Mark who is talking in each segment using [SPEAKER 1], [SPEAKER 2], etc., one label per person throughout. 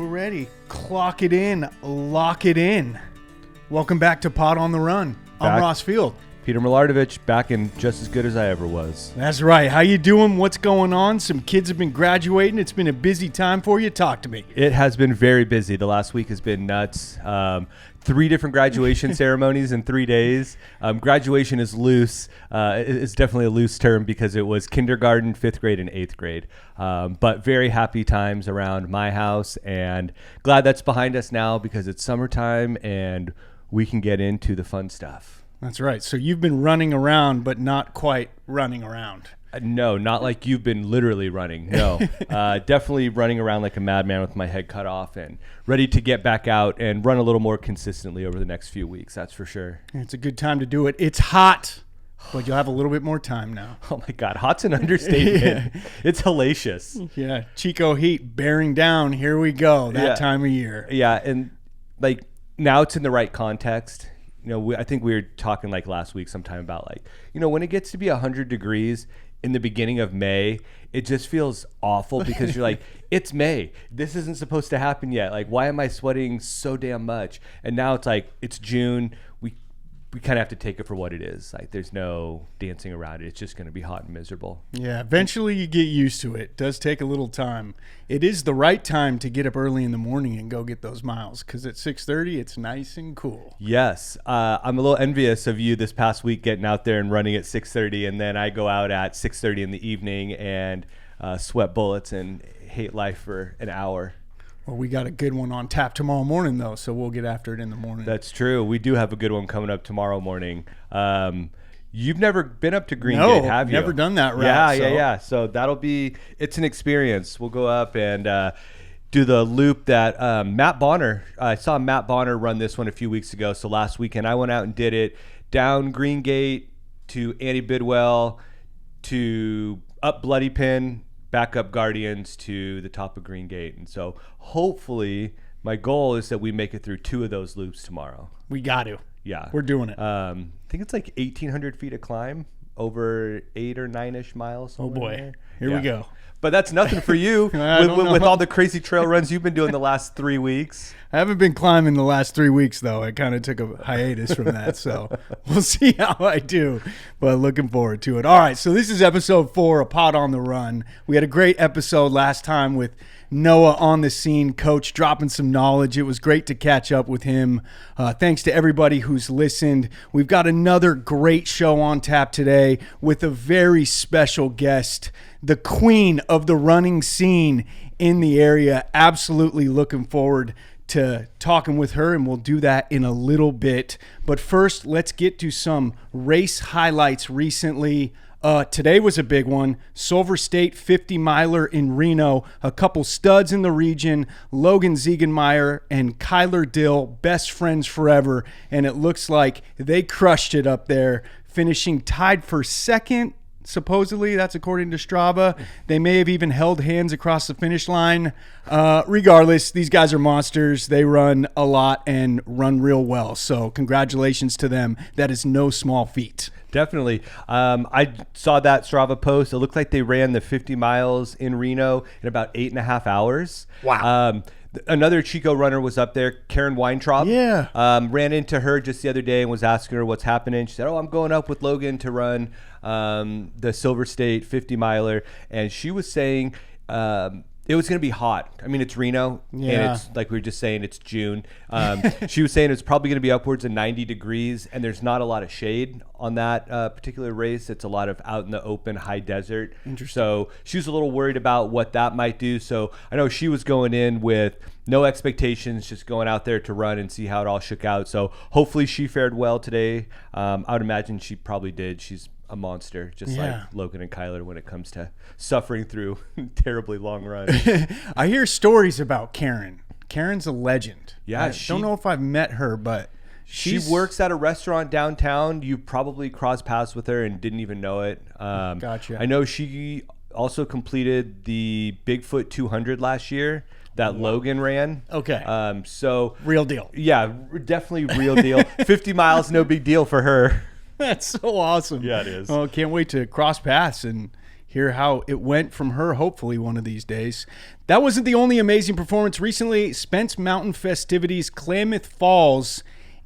[SPEAKER 1] we're ready. Clock it in. Lock it in. Welcome back to Pod on the Run. I'm Ross Field.
[SPEAKER 2] Peter Milardovich, back and just as good as I ever was.
[SPEAKER 1] That's right. How you doing? What's going on? Some kids have been graduating. It's been a busy time for you. Talk to me.
[SPEAKER 2] It has been very busy. The last week has been nuts. 3 different graduation ceremonies in 3 days. Graduation is loose. It's definitely a loose term because it was kindergarten, 5th grade, and 8th grade. But very happy times around my house, and glad that's behind us now because it's summertime and we can get into the fun stuff.
[SPEAKER 1] That's right. So you've been running around, but not quite running around.
[SPEAKER 2] No, not like you've been literally running. No, definitely running around like a madman with my head cut off and ready to get back out and run a little more consistently over the next few weeks. That's for sure.
[SPEAKER 1] It's a good time to do it. It's hot, but you'll have a little bit more time now.
[SPEAKER 2] Oh my God, hot's an understatement. It's hellacious.
[SPEAKER 1] Yeah, Chico heat bearing down. Here we go. That time of year.
[SPEAKER 2] Yeah, and like now it's in the right context. You know, I think we were talking like last week sometime about like, you know, when it gets to be 100 degrees in the beginning of May, it just feels awful because you're like, it's May. This isn't supposed to happen yet. Like, why am I sweating so damn much? And now it's like, it's June. We kind of have to take it for what it is. Like, there's no dancing around it. It's just going to be hot and miserable.
[SPEAKER 1] Yeah, eventually you get used to it. It does take a little time. It is the right time to get up early in the morning and go get those miles because at 6:30, it's nice and cool.
[SPEAKER 2] Yes. I'm a little envious of you this past week getting out there and running at 6:30, and then I go out at 6:30 in the evening and sweat bullets and hate life for an hour.
[SPEAKER 1] Well, we got a good one on tap tomorrow morning, though, so we'll get after it in the morning.
[SPEAKER 2] That's true. We do have a good one coming up tomorrow morning. You've never been up to Green Gate, have you?
[SPEAKER 1] Never done that route.
[SPEAKER 2] Yeah. So it's an experience. We'll go up and do the loop that Matt Bonner, I saw Matt Bonner run this one a few weeks ago. So last weekend I went out and did it down Green Gate to Annie Bidwell to up Bloody Pin, back up Guardians to the top of Green Gate. And so hopefully my goal is that we make it through 2 of those loops tomorrow.
[SPEAKER 1] We got to.
[SPEAKER 2] Yeah.
[SPEAKER 1] We're doing it.
[SPEAKER 2] I think it's like 1,800 feet of climb over 8 or 9-ish miles.
[SPEAKER 1] Oh, boy. Here we go.
[SPEAKER 2] But that's nothing for you with all the crazy trail runs you've been doing the last 3 weeks.
[SPEAKER 1] I haven't been climbing the last 3 weeks, though. I kind of took a hiatus from that, so we'll see how I do. But looking forward to it. All right, so this is episode 4 of Pod on the Run. We had a great episode last time with Noah on the scene, coach dropping some knowledge. It was great to catch up with him. Thanks to everybody who's listened. We've got another great show on tap today with a very special guest, the queen of the running scene in the area. Absolutely looking forward to talking with her, and we'll do that in a little bit. But first, let's get to some race highlights recently. Today was a big one. Silver State 50 miler in Reno. A couple studs in the region. Logan Ziegenmeyer and Kyler Dill, best friends forever. And it looks like they crushed it up there, finishing tied for second. Supposedly, that's according to Strava. They may have even held hands across the finish line. Regardless, these guys are monsters. They run a lot and run real well. So congratulations to them. That is no small feat.
[SPEAKER 2] Definitely. I saw that Strava post. It looked like they ran the 50 miles in Reno in about 8.5 hours.
[SPEAKER 1] Wow.
[SPEAKER 2] Another Chico runner was up there, Karen Weintraub.
[SPEAKER 1] Yeah.
[SPEAKER 2] Ran into her just the other day and was asking her what's happening. She said, I'm going up with Logan to run the Silver State 50 miler. And she was saying it was going to be hot. I mean, it's Reno, and it's like we were just saying, it's June. She was saying it's probably going to be upwards of 90 degrees, and there's not a lot of shade on that particular race. It's a lot of out in the open, high desert.
[SPEAKER 1] Interesting.
[SPEAKER 2] So she was a little worried about what that might do. So I know she was going in with no expectations, just going out there to run and see how it all shook out. So hopefully she fared well today. I would imagine she probably did. She's a monster, just like Logan and Kyler when it comes to suffering through terribly long runs.
[SPEAKER 1] I hear stories about Karen. Karen's a legend.
[SPEAKER 2] Yeah,
[SPEAKER 1] I don't know if I've met her, but
[SPEAKER 2] she works at a restaurant downtown. You probably crossed paths with her and didn't even know it.
[SPEAKER 1] Gotcha.
[SPEAKER 2] I know she also completed the Bigfoot 200 last year that Logan ran.
[SPEAKER 1] Okay.
[SPEAKER 2] So
[SPEAKER 1] real deal.
[SPEAKER 2] Yeah, definitely real deal. 50 miles, no big deal for her.
[SPEAKER 1] That's so awesome.
[SPEAKER 2] Yeah, it is.
[SPEAKER 1] Oh, can't wait to cross paths and hear how it went from her, hopefully one of these days. That wasn't the only amazing performance recently. Spence Mountain Festivities, Klamath Falls,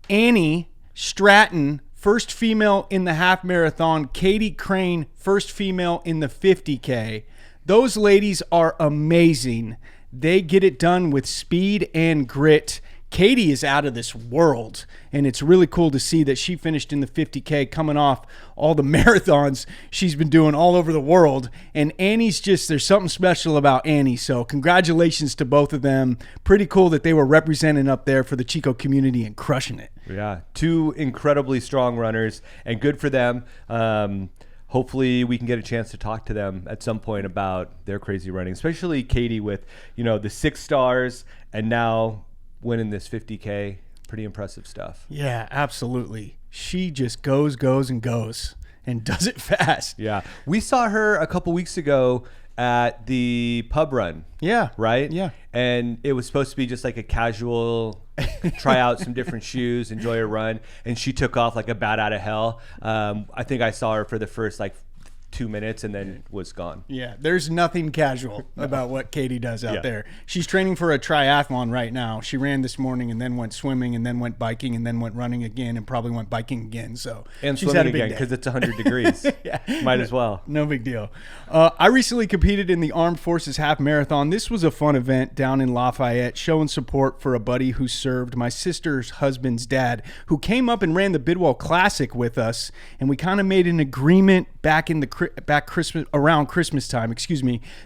[SPEAKER 1] Annie Stratton, first female in the half marathon. Katie Crane, first female in the 50K. Those ladies are amazing. They get it done with speed and grit. Katie is out of this world, and it's really cool to see that she finished in the 50K, coming off all the marathons she's been doing all over the world. And Annie's just, there's something special about Annie. So congratulations to both of them. Pretty cool that they were representing up there for the Chico community and crushing it.
[SPEAKER 2] Yeah, two incredibly strong runners, and good for them. Hopefully we can get a chance to talk to them at some point about their crazy running, especially Katie with, the 6 stars and now winning this 50K. Pretty impressive stuff.
[SPEAKER 1] Yeah, absolutely. She just goes and does it fast.
[SPEAKER 2] Yeah. We saw her a couple weeks ago at the pub run.
[SPEAKER 1] Yeah.
[SPEAKER 2] Right?
[SPEAKER 1] Yeah.
[SPEAKER 2] And it was supposed to be just like a casual try out some different shoes, enjoy a run. And she took off like a bat out of hell. I think I saw her for the first 2 minutes and then was gone.
[SPEAKER 1] Yeah, there's nothing casual about what Katie does out there. She's training for a triathlon right now. She ran this morning and then went swimming and then went biking and then went running again and probably went biking again. So
[SPEAKER 2] and
[SPEAKER 1] she's
[SPEAKER 2] swimming
[SPEAKER 1] had a big
[SPEAKER 2] again because it's 100 degrees.
[SPEAKER 1] Yeah.
[SPEAKER 2] Might as well.
[SPEAKER 1] No big deal. I recently competed in the Armed Forces Half Marathon. This was a fun event down in Lafayette, showing support for a buddy who served my sister's husband's dad, who came up and ran the Bidwell Classic with us, and we kind of made an agreement around Christmas time,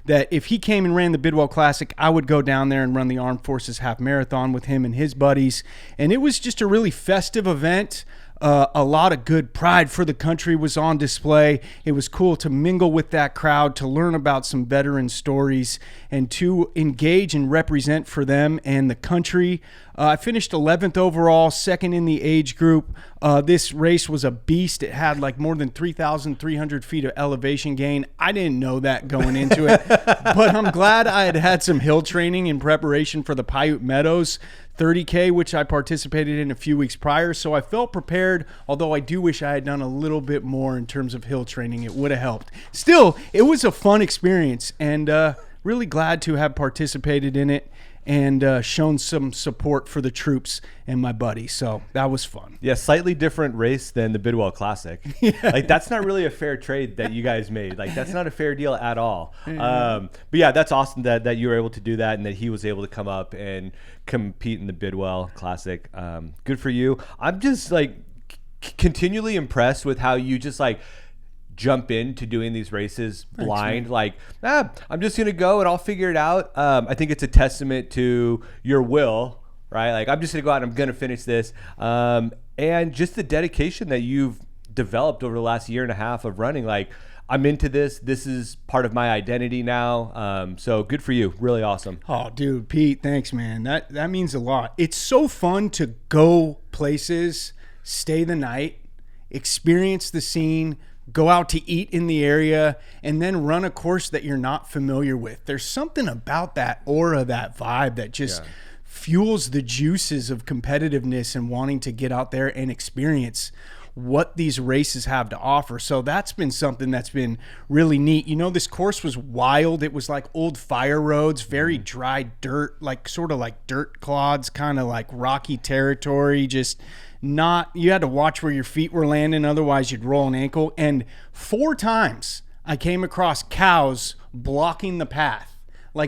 [SPEAKER 1] that if he came and ran the Bidwell Classic, I would go down there and run the Armed Forces Half Marathon with him and his buddies. And it was just a really festive event. A lot of good pride for the country was on display. It was cool to mingle with that crowd, to learn about some veteran stories, and to engage and represent for them and the country. I finished 11th overall, second in the age group. This race was a beast. It had more than 3,300 feet of elevation gain. I didn't know that going into it, but I'm glad I had some hill training in preparation for the Paiute Meadows 30K, which I participated in a few weeks prior. So I felt prepared, although I do wish I had done a little bit more in terms of hill training. It would have helped. Still, it was a fun experience, and really glad to have participated in it and shown some support for the troops and my buddy. So that was fun.
[SPEAKER 2] Yeah, slightly different race than the Bidwell Classic. Yeah. That's not really a fair trade that you guys made. That's not a fair deal at all. But yeah, that's awesome that you were able to do that and that he was able to come up and compete in the Bidwell Classic. Good for you. I'm just continually impressed with how you just jump into doing these races blind. I'm just gonna go and I'll figure it out. I think it's a testament to your will, right? I'm just gonna go out and I'm gonna finish this, and just the dedication that you've developed over the last year and a half of running. I'm into this is part of my identity now. So good for you. Really awesome.
[SPEAKER 1] Oh dude, Pete, thanks man. That means a lot. It's so fun to go places, stay the night, experience the scene, go out to eat in the area, and then run a course that you're not familiar with. There's something about that aura, that vibe that just fuels the juices of competitiveness and wanting to get out there and experience what these races have to offer. So that's been something that's been really neat. This course was wild. It was like old fire roads, very dry dirt, sort of like dirt clods, kind of like rocky territory, just you had to watch where your feet were landing, otherwise you'd roll an ankle. And 4 times I came across cows blocking the path,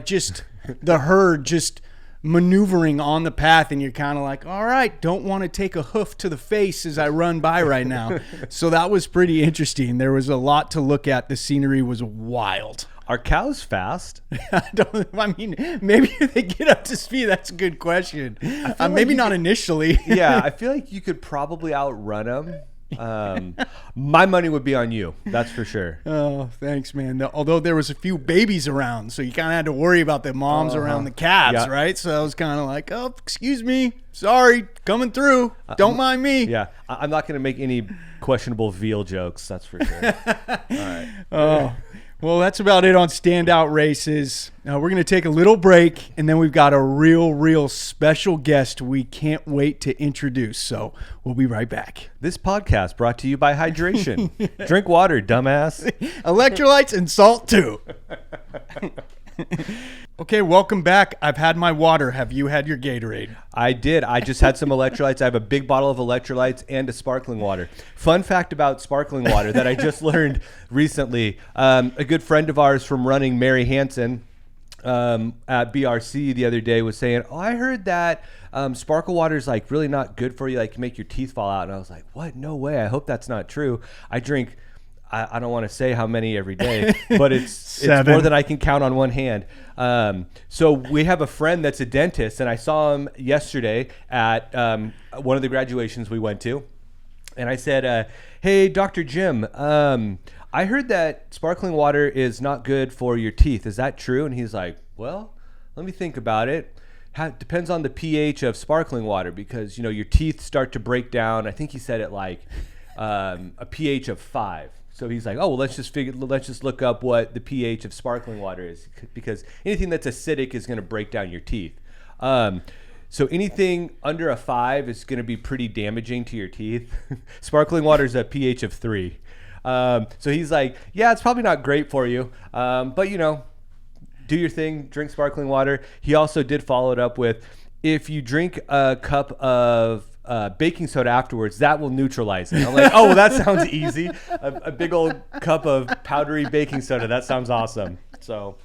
[SPEAKER 1] just the herd just maneuvering on the path, and you're kind of all right, don't want to take a hoof to the face as I run by right now. So that was pretty interesting. There was a lot to look at. The scenery was wild.
[SPEAKER 2] Are cows fast?
[SPEAKER 1] I mean, maybe if they get up to speed. That's a good question. Maybe not initially.
[SPEAKER 2] Yeah, I feel like you could probably outrun them. My money would be on you. That's for sure.
[SPEAKER 1] Oh, thanks, man. Although there was a few babies around, so you kind of had to worry about the moms around the calves, right? So I was kind of oh, excuse me. Sorry, coming through. Don't mind me.
[SPEAKER 2] Yeah, I'm not going to make any questionable veal jokes. That's for sure. All right.
[SPEAKER 1] Oh. Well, that's about it on standout races. We're going to take a little break, and then we've got a real special guest we can't wait to introduce. So we'll be right back.
[SPEAKER 2] This podcast brought to you by hydration. Drink water, dumbass.
[SPEAKER 1] Electrolytes and salt too. Okay, welcome back. I've had my water. Have you had your Gatorade?
[SPEAKER 2] I did. I just had some electrolytes. I have a big bottle of electrolytes and a sparkling water. Fun fact about sparkling water that I just learned recently. A good friend of ours from running, Mary Hansen, at BRC the other day was saying, I heard that sparkle water is like really not good for you, like make your teeth fall out. And I was like, what? No way. I hope that's not true. I drink, I don't want to say how many every day, but it's more than I can count on one hand. So we have a friend that's a dentist, and I saw him yesterday at one of the graduations we went to. And I said, hey, Dr. Jim, I heard that sparkling water is not good for your teeth. Is that true? And he's like, well, let me think about it. Depends on the pH of sparkling water, because, you know, your teeth start to break down. I think he said it like a pH of 5. So he's like, oh, well, let's just look up what the pH of sparkling water is, because anything that's acidic is going to break down your teeth. So anything under a 5 is going to be pretty damaging to your teeth. Sparkling water is a pH of 3. So he's like, yeah, it's probably not great for you. But, you know, do your thing, drink sparkling water. He also did follow it up with, if you drink a cup of baking soda afterwards, that will neutralize it. I'm like, oh, well, that sounds easy. A big old cup of powdery baking soda. That sounds awesome. So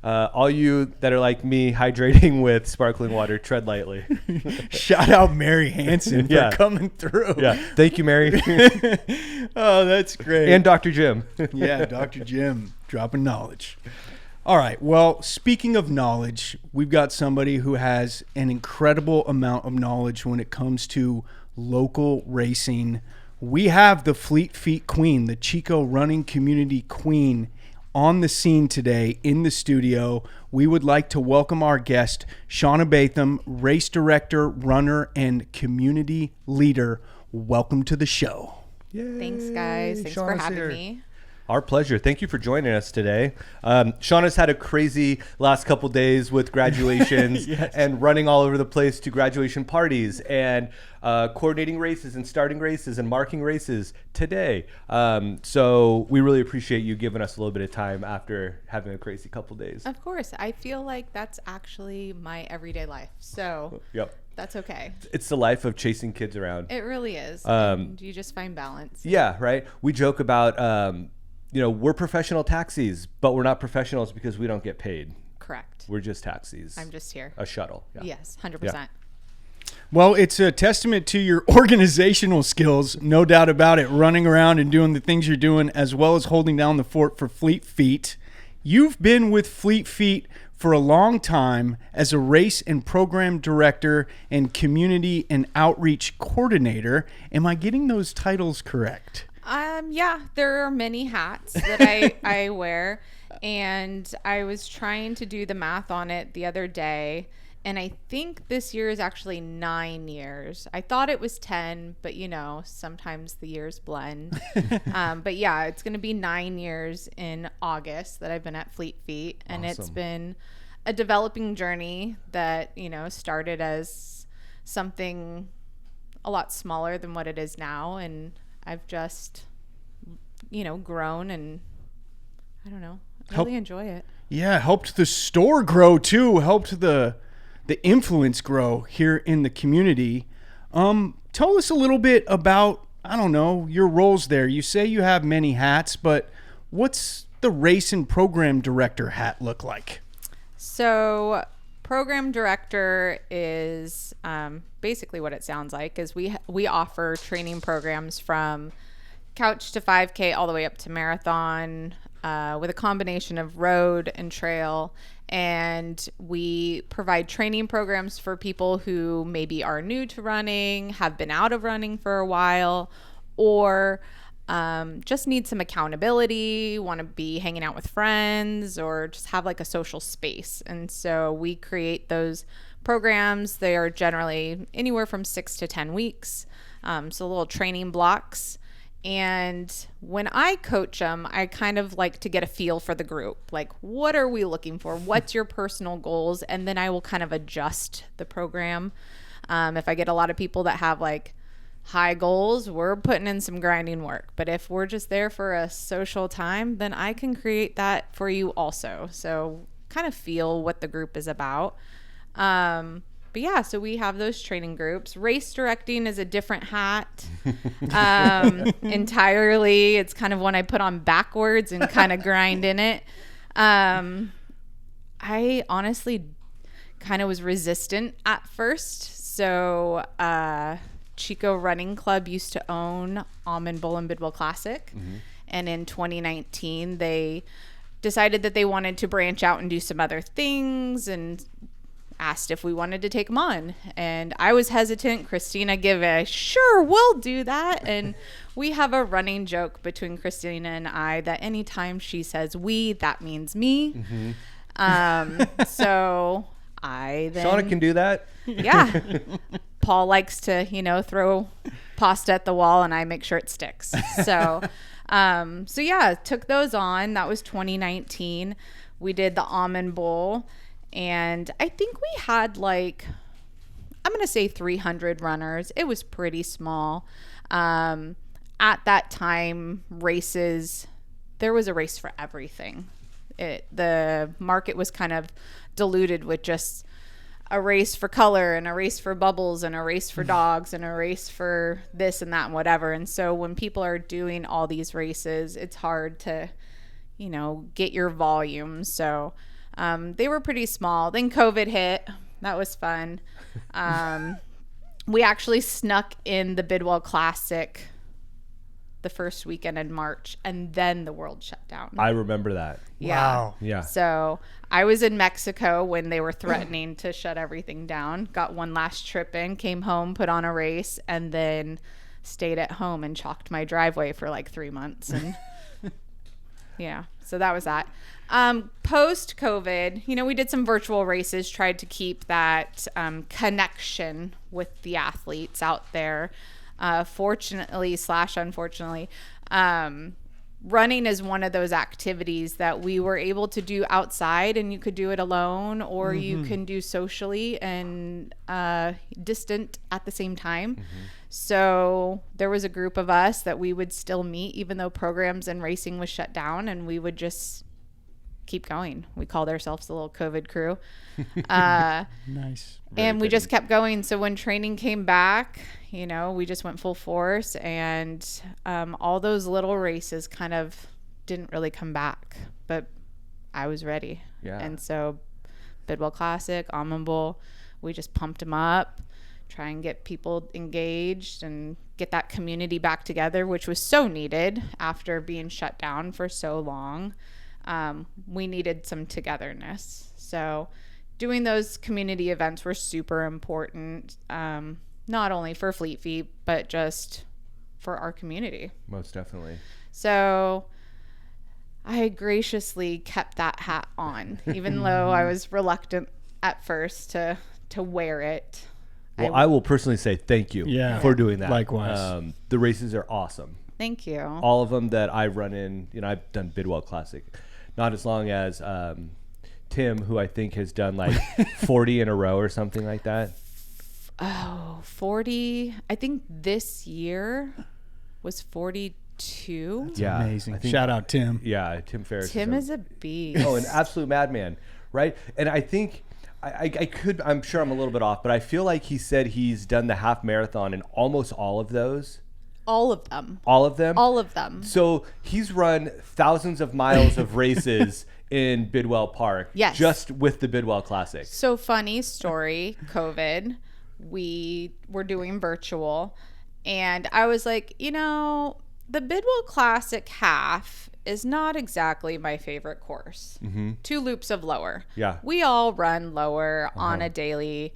[SPEAKER 2] all you that are like me hydrating with sparkling water, tread lightly.
[SPEAKER 1] Shout out Mary Hansen for coming through.
[SPEAKER 2] Yeah. Thank you, Mary.
[SPEAKER 1] Oh, that's great.
[SPEAKER 2] And Dr. Jim.
[SPEAKER 1] Yeah, Dr. Jim dropping knowledge. All right. Well, speaking of knowledge, we've got somebody who has an incredible amount of knowledge when it comes to local racing. We have the Fleet Feet Queen, the Chico running community queen, on the scene today in the studio. We would like to welcome our guest, Shauna Batham, race director, runner, and community leader. Welcome to the show.
[SPEAKER 3] Yay. Thanks, guys. Thanks for having me.
[SPEAKER 2] Our pleasure. Thank you for joining us today. Shauna's had a crazy last couple days with graduations yes. and running all over the place to graduation parties and coordinating races and starting races and marking races today. So we really appreciate you giving us a little bit of time after having a crazy couple days.
[SPEAKER 3] Of course. I feel like that's actually my everyday life. So
[SPEAKER 2] yep.
[SPEAKER 3] That's okay.
[SPEAKER 2] It's the life of chasing kids around.
[SPEAKER 3] It really is. And you just find balance.
[SPEAKER 2] Yeah, right. We joke about we're professional taxis, but we're not professionals because we don't get paid.
[SPEAKER 3] Correct.
[SPEAKER 2] We're just taxis.
[SPEAKER 3] I'm just here.
[SPEAKER 2] A shuttle.
[SPEAKER 3] Yeah. Yes, 100%.
[SPEAKER 1] Yeah. Well, it's a testament to your organizational skills, no doubt about it, running around and doing the things you're doing, as well as holding down the fort for Fleet Feet. You've been with Fleet Feet for a long time as a race and program director and community and outreach coordinator. Am I getting those titles correct?
[SPEAKER 3] Yeah, there are many hats that I wear, and I was trying to do the math on it the other day, and I think this year is actually 9 years. I thought it was 10, but sometimes the years blend. But yeah, it's going to be 9 years in August that I've been at Fleet Feet, and
[SPEAKER 2] Awesome.
[SPEAKER 3] It's been a developing journey that, started as something a lot smaller than what it is now, and I've just, grown, and I don't know, I really enjoy it.
[SPEAKER 1] Yeah, helped the store grow too, helped the influence grow here in the community. Tell us a little bit about, your roles there. You say you have many hats, but what's the race and program director hat look like?
[SPEAKER 3] So program director is basically what it sounds like, is we offer training programs from couch to 5K all the way up to marathon with a combination of road and trail. And we provide training programs for people who maybe are new to running, have been out of running for a while, or just need some accountability, want to be hanging out with friends, or just have like a social space. And so we create those programs. They are generally anywhere from 6 to 10 weeks. So little training blocks. And when I coach them, I kind of like to get a feel for the group. Like, what are we looking for? What's your personal goals? And then I will kind of adjust the program. If I get a lot of people that have like high goals, we're putting in some grinding work. But if we're just there for a social time, then I can create that for you also. So kind of feel what the group is about. But yeah, so we have those training groups. Race directing is a different hat entirely. It's kind of one I put on backwards and kind of grind in it. I honestly kind of was resistant at first. So Chico Running Club used to own Almond Bowl and Bidwell Classic. Mm-hmm. And in 2019, they decided that they wanted to branch out and do some other things and asked if we wanted to take them on. And I was hesitant. Christina give a, sure, we'll do that. And we have a running joke between Christina and I that anytime she says we, that means me. Mm-hmm. So I then...
[SPEAKER 2] Shauna can do that.
[SPEAKER 3] Yeah. Paul likes to, throw pasta at the wall and I make sure it sticks. So yeah, took those on. That was 2019. We did the Almond Bowl. And I think we had I'm going to say 300 runners. It was pretty small. At that time, there was a race for everything. The market was kind of diluted with just a race for color and a race for bubbles and a race for dogs and a race for this and that and whatever. And so when people are doing all these races, it's hard to, get your volume. So they were pretty small. Then COVID hit. That was fun. We actually snuck in the Bidwell Classic the first weekend in March, and then the world shut down.
[SPEAKER 2] I remember that.
[SPEAKER 3] Yeah.
[SPEAKER 1] Wow.
[SPEAKER 2] Yeah.
[SPEAKER 3] So I was in Mexico when they were threatening to shut everything down. Got one last trip in, came home, put on a race, and then stayed at home and chalked my driveway for 3 months. And yeah, so that was that. Post COVID, we did some virtual races, tried to keep that connection with the athletes out there. Fortunately / unfortunately, running is one of those activities that we were able to do outside, and you could do it alone or you can do socially and distant at the same time. Mm-hmm. So there was a group of us that we would still meet even though programs and racing was shut down, and we would just keep going. We called ourselves the little COVID crew.
[SPEAKER 1] Nice.
[SPEAKER 3] And we just kept going. So when training came back, we just went full force, and all those little races kind of didn't really come back, but I was ready.
[SPEAKER 2] Yeah.
[SPEAKER 3] And so Bidwell Classic, Almond Bowl, we just pumped them up, try and get people engaged and get that community back together, which was so needed after being shut down for so long. We needed some togetherness. So doing those community events were super important, not only for Fleet Feet, but just for our community.
[SPEAKER 2] Most definitely.
[SPEAKER 3] So I graciously kept that hat on, even though I was reluctant at first to wear it.
[SPEAKER 2] Well, I will personally say thank you for doing that.
[SPEAKER 1] Likewise.
[SPEAKER 2] The races are awesome.
[SPEAKER 3] Thank you.
[SPEAKER 2] All of them that I've run in, I've done Bidwell Classic. Not as long as Tim, who I think has done 40 in a row or something like that.
[SPEAKER 3] Oh, 40. I think this year was 42.
[SPEAKER 1] That's amazing. Shout out Tim.
[SPEAKER 2] Yeah, Tim Ferriss.
[SPEAKER 3] Tim is a beast.
[SPEAKER 2] Oh, an absolute madman, right? And I think I'm sure I'm a little bit off, but I feel like he said he's done the half marathon in almost all of those.
[SPEAKER 3] All of them.
[SPEAKER 2] All of them?
[SPEAKER 3] All of them.
[SPEAKER 2] So he's run thousands of miles of races in Bidwell Park.
[SPEAKER 3] Yes.
[SPEAKER 2] Just with the Bidwell Classic.
[SPEAKER 3] So funny story, COVID, we were doing virtual, and I was like, the Bidwell Classic half is not exactly my favorite course. Mm-hmm. 2 loops of lower.
[SPEAKER 2] Yeah.
[SPEAKER 3] We all run lower on a daily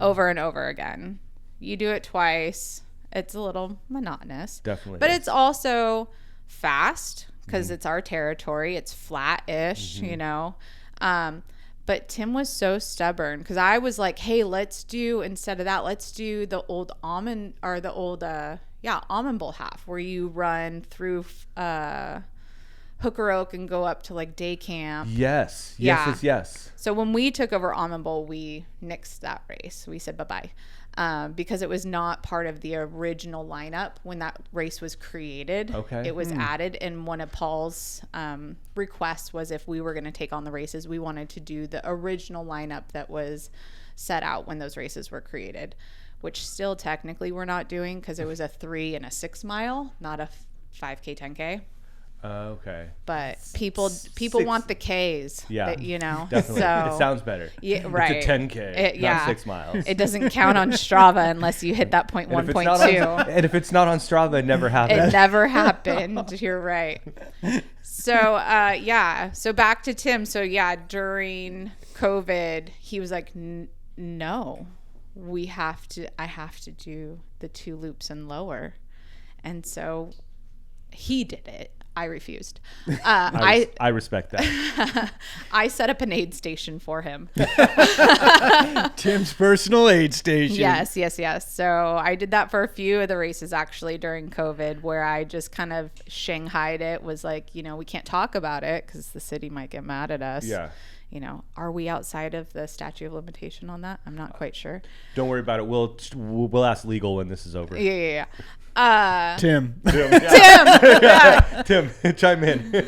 [SPEAKER 3] over and over again. You do it twice. It's a little monotonous.
[SPEAKER 2] Definitely.
[SPEAKER 3] But it's also fast because it's our territory. It's flat-ish, But Tim was so stubborn because I was like, hey, instead of that, let's do the old almond or the old Almond Bowl half, where you run through Hooker Oak and go up to like day camp.
[SPEAKER 2] Yes.
[SPEAKER 3] Yeah.
[SPEAKER 2] Yes.
[SPEAKER 3] So when we took over Almond Bowl, we nixed that race. We said bye-bye. Because it was not part of the original lineup when that race was created.
[SPEAKER 2] Okay.
[SPEAKER 3] It was added, and one of Paul's requests was if we were going to take on the races, we wanted to do the original lineup that was set out when those races were created, which still technically we're not doing because it was a 3 and a 6 mile, not a 5K, 10K.
[SPEAKER 2] Okay.
[SPEAKER 3] But people want the Ks.
[SPEAKER 2] Yeah.
[SPEAKER 3] So,
[SPEAKER 2] Definitely. It sounds better.
[SPEAKER 3] Yeah, right.
[SPEAKER 2] It's a 10K, not 6 miles.
[SPEAKER 3] It doesn't count on Strava unless you hit that point 1.2.
[SPEAKER 2] And if it's not on Strava, it never happened.
[SPEAKER 3] It never happened. You're right. So, So back to Tim. So, during COVID, he was like, no, I have to do the 2 loops and lower. And so he did it. I refused. I
[SPEAKER 2] respect that.
[SPEAKER 3] I set up an aid station for him.
[SPEAKER 1] Tim's personal aid station.
[SPEAKER 3] Yes. So I did that for a few of the races actually during COVID, where I just kind of shanghaied it. Was like, we can't talk about it because the city might get mad at us.
[SPEAKER 2] Yeah.
[SPEAKER 3] Are we outside of the statute of limitation on that? I'm not quite sure.
[SPEAKER 2] Don't worry about it. We'll ask legal when this is over.
[SPEAKER 3] Yeah.
[SPEAKER 1] Tim.
[SPEAKER 2] Tim, chime in.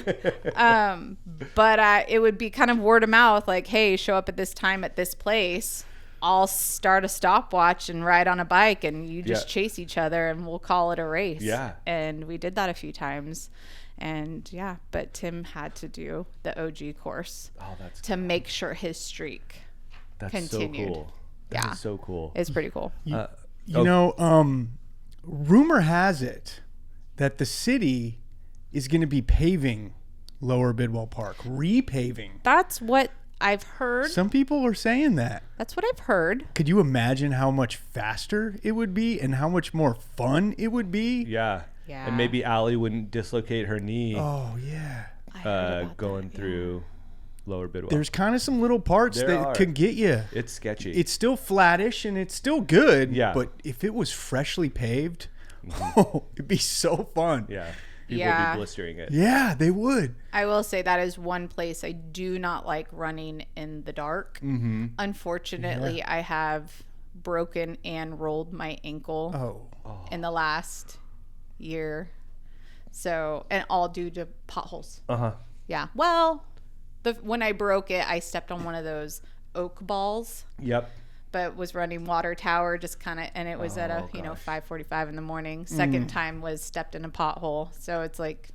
[SPEAKER 3] But it would be kind of word of mouth, like, hey, show up at this time at this place. I'll start a stopwatch and ride on a bike, and you just chase each other, and we'll call it a race.
[SPEAKER 2] Yeah.
[SPEAKER 3] And we did that a few times. And but Tim had to do the OG course to make sure his streak continued.
[SPEAKER 2] So cool. That is so cool.
[SPEAKER 3] It's pretty cool.
[SPEAKER 1] Rumor has it that the city is going to be paving Lower Bidwell Park, repaving.
[SPEAKER 3] That's what I've heard.
[SPEAKER 1] Some people are saying that.
[SPEAKER 3] That's what I've heard.
[SPEAKER 1] Could you imagine how much faster it would be and how much more fun it would be?
[SPEAKER 2] Yeah. And maybe Allie wouldn't dislocate her knee.
[SPEAKER 1] Oh, yeah.
[SPEAKER 2] Going through Lower Bidwell.
[SPEAKER 1] There's kind of some little parts that could get you.
[SPEAKER 2] It's sketchy.
[SPEAKER 1] It's still flattish and it's still good.
[SPEAKER 2] Yeah.
[SPEAKER 1] But if it was freshly paved, it'd be so fun.
[SPEAKER 2] Yeah. People would be blistering it.
[SPEAKER 1] Yeah, they would.
[SPEAKER 3] I will say that is one place I do not like running in the dark. Mm-hmm. Unfortunately, I have broken and rolled my ankle in the last year. So, and all due to potholes. Yeah. Well, when I broke it, I stepped on one of those oak balls.
[SPEAKER 2] Yep.
[SPEAKER 3] But was running water tower, just kind of, and it was at 5:45 in the morning. Second time was stepped in a pothole. So it's like,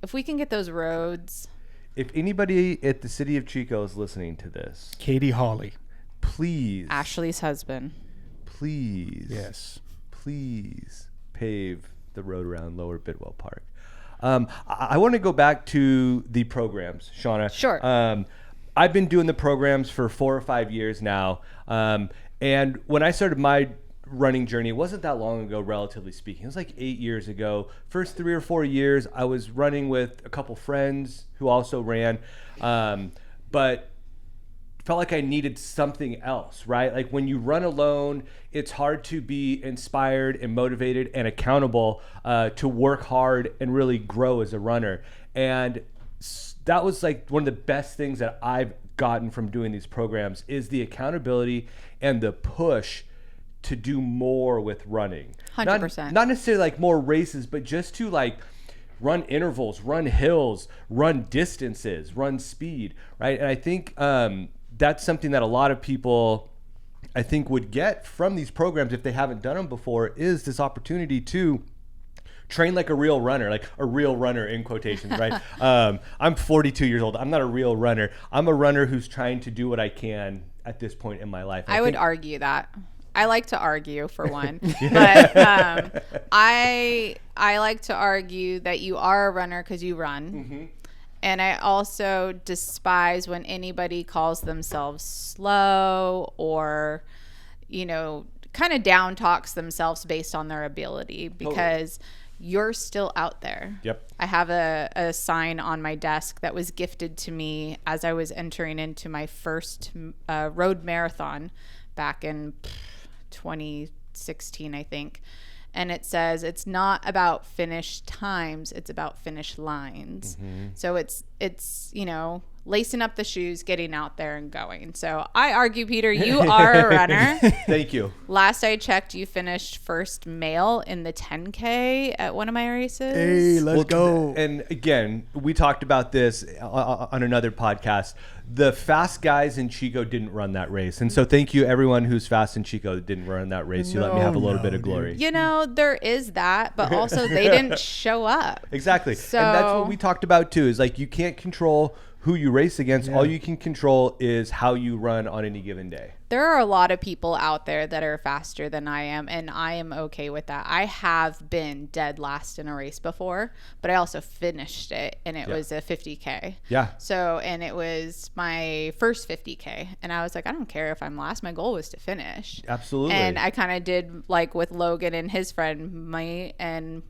[SPEAKER 3] if we can get those roads.
[SPEAKER 2] If anybody at the city of Chico is listening to this,
[SPEAKER 1] Katie Hawley,
[SPEAKER 3] please. Ashley's husband.
[SPEAKER 2] Please.
[SPEAKER 1] Yes.
[SPEAKER 2] Please pave the road around Lower Bidwell Park. I want to go back to the programs, Shauna.
[SPEAKER 3] Sure.
[SPEAKER 2] I've been doing the programs for 4 or 5 years now. And when I started my running journey, it wasn't that long ago, relatively speaking. It was like 8 years ago. First 3 or 4 years, I was running with a couple friends who also ran. But felt like I needed something else, right? Like when you run alone, it's hard to be inspired and motivated and accountable to work hard and really grow as a runner. And that was like one of the best things that I've gotten from doing these programs is the accountability and the push to do more with running.
[SPEAKER 3] 100%.
[SPEAKER 2] Not necessarily like more races, but just to like run intervals, run hills, run distances, run speed, right? And I think that's something that a lot of people, I think, would get from these programs if they haven't done them before, is this opportunity to train like a real runner, like a real runner in quotations, right? I'm 42 years old. I'm not a real runner. I'm a runner who's trying to do what I can at this point in my life.
[SPEAKER 3] I would argue that. I like to argue, for one, but I like to argue that you are a runner because you run. Mm-hmm. And I also despise when anybody calls themselves slow or, kind of down talks themselves based on their ability, because you're still out there.
[SPEAKER 2] Yep.
[SPEAKER 3] I have a sign on my desk that was gifted to me as I was entering into my first road marathon back in 2016, I think. and it says it's not about finish times, it's about finish lines. So it's lacing up the shoes, getting out there and going. So I argue, Peter, you are a runner.
[SPEAKER 2] Thank you.
[SPEAKER 3] Last I checked, you finished first male in the 10K at one of my races.
[SPEAKER 1] Hey, let's go.
[SPEAKER 2] And again, we talked about this on another podcast. The fast guys in Chico didn't run that race. And so thank you, everyone who's fast in Chico that didn't run that race. You let me have a little bit of glory.
[SPEAKER 3] There is that, but also they didn't show up.
[SPEAKER 2] Exactly.
[SPEAKER 3] So,
[SPEAKER 2] and that's what we talked about too, is like you can't control who you race against. All you can control is how you run on any given day.
[SPEAKER 3] There are a lot of people out there that are faster than I am, and I am okay with that. I have been dead last in a race before, but I also finished it, and it was a 50K.
[SPEAKER 2] Yeah.
[SPEAKER 3] So, and it was my first 50K, and I was like, I don't care if I'm last. My goal was to finish.
[SPEAKER 2] Absolutely.
[SPEAKER 3] And I kind of did like with Logan and his friend,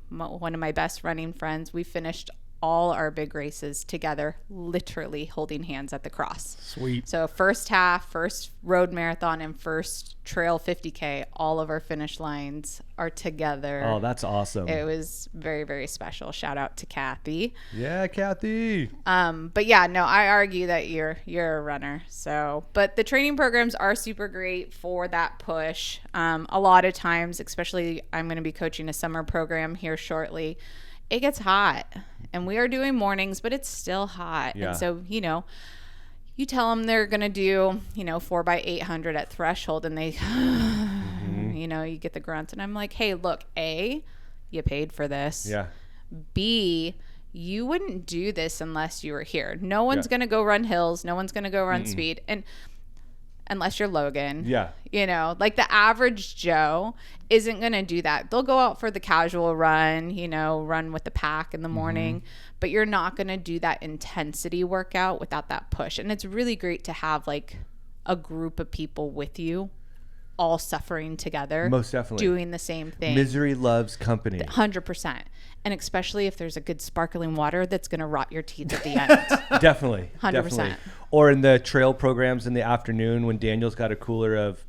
[SPEAKER 3] one of my best running friends. We finished all our big races together, literally holding hands at the cross.
[SPEAKER 1] Sweet.
[SPEAKER 3] So first half, first road marathon, and first trail 50K, all of our finish lines are together.
[SPEAKER 2] Oh, that's awesome.
[SPEAKER 3] It was very, very special. Shout out to Kathy.
[SPEAKER 2] Yeah, Kathy.
[SPEAKER 3] But yeah, no, I argue that you're a runner. So, but the training programs are super great for that push. A lot of times, especially I'm going to be coaching a summer program here shortly, it gets hot, and we are doing mornings, but it's still hot.
[SPEAKER 2] Yeah.
[SPEAKER 3] And so, you tell them they're going to do, 4x800 at threshold, and they, you get the grunts. And I'm like, hey, look, A, you paid for this.
[SPEAKER 2] Yeah.
[SPEAKER 3] B, you wouldn't do this unless you were here. No one's going to go run hills. No one's going to go run speed. And unless you're Logan.
[SPEAKER 2] Yeah.
[SPEAKER 3] Like the average Joe isn't going to do that. They'll go out for the casual run, run with the pack in the morning, but you're not going to do that intensity workout without that push. And it's really great to have like a group of people with you, all suffering together.
[SPEAKER 2] Most definitely.
[SPEAKER 3] Doing the same thing.
[SPEAKER 2] Misery loves company.
[SPEAKER 3] 100%. And especially if there's a good sparkling water that's going to rot your teeth at the end.
[SPEAKER 2] Definitely.
[SPEAKER 3] 100%.
[SPEAKER 2] Definitely. Or in the trail programs in the afternoon when Daniel's got a cooler of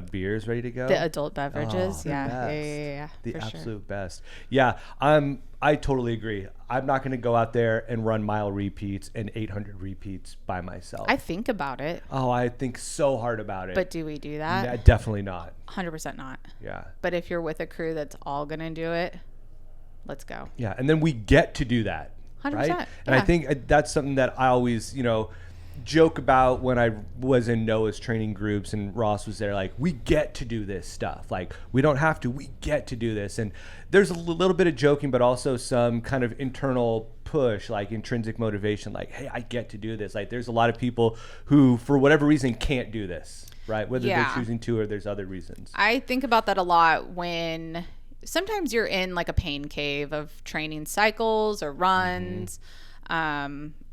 [SPEAKER 2] beers ready to go.
[SPEAKER 3] The adult beverages.
[SPEAKER 2] Oh,
[SPEAKER 3] Yeah.
[SPEAKER 2] The
[SPEAKER 3] for
[SPEAKER 2] absolute best. Yeah. I totally agree. I'm not going to go out there and run mile repeats and 800 repeats by myself.
[SPEAKER 3] I think about it.
[SPEAKER 2] Oh, I think so hard about it.
[SPEAKER 3] But do we do that?
[SPEAKER 2] Yeah, definitely not.
[SPEAKER 3] 100% not.
[SPEAKER 2] Yeah.
[SPEAKER 3] But if you're with a crew that's all going to do it, let's go.
[SPEAKER 2] Yeah. And then we get to do that.
[SPEAKER 3] 100%.
[SPEAKER 2] Right? And I think that's something that I always, joke about when I was in Noah's training groups and Ross was there. Like, we get to do this stuff. Like, we don't have to. We get to do this. And there's a little bit of joking, but also some kind of internal push, like intrinsic motivation. Like, hey, I get to do this. Like, there's a lot of people who, for whatever reason, can't do this. Right? Whether they're choosing to or there's other reasons.
[SPEAKER 3] I think about that a lot when sometimes you're in like a pain cave of training cycles or runs.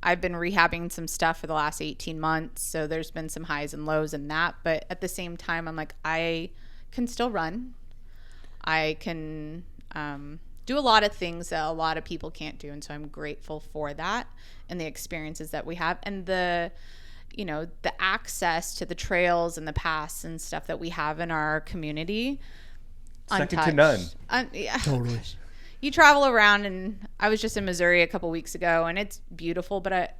[SPEAKER 3] I've been rehabbing some stuff for the last 18 months. So there's been some highs and lows in that. But at the same time, I'm like, I can still run. I can do a lot of things that a lot of people can't do. And so I'm grateful for that and the experiences that we have. And the access to the trails and the paths and stuff that we have in our community.
[SPEAKER 2] Second to none.
[SPEAKER 3] Yeah.
[SPEAKER 1] Totally.
[SPEAKER 3] You travel around, and I was just in Missouri a couple weeks ago, and it's beautiful. But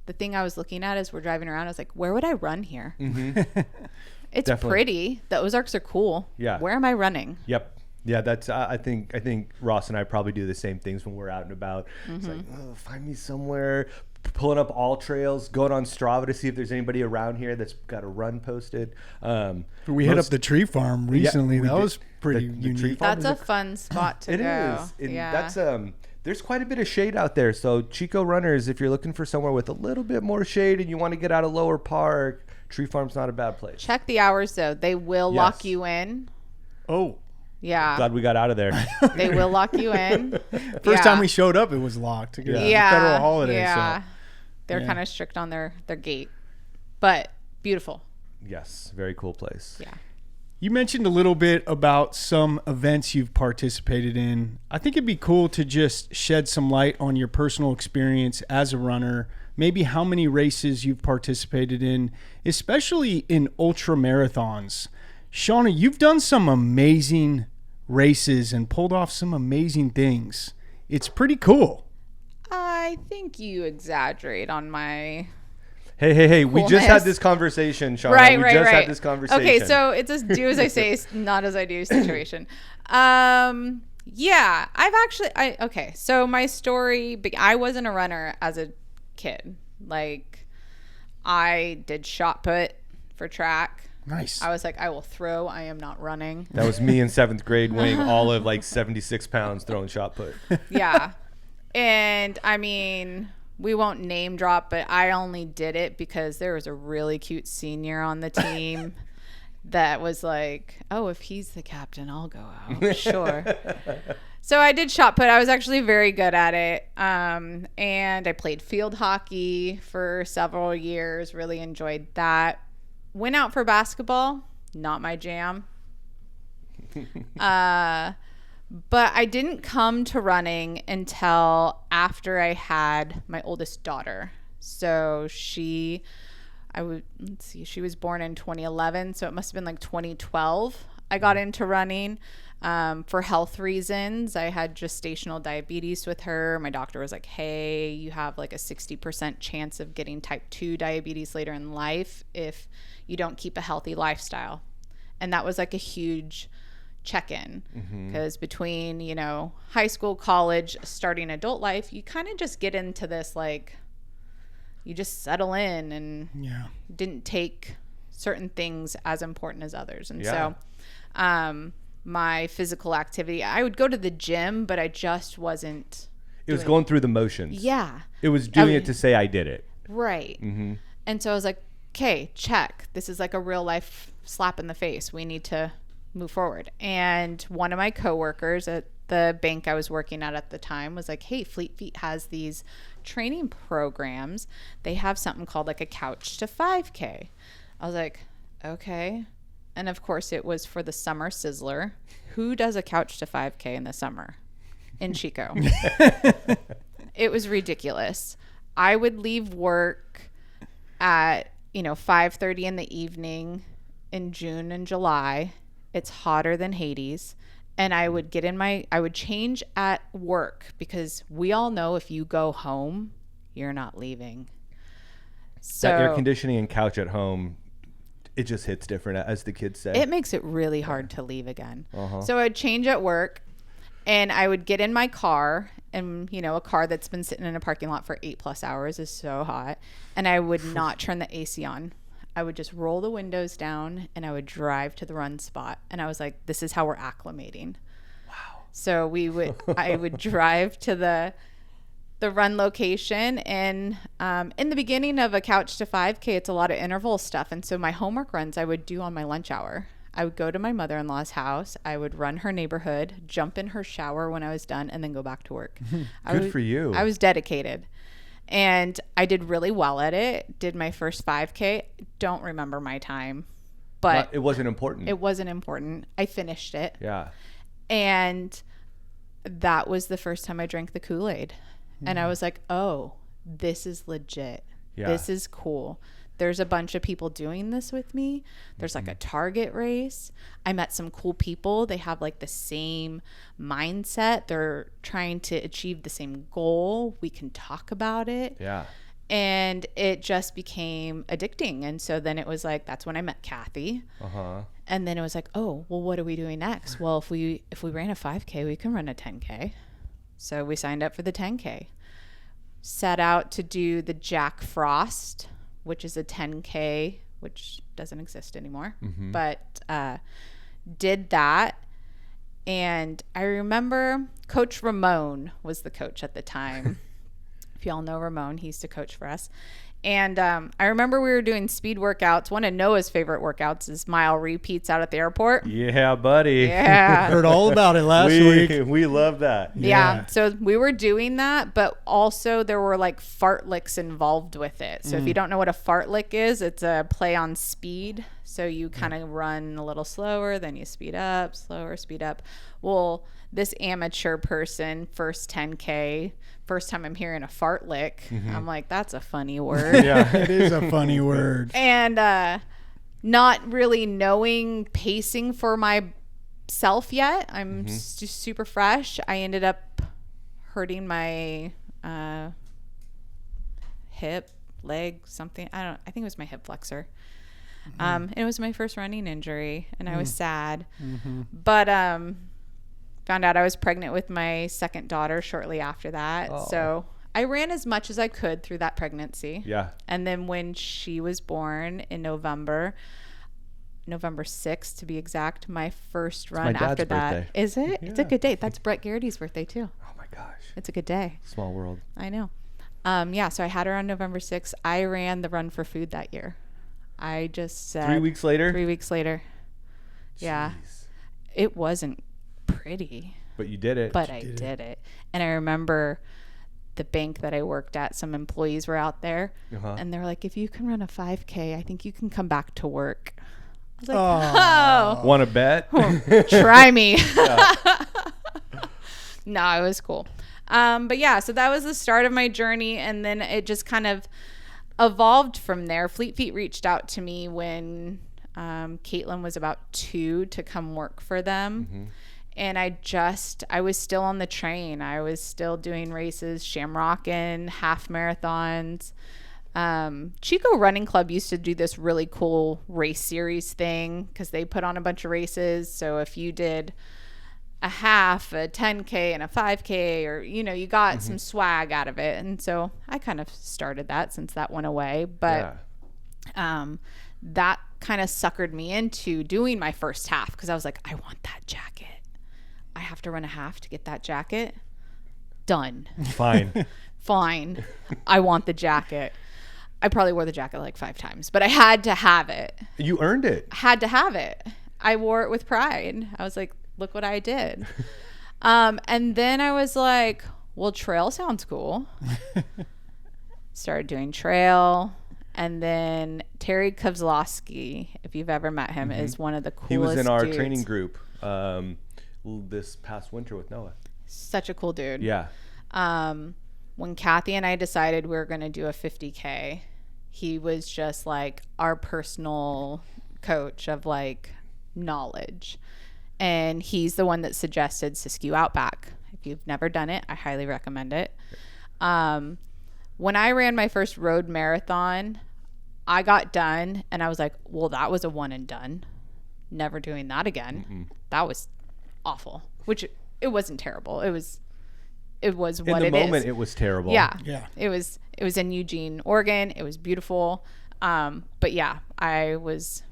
[SPEAKER 3] the thing I was looking at as we're driving around, I was like, where would I run here? It's
[SPEAKER 2] Definitely.
[SPEAKER 3] Pretty. The Ozarks are cool.
[SPEAKER 2] Yeah.
[SPEAKER 3] Where am I running?
[SPEAKER 2] Yep. Yeah, that's. I think Ross and I probably do the same things when we're out and about. It's like, find me somewhere. Pulling up all trails, going on Strava to see if there's anybody around here that's got a run posted.
[SPEAKER 1] We hit up the tree farm recently.
[SPEAKER 2] we
[SPEAKER 1] that
[SPEAKER 2] did.
[SPEAKER 1] was pretty
[SPEAKER 2] The tree
[SPEAKER 1] unique.
[SPEAKER 2] farm
[SPEAKER 3] That's a fun spot to
[SPEAKER 2] It
[SPEAKER 3] go.
[SPEAKER 2] is. And
[SPEAKER 3] Yeah.
[SPEAKER 2] that's there's quite a bit of shade out there. So Chico runners, if you're looking for somewhere with a little bit more shade and you want to get out of Lower Park, Tree Farm's not a bad place.
[SPEAKER 3] Check the hours, though. They will lock you in.
[SPEAKER 1] Oh,
[SPEAKER 3] Yeah.
[SPEAKER 2] Glad we got out of there.
[SPEAKER 3] They will lock you in.
[SPEAKER 1] first time we showed up, it was locked. It was a federal holiday.
[SPEAKER 3] Yeah.
[SPEAKER 1] So.
[SPEAKER 3] They're kind of strict on their gate, but beautiful.
[SPEAKER 2] Yes, very cool place.
[SPEAKER 3] Yeah.
[SPEAKER 1] You mentioned a little bit about some events you've participated in. I think it'd be cool to just shed some light on your personal experience as a runner, maybe how many races you've participated in, especially in ultra marathons. Shauna, you've done some amazing races and pulled off some amazing things. It's pretty cool.
[SPEAKER 3] I think you exaggerate on my...
[SPEAKER 2] Hey, we just had
[SPEAKER 3] Coolness.
[SPEAKER 2] this conversation, Shauna.
[SPEAKER 3] Right.
[SPEAKER 2] We just had this conversation.
[SPEAKER 3] Okay, so it's a do as I say, not as I do situation. Yeah, okay, so my story, I wasn't a runner as a kid. Like, I did shot put for track.
[SPEAKER 1] Nice.
[SPEAKER 3] I was like, I will throw. I am not running.
[SPEAKER 2] That was me in 7th grade weighing all of like 76 pounds throwing shot put.
[SPEAKER 3] Yeah. And I mean, we won't name drop, but I only did it because there was a really cute senior on the team that was like, oh, if he's the captain, I'll go out. Sure. So I did shot put. I was actually very good at it. And I played field hockey for several years, really enjoyed that. Went out for basketball, not my jam. But I didn't come to running until after I had my oldest daughter. So she was born in 2011, so it must have been like 2012 I got into running. For health reasons, I had gestational diabetes with her. My doctor was like, hey, you have like a 60% chance of getting type 2 diabetes later in life if you don't keep a healthy lifestyle. And that was like a huge check-in, because between, high school, college, starting adult life, you kind of just get into this, like, you just settle in and didn't take certain things as important as others. And so my physical activity, I would go to the gym, but I just wasn't.
[SPEAKER 2] It was going through the motions.
[SPEAKER 3] Yeah.
[SPEAKER 2] It was doing it to say I did it.
[SPEAKER 3] Right.
[SPEAKER 2] Mm-hmm.
[SPEAKER 3] And so I was like, okay, check. This is like a real life slap in the face. We need to move forward. And one of my coworkers at the bank I was working at the time was like, hey, Fleet Feet has these training programs. They have something called like a couch to 5K. I was like, okay. And of course it was for the summer sizzler. Who does a couch to 5K in the summer in Chico? It was ridiculous. I would leave work at 5:30 in the evening in June and July. It's hotter than Hades. And I would I would change at work, because we all know if you go home, you're not leaving. So
[SPEAKER 2] that air conditioning and couch at home, it just hits different, as the kids say.
[SPEAKER 3] It makes it really hard to leave again. So I'd change at work, and I would get in my car, and a car that's been sitting in a parking lot for 8+ hours is so hot, and I would not turn the AC on. I would just roll the windows down, and I would drive to the run spot. And I was like, this is how we're acclimating. Wow. So I would drive to the run location. And in the beginning of a couch to 5K, it's a lot of interval stuff. And so my homework runs I would do on my lunch hour. I would go to my mother-in-law's house. I would run her neighborhood, jump in her shower when I was done, and then go back to work.
[SPEAKER 2] Good for you.
[SPEAKER 3] I was dedicated. And I did really well at it. Did my first 5K. Don't remember my time, but
[SPEAKER 2] it wasn't important.
[SPEAKER 3] It wasn't important. I finished it.
[SPEAKER 2] Yeah.
[SPEAKER 3] And that was the first time I drank the Kool-Aid. And I was like, oh, this is legit.
[SPEAKER 2] Yeah.
[SPEAKER 3] This is cool. There's a bunch of people doing this with me. There's like a target race. I met some cool people. They have like the same mindset. They're trying to achieve the same goal. We can talk about it.
[SPEAKER 2] Yeah.
[SPEAKER 3] And it just became addicting. And so then it was like, that's when I met Kathy. And then it was like, oh, well, what are we doing next? Well, if we ran a 5K, we can run a 10K. So we signed up for the 10K. Set out to do the Jack Frost, which is a 10K, which doesn't exist anymore, but did that. And I remember Coach Ramon was the coach at the time. If y'all know Ramon, he used to coach for us. And I remember we were doing speed workouts. One of Noah's favorite workouts is mile repeats out at the airport.
[SPEAKER 2] Yeah, buddy.
[SPEAKER 3] Yeah.
[SPEAKER 1] Heard all about it last week.
[SPEAKER 2] We love that.
[SPEAKER 3] Yeah. So we were doing that, but also there were like fartlicks involved with it. So if you don't know what a fartlick is, it's a play on speed. So you kind of run a little slower, then you speed up, slower, speed up. Well, this amateur person, first 10K, first time I'm hearing a fartlick, I'm like, that's a funny word.
[SPEAKER 1] Yeah, it is a funny word.
[SPEAKER 3] And not really knowing pacing for my self yet. I'm just super fresh. I ended up hurting my hip, leg, something. I think it was my hip flexor. It was my first running injury, and I was sad. But found out I was pregnant with my second daughter shortly after that.
[SPEAKER 2] Oh.
[SPEAKER 3] So I ran as much as I could through that pregnancy.
[SPEAKER 2] Yeah.
[SPEAKER 3] And then when she was born in November 6th to be exact, my first run
[SPEAKER 2] my dad's
[SPEAKER 3] after that.
[SPEAKER 2] birthday.
[SPEAKER 3] Is it?
[SPEAKER 2] Yeah.
[SPEAKER 3] It's a good date. That's Brett Garrity's birthday too.
[SPEAKER 2] Oh my gosh.
[SPEAKER 3] It's a good day.
[SPEAKER 2] Small world.
[SPEAKER 3] I know. So I had her on November 6th. I ran the Run for Food that year. I just said
[SPEAKER 2] 3 weeks later?
[SPEAKER 3] 3 weeks later. Yeah.
[SPEAKER 2] Jeez.
[SPEAKER 3] It wasn't pretty,
[SPEAKER 2] But you did it.
[SPEAKER 3] but I did it. And I remember the bank that I worked at, some employees were out there and they're like, if you can run a 5K, I think you can come back to work. I was like,
[SPEAKER 2] Want to bet?
[SPEAKER 3] try me. No, it was cool. But yeah, so that was the start of my journey. And then it just kind of evolved from there. Fleet Feet reached out to me when Caitlin was about 2 to come work for them. And I was still on the train. I was still doing races, shamrocking, half marathons. Chico Running Club used to do this really cool race series thing because they put on a bunch of races. So if you did a half, a 10K, and a 5K, or, you got some swag out of it. And so I kind of started that since that went away. But that kind of suckered me into doing my first half because I was like, I want that jacket. I have to run a half to get that jacket. Done.
[SPEAKER 2] Fine.
[SPEAKER 3] Fine. I want the jacket. I probably wore the jacket like 5 times, but I had to have it.
[SPEAKER 2] You earned it.
[SPEAKER 3] Had to have it. I wore it with pride. I was like, look what I did. And then I was like, well, trail sounds cool. Started doing trail. And then Terry Kozlowski, if you've ever met him, is one of the coolest
[SPEAKER 2] He was in our
[SPEAKER 3] dudes.
[SPEAKER 2] training group this past winter with Noah.
[SPEAKER 3] Such a cool dude.
[SPEAKER 2] Yeah.
[SPEAKER 3] When Kathy and I decided we were going to do a 50K, he was just like our personal coach of like knowledge. And he's the one that suggested Siskiyou Outback. If you've never done it, I highly recommend it. When I ran my first road marathon, I got done and I was like, well, that was a one and done. Never doing that again. That was awful, which it wasn't terrible. It was what it is.
[SPEAKER 2] In the moment, it was terrible.
[SPEAKER 3] Yeah. It was in Eugene, Oregon. It was beautiful. But yeah, I was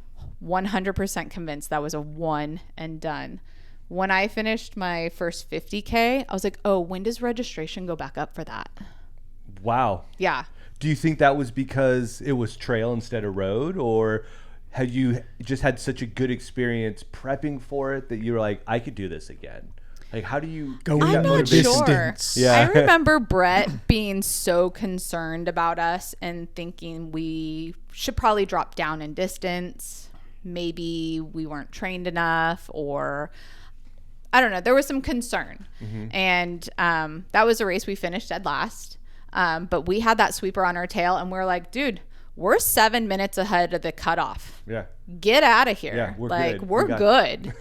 [SPEAKER 3] 100% convinced that was a one and done. When I finished my first 50K, I was like, oh, when does registration go back up for that?
[SPEAKER 2] Wow.
[SPEAKER 3] Yeah.
[SPEAKER 2] Do you think that was because it was trail instead of road, or had you just had such a good experience prepping for it that you were like, I could do this again? Like, how do you
[SPEAKER 1] go
[SPEAKER 3] I'm
[SPEAKER 1] that
[SPEAKER 3] not
[SPEAKER 1] distance?
[SPEAKER 3] sure.
[SPEAKER 2] Yeah.
[SPEAKER 3] I remember Brett being so concerned about us and thinking we should probably drop down in distance. Maybe we weren't trained enough, or I don't know. There was some concern. And that was a race we finished dead last. But we had that sweeper on our tail and we're like, dude, we're 7 minutes ahead of the cutoff.
[SPEAKER 2] Yeah.
[SPEAKER 3] Get out of here.
[SPEAKER 2] Yeah, we're
[SPEAKER 3] like,
[SPEAKER 2] good.
[SPEAKER 3] we're good.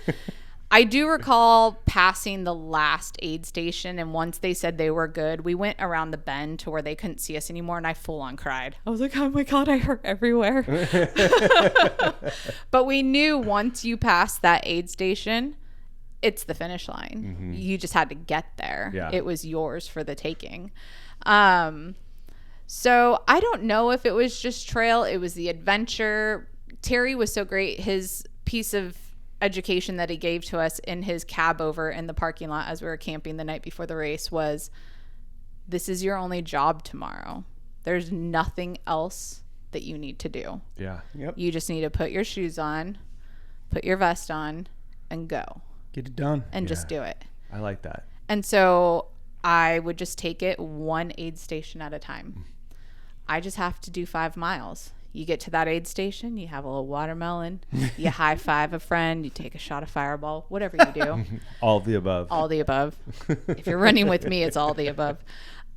[SPEAKER 3] I do recall passing the last aid station, and once they said they were good, we went around the bend to where they couldn't see us anymore, and I full on cried. I was like, oh my God, I hurt everywhere. But we knew once you passed that aid station, it's the finish line. You just had to get there.
[SPEAKER 2] Yeah.
[SPEAKER 3] It was yours for the taking. So I don't know if it was just trail. It was the adventure. Terry was so great. His piece of education that he gave to us in his cab over in the parking lot as we were camping the night before the race was, this is your only job tomorrow. There's nothing else that you need to do.
[SPEAKER 2] Yeah.
[SPEAKER 1] Yep.
[SPEAKER 3] You just need to put your shoes on, put your vest on, and go.
[SPEAKER 1] Get it done.
[SPEAKER 3] And just do it.
[SPEAKER 2] I like that.
[SPEAKER 3] And so I would just take it one aid station at a time. I just have to do 5 miles. You get to that aid station, you have a little watermelon, you high five a friend, you take a shot of Fireball, whatever you do.
[SPEAKER 2] All of the above.
[SPEAKER 3] All the above. If you're running with me, it's all the above.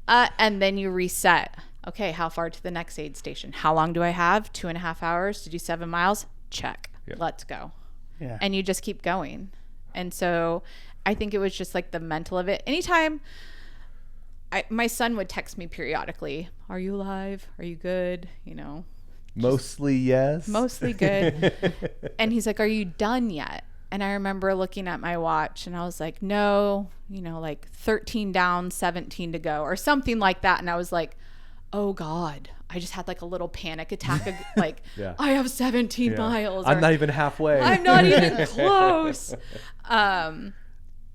[SPEAKER 3] And then you reset. Okay, how far to the next aid station? How long do I have? 2.5 hours to do 7 miles? Check.
[SPEAKER 2] Yep.
[SPEAKER 3] Let's go.
[SPEAKER 1] Yeah.
[SPEAKER 3] And you just keep going. And so I think it was just like the mental of it. Anytime my son would text me periodically, "Are you alive? Are you good?" You know,
[SPEAKER 2] Mostly yes.
[SPEAKER 3] mostly good. And he's like, "Are you done yet?" And I remember looking at my watch and I was like, "No, you know, like 13 down, 17 to go," or something like that. And I was like, "Oh God." I just had like a little panic attack of like,
[SPEAKER 2] Yeah.
[SPEAKER 3] I have 17 miles.
[SPEAKER 2] I'm
[SPEAKER 3] or,
[SPEAKER 2] not even halfway.
[SPEAKER 3] I'm not even close.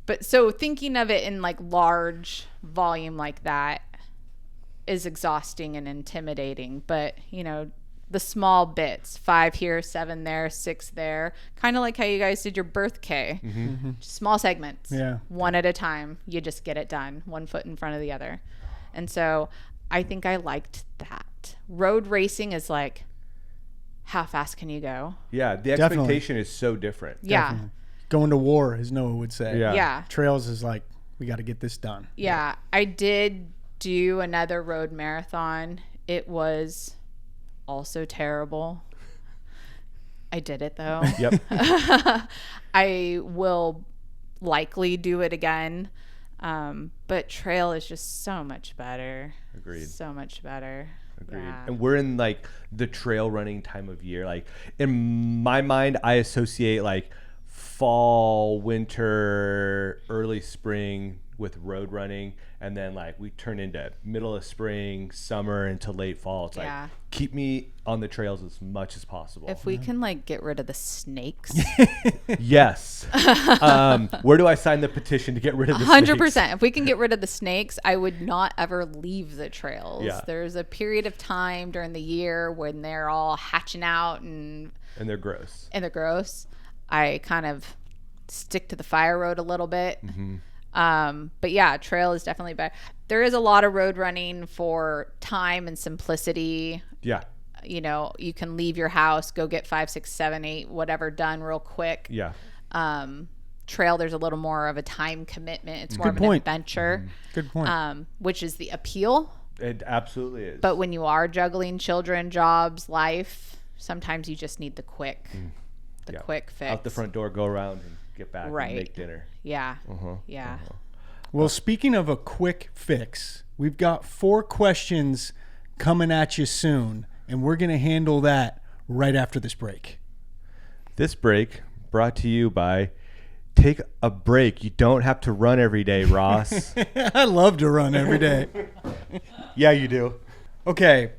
[SPEAKER 3] But so thinking of it in like large volume like that is exhausting and intimidating. But, you know, the small bits, 5 here, 7 there, 6 there, kind of like how you guys did your birth K. Small segments.
[SPEAKER 1] Yeah.
[SPEAKER 3] One at a time. You just get it done. 1 foot in front of the other. And so I think I liked that. Road racing is like, how fast can you go?
[SPEAKER 2] Yeah, the
[SPEAKER 1] Definitely.
[SPEAKER 2] expectation is so different.
[SPEAKER 3] Yeah.
[SPEAKER 1] Going to war, as Noah would say.
[SPEAKER 2] Yeah.
[SPEAKER 3] Yeah.
[SPEAKER 1] Trails is like, we got to get this done.
[SPEAKER 3] Yeah. I did do another road marathon. It was also terrible. I did it though.
[SPEAKER 2] Yep.
[SPEAKER 3] I will likely do it again. But trail is just so much better.
[SPEAKER 2] Agreed.
[SPEAKER 3] So much better.
[SPEAKER 2] Agreed.
[SPEAKER 3] Yeah.
[SPEAKER 2] And we're in like the trail running time of year. Like in my mind, I associate like fall, winter, early spring with road running, and then like we turn into middle of spring, summer into late fall. It's
[SPEAKER 3] Yeah.
[SPEAKER 2] like keep me on the trails as much as possible.
[SPEAKER 3] If we can like get rid of the snakes,
[SPEAKER 2] Yes. Where do I sign the petition to get rid of the
[SPEAKER 3] 100%. If we can get rid of the snakes, I would not ever leave the trails.
[SPEAKER 2] Yeah.
[SPEAKER 3] There's a period of time during the year when they're all hatching out and
[SPEAKER 2] And they're gross.
[SPEAKER 3] they're gross. I kind of stick to the fire road a little bit. But yeah, trail is definitely better. There is a lot of road running for time and simplicity.
[SPEAKER 2] Yeah.
[SPEAKER 3] You know, you can leave your house, go get 5, 6, 7, 8, whatever done real quick.
[SPEAKER 2] Yeah.
[SPEAKER 3] Trail, there's a little more of a time commitment. It's more
[SPEAKER 1] Good
[SPEAKER 3] of an
[SPEAKER 1] point.
[SPEAKER 3] adventure,
[SPEAKER 1] Good point.
[SPEAKER 3] which is the appeal.
[SPEAKER 2] It absolutely is.
[SPEAKER 3] But when you are juggling children, jobs, life, sometimes you just need the quick,
[SPEAKER 2] Yeah.
[SPEAKER 3] quick fix.
[SPEAKER 2] Out the front door, go around and get back
[SPEAKER 3] Right.
[SPEAKER 2] and make dinner.
[SPEAKER 3] Yeah. Yeah.
[SPEAKER 1] Well, speaking of a quick fix, we've got 4 questions coming at you soon, and we're going to handle that right after this break.
[SPEAKER 2] This break brought to you by Take a Break. You don't have to run every day, Ross.
[SPEAKER 1] I love to run every day.
[SPEAKER 2] Yeah, you do.
[SPEAKER 1] Okay.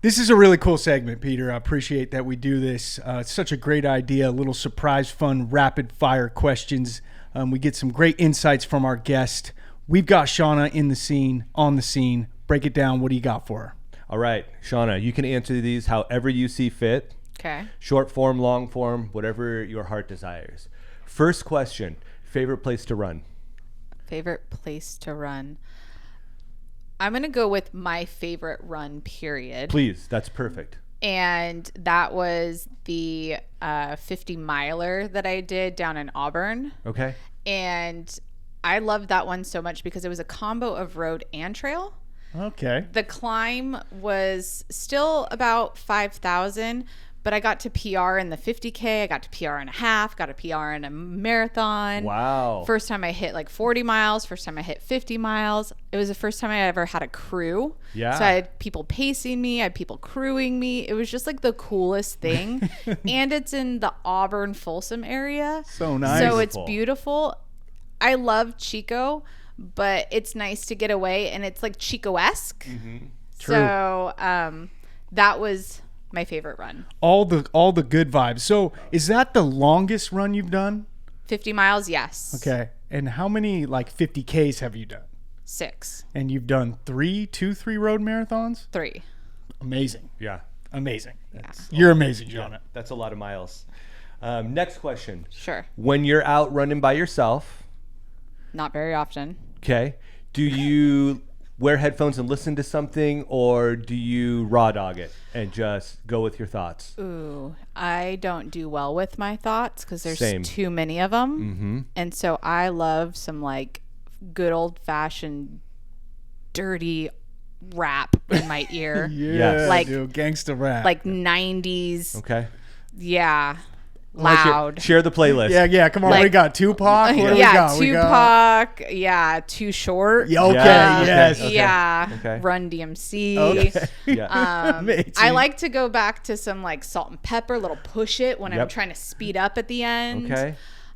[SPEAKER 1] This is a really cool segment, Peter. I appreciate that we do this. It's such a great idea. A little surprise, fun, rapid fire questions. We get some great insights from our guest. We've got Shauna on the scene. Break it down. What do you got for her?
[SPEAKER 2] All right, Shauna, you can answer these however you see fit.
[SPEAKER 3] Okay.
[SPEAKER 2] Short form, long form, whatever your heart desires. First question, favorite place to run?
[SPEAKER 3] Favorite place to run. I'm going to go with my favorite run, period.
[SPEAKER 2] Please, that's perfect.
[SPEAKER 3] And that was the 50 miler that I did down in Auburn.
[SPEAKER 2] Okay.
[SPEAKER 3] And I loved that one so much because it was a combo of road and trail.
[SPEAKER 1] Okay.
[SPEAKER 3] The climb was still about 5,000, but I got to PR in the 50K. I got to PR in a half, got a PR in a marathon.
[SPEAKER 2] Wow.
[SPEAKER 3] First time I hit like 40 miles, first time I hit 50 miles. It was the first time I ever had a crew.
[SPEAKER 2] Yeah.
[SPEAKER 3] So I had people pacing me, I had people crewing me. It was just like the coolest thing. And it's in the Auburn Folsom area.
[SPEAKER 1] So nice.
[SPEAKER 3] So it's
[SPEAKER 2] Beautiful.
[SPEAKER 3] beautiful. I love Chico, but it's nice to get away, and it's like Chico-esque.
[SPEAKER 1] True.
[SPEAKER 3] So that was my favorite run.
[SPEAKER 1] All the good vibes. So is that the longest run you've done?
[SPEAKER 3] 50 miles, yes.
[SPEAKER 1] Okay. And how many like 50Ks have you done?
[SPEAKER 3] 6.
[SPEAKER 1] And you've done 3 road marathons?
[SPEAKER 3] 3.
[SPEAKER 1] Amazing.
[SPEAKER 2] Yeah.
[SPEAKER 1] Amazing.
[SPEAKER 3] Yeah.
[SPEAKER 1] You're amazing, Jonah.
[SPEAKER 2] That's a lot of miles. Next question.
[SPEAKER 3] Sure.
[SPEAKER 2] When you're out running by yourself,
[SPEAKER 3] Not very often.
[SPEAKER 2] okay, do you wear headphones and listen to something, or do you raw dog it and just go with your thoughts?
[SPEAKER 3] Ooh, I don't do well with my thoughts because there's
[SPEAKER 2] Same.
[SPEAKER 3] too many of them. And so I love some like good old fashioned dirty rap in my ear.
[SPEAKER 1] Yeah,
[SPEAKER 2] Yes.
[SPEAKER 3] Like-
[SPEAKER 1] dude, gangsta rap.
[SPEAKER 3] Like 90s.
[SPEAKER 2] Okay.
[SPEAKER 3] Yeah. loud.
[SPEAKER 2] Share the playlist.
[SPEAKER 1] Yeah. Come on,
[SPEAKER 3] Like-
[SPEAKER 1] we got Tupac. What do we
[SPEAKER 3] Yeah,
[SPEAKER 1] got? We got-
[SPEAKER 3] Tupac. Yeah, Too Short.
[SPEAKER 1] Yeah, okay,
[SPEAKER 2] Yeah,
[SPEAKER 1] yes.
[SPEAKER 2] okay.
[SPEAKER 3] Yeah,
[SPEAKER 2] Okay.
[SPEAKER 3] Run DMC.
[SPEAKER 1] Okay.
[SPEAKER 2] Yeah.
[SPEAKER 1] Amazing.
[SPEAKER 3] I like to go back to some like Salt and Pepper, little Push It when I'm
[SPEAKER 2] Yep.
[SPEAKER 3] trying to speed up at the end.
[SPEAKER 2] Okay.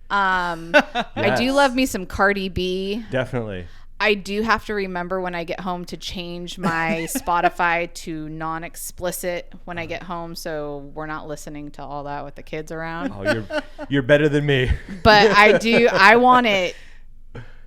[SPEAKER 3] I do
[SPEAKER 2] Yes.
[SPEAKER 3] love me some Cardi B.
[SPEAKER 2] Definitely.
[SPEAKER 3] I do have to remember when I get home to change my Spotify to non-explicit when I get home, so we're not listening to all that with the kids around.
[SPEAKER 2] Oh, you're better than me.
[SPEAKER 3] But I want it.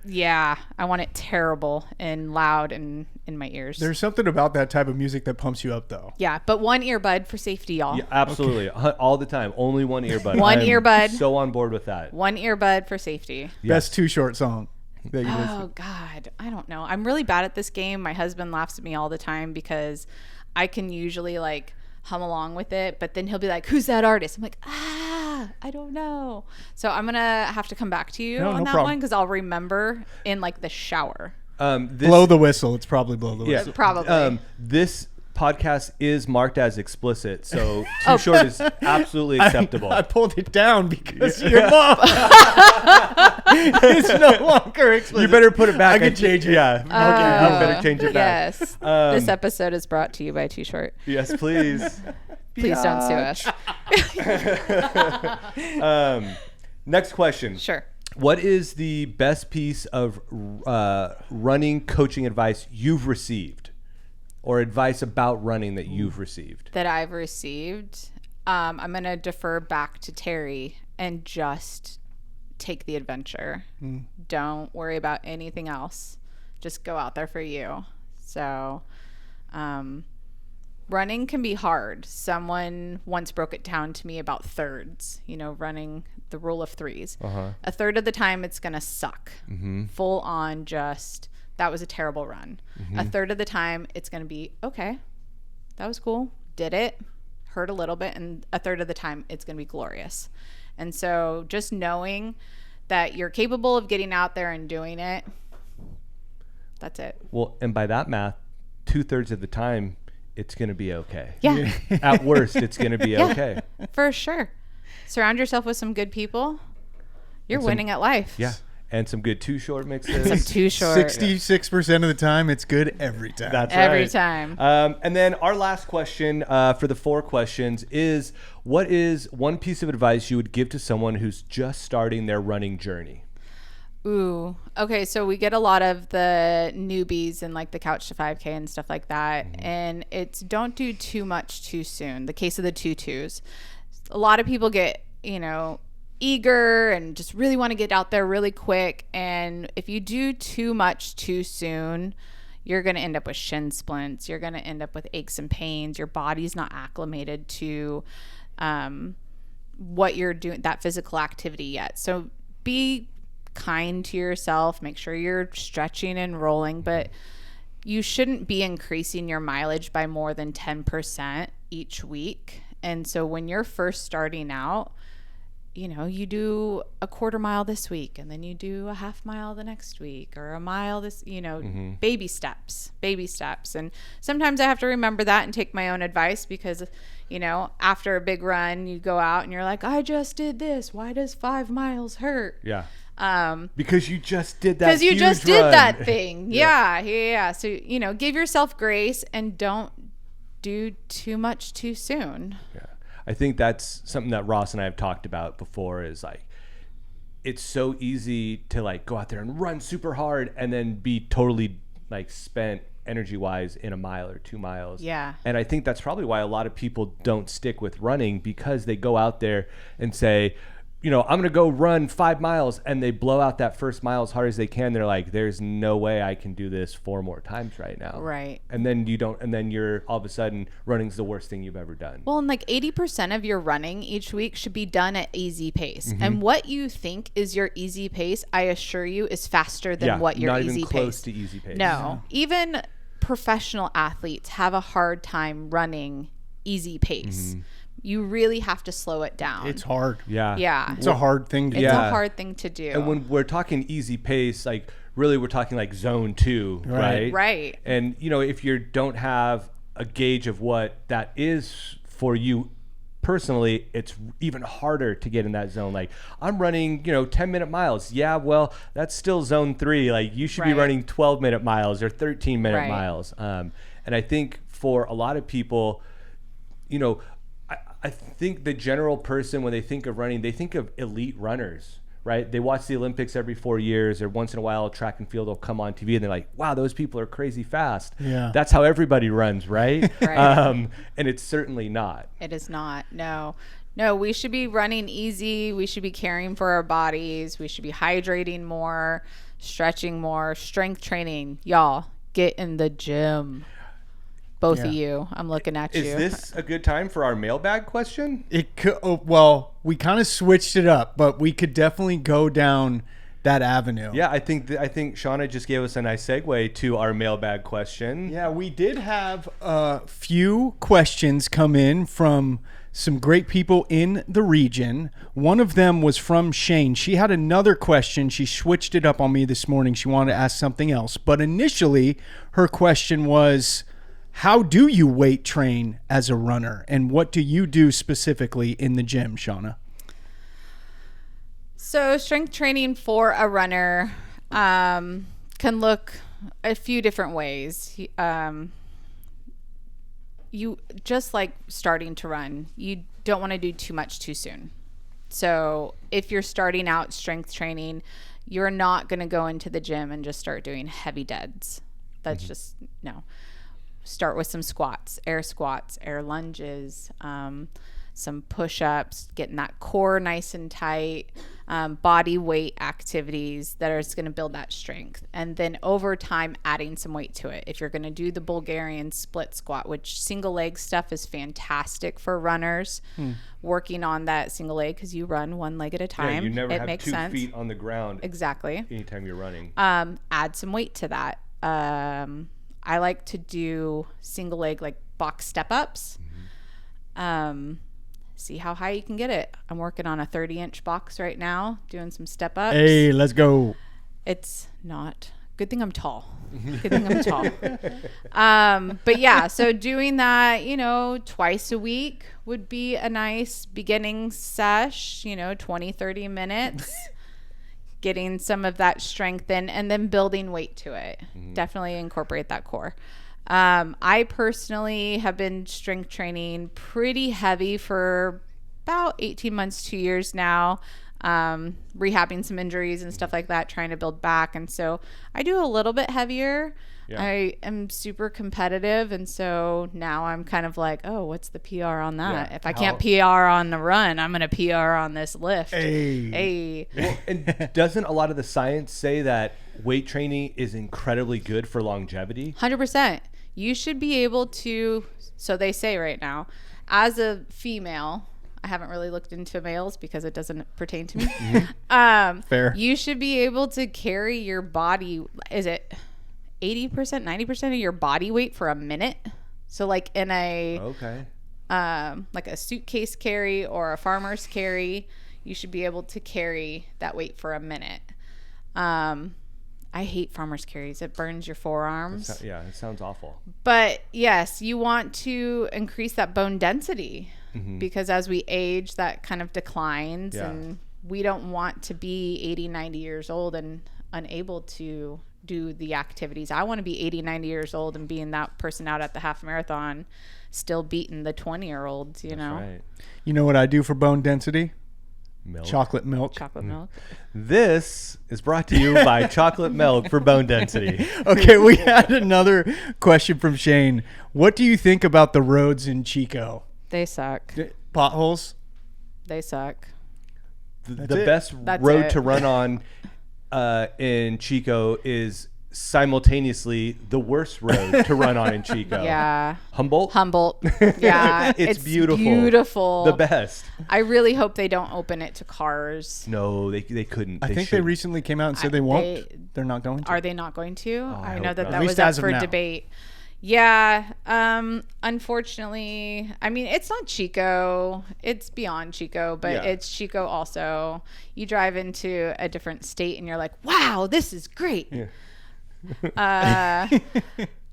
[SPEAKER 3] Yeah, I want it terrible and loud and in my ears.
[SPEAKER 1] There's something about that type of music that pumps you up, though.
[SPEAKER 3] Yeah, but one earbud for safety, y'all.
[SPEAKER 2] Yeah, absolutely. All the time. Only one earbud.
[SPEAKER 3] One
[SPEAKER 2] I am
[SPEAKER 3] earbud.
[SPEAKER 2] So on board with that.
[SPEAKER 3] One earbud for safety.
[SPEAKER 1] Best Too Short song that you listen.
[SPEAKER 3] Oh God, I don't know. I'm really bad at this game. My husband laughs at me all the time because I can usually like hum along with it, but then he'll be like, "Who's that artist?" I'm like, I don't know. So I'm gonna have to come back to you on that
[SPEAKER 1] problem.
[SPEAKER 3] one because I'll remember in like the shower.
[SPEAKER 1] Blow the whistle. It's probably blow the whistle.
[SPEAKER 3] Probably.
[SPEAKER 2] This podcast is marked as explicit, so Too Short is absolutely acceptable.
[SPEAKER 1] I pulled it down because your mom is no longer explicit.
[SPEAKER 2] You better put it back.
[SPEAKER 1] I can change it.
[SPEAKER 2] Yeah. Okay. You better change it back.
[SPEAKER 3] Yes. This episode is brought to you by Too Short.
[SPEAKER 2] Yes, please.
[SPEAKER 3] Please don't sue us.
[SPEAKER 2] Next question.
[SPEAKER 3] Sure.
[SPEAKER 2] What is the best piece of running coaching advice you've received, or advice about running that you've received?
[SPEAKER 3] That I've received. I'm going to defer back to Terry and just take the adventure. Don't worry about anything else. Just go out there for you. So, running can be hard. Someone once broke it down to me about thirds, running the rule of threes. A third of the time it's going to suck. Full on just, that was a terrible run. A third of the time it's going to be, okay, that was cool. Did it. Hurt a little bit. And a third of the time it's going to be glorious. And so just knowing that you're capable of getting out there and doing it, that's it.
[SPEAKER 2] Well, and by that math, 2/3 of the time, it's going to be okay.
[SPEAKER 3] Yeah.
[SPEAKER 2] At worst, it's going to be okay.
[SPEAKER 3] For sure. Surround yourself with some good people. You're winning at life.
[SPEAKER 2] Yeah. And some good Too Short mixes.
[SPEAKER 3] Some Too Short.
[SPEAKER 1] 66% of the time, it's good every time.
[SPEAKER 2] That's
[SPEAKER 3] Every
[SPEAKER 2] right.
[SPEAKER 3] time.
[SPEAKER 2] And then our last question for the 4 questions is, what is one piece of advice you would give to someone who's just starting their running journey?
[SPEAKER 3] Ooh. Okay, so we get a lot of the newbies and like the Couch to 5K and stuff like that. And it's don't do too much too soon. The case of the tutus. A lot of people get, eager and just really want to get out there really quick. And if you do too much too soon, you're going to end up with shin splints. You're going to end up with aches and pains. Your body's not acclimated to what you're doing, that physical activity yet. So be kind to yourself. Make sure you're stretching and rolling, but you shouldn't be increasing your mileage by more than 10% each week. And so when you're first starting out, you do a quarter mile this week, and then you do a half mile the next week, or a mile this, baby steps. And sometimes I have to remember that and take my own advice because, after a big run, you go out and you're like, I just did this. Why does 5 miles hurt?
[SPEAKER 2] Yeah. Because you just did that.
[SPEAKER 3] Because you
[SPEAKER 2] huge
[SPEAKER 3] just did
[SPEAKER 2] run.
[SPEAKER 3] that thing. Yeah. So, give yourself grace and don't do too much too soon.
[SPEAKER 2] Yeah. I think that's something that Ross and I have talked about before is like, it's so easy to like go out there and run super hard and then be totally like spent energy wise in a mile or 2 miles.
[SPEAKER 3] Yeah.
[SPEAKER 2] And I think that's probably why a lot of people don't stick with running, because they go out there and say, I'm going to go run 5 miles, and they blow out that first mile as hard as they can. They're like, there's no way I can do this 4 more times right now.
[SPEAKER 3] Right.
[SPEAKER 2] And then you're all of a sudden running's the worst thing you've ever done.
[SPEAKER 3] Well, and like 80% of your running each week should be done at easy pace. And what you think is your easy pace, I assure you, is faster than what your
[SPEAKER 2] not
[SPEAKER 3] easy
[SPEAKER 2] even
[SPEAKER 3] pace.
[SPEAKER 2] close to easy pace.
[SPEAKER 3] No. Even professional athletes have a hard time running easy pace. You really have to slow it down.
[SPEAKER 1] It's hard.
[SPEAKER 3] Yeah.
[SPEAKER 1] It's a hard thing to do.
[SPEAKER 3] It's a hard thing to do.
[SPEAKER 2] And when we're talking easy pace, like really we're talking like zone 2, right?
[SPEAKER 3] Right.
[SPEAKER 2] And if you don't have a gauge of what that is for you personally, it's even harder to get in that zone. Like, I'm running, 10-minute miles. Yeah, well, that's still zone 3. Like, you should be running 12-minute miles or 13-minute miles. And I think for a lot of people, I think the general person, when they think of running, they think of elite runners, right? They watch the Olympics every 4 years, or once in a while track and field will come on TV and they're like, wow, those people are crazy fast.
[SPEAKER 1] Yeah.
[SPEAKER 2] That's how everybody runs, right?
[SPEAKER 3] Right.
[SPEAKER 2] And it's certainly not.
[SPEAKER 3] It is not. No, we should be running easy. We should be caring for our bodies. We should be hydrating more, stretching more, strength training. Y'all, get in the gym. Both of you. I'm looking at you.
[SPEAKER 2] Is this a good time for our mailbag question?
[SPEAKER 1] It could. Well, we kind of switched it up, but we could definitely go down that avenue.
[SPEAKER 2] Yeah, I think Shauna just gave us a nice segue to our mailbag question.
[SPEAKER 1] Yeah, we did have a few questions come in from some great people in the region. One of them was from Shane. She had another question. She switched it up on me this morning. She wanted to ask something else. But initially, her question was, how do you weight train as a runner? And what do you do specifically in the gym, Shauna?
[SPEAKER 3] So strength training for a runner can look a few different ways. You just like starting to run, you don't want to do too much too soon. So if you're starting out strength training, you're not going to go into the gym and just start doing heavy deads. That's just no. Start with some squats, air lunges, some push-ups, getting that core nice and tight, body weight activities that are going to build that strength. And then over time, adding some weight to it. If you're going to do the Bulgarian split squat, which single leg stuff is fantastic for runners, working on that single leg because you run one leg at a time.
[SPEAKER 2] Yeah, you never
[SPEAKER 3] it
[SPEAKER 2] have
[SPEAKER 3] makes
[SPEAKER 2] 2
[SPEAKER 3] sense.
[SPEAKER 2] feet on the ground.
[SPEAKER 3] Exactly.
[SPEAKER 2] Anytime you're running.
[SPEAKER 3] Add some weight to that. I like to do single leg, like box step ups. See how high you can get it. I'm working on a 30-inch box right now, doing some step ups.
[SPEAKER 1] Hey, let's go.
[SPEAKER 3] It's not. Good thing I'm tall. But yeah, so doing that, twice a week would be a nice beginning sesh, 20, 30 minutes. Getting some of that strength in and then building weight to it. Definitely incorporate that core. I personally have been strength training pretty heavy for about 18 months, 2 years now, rehabbing some injuries and stuff like that, trying to build back. And so I do a little bit heavier. Yeah. I am super competitive, and so now I'm kind of like, oh, what's the PR on that? Yeah. If I can't PR on the run, I'm going to PR on this lift. Hey.
[SPEAKER 2] Well, and doesn't a lot of the science say that weight training is incredibly good for longevity?
[SPEAKER 3] 100%. You should be able to, so they say right now, as a female, I haven't really looked into males because it doesn't pertain to me.
[SPEAKER 1] Fair.
[SPEAKER 3] You should be able to carry your body, is it 80%, 90% of your body weight for a minute? So like in a like a suitcase carry or a farmer's carry, you should be able to carry that weight for a minute. I hate farmer's carries. It burns your forearms.
[SPEAKER 2] It sounds awful.
[SPEAKER 3] But yes, you want to increase that bone density because as we age, that kind of declines, and we don't want to be 80, 90 years old and unable to do the activities. I want to be 80, 90 years old and being that person out at the half marathon, still beating the 20-year-olds,
[SPEAKER 2] That's right.
[SPEAKER 1] You know what I do for bone density?
[SPEAKER 2] Milk.
[SPEAKER 1] Chocolate milk.
[SPEAKER 3] Chocolate milk.
[SPEAKER 2] This is brought to you by chocolate milk for bone density.
[SPEAKER 1] Okay, we had another question from Shane. What do you think about the roads in Chico?
[SPEAKER 3] They suck.
[SPEAKER 1] Potholes?
[SPEAKER 3] They suck.
[SPEAKER 2] The best road to run on in Chico is simultaneously the worst road to run on in Chico.
[SPEAKER 3] Yeah.
[SPEAKER 2] Humboldt.
[SPEAKER 3] Yeah.
[SPEAKER 2] it's beautiful.
[SPEAKER 3] Beautiful.
[SPEAKER 2] The best.
[SPEAKER 3] I really hope they don't open it to cars.
[SPEAKER 2] No, they couldn't.
[SPEAKER 1] I think they recently came out and said they won't. They're not going to.
[SPEAKER 3] Are they not going to? I know that
[SPEAKER 1] was up for
[SPEAKER 3] debate. Yeah. Unfortunately, I mean, it's not Chico. It's beyond Chico, but it's Chico also. You drive into a different state and you're like, wow, this is great. Yeah.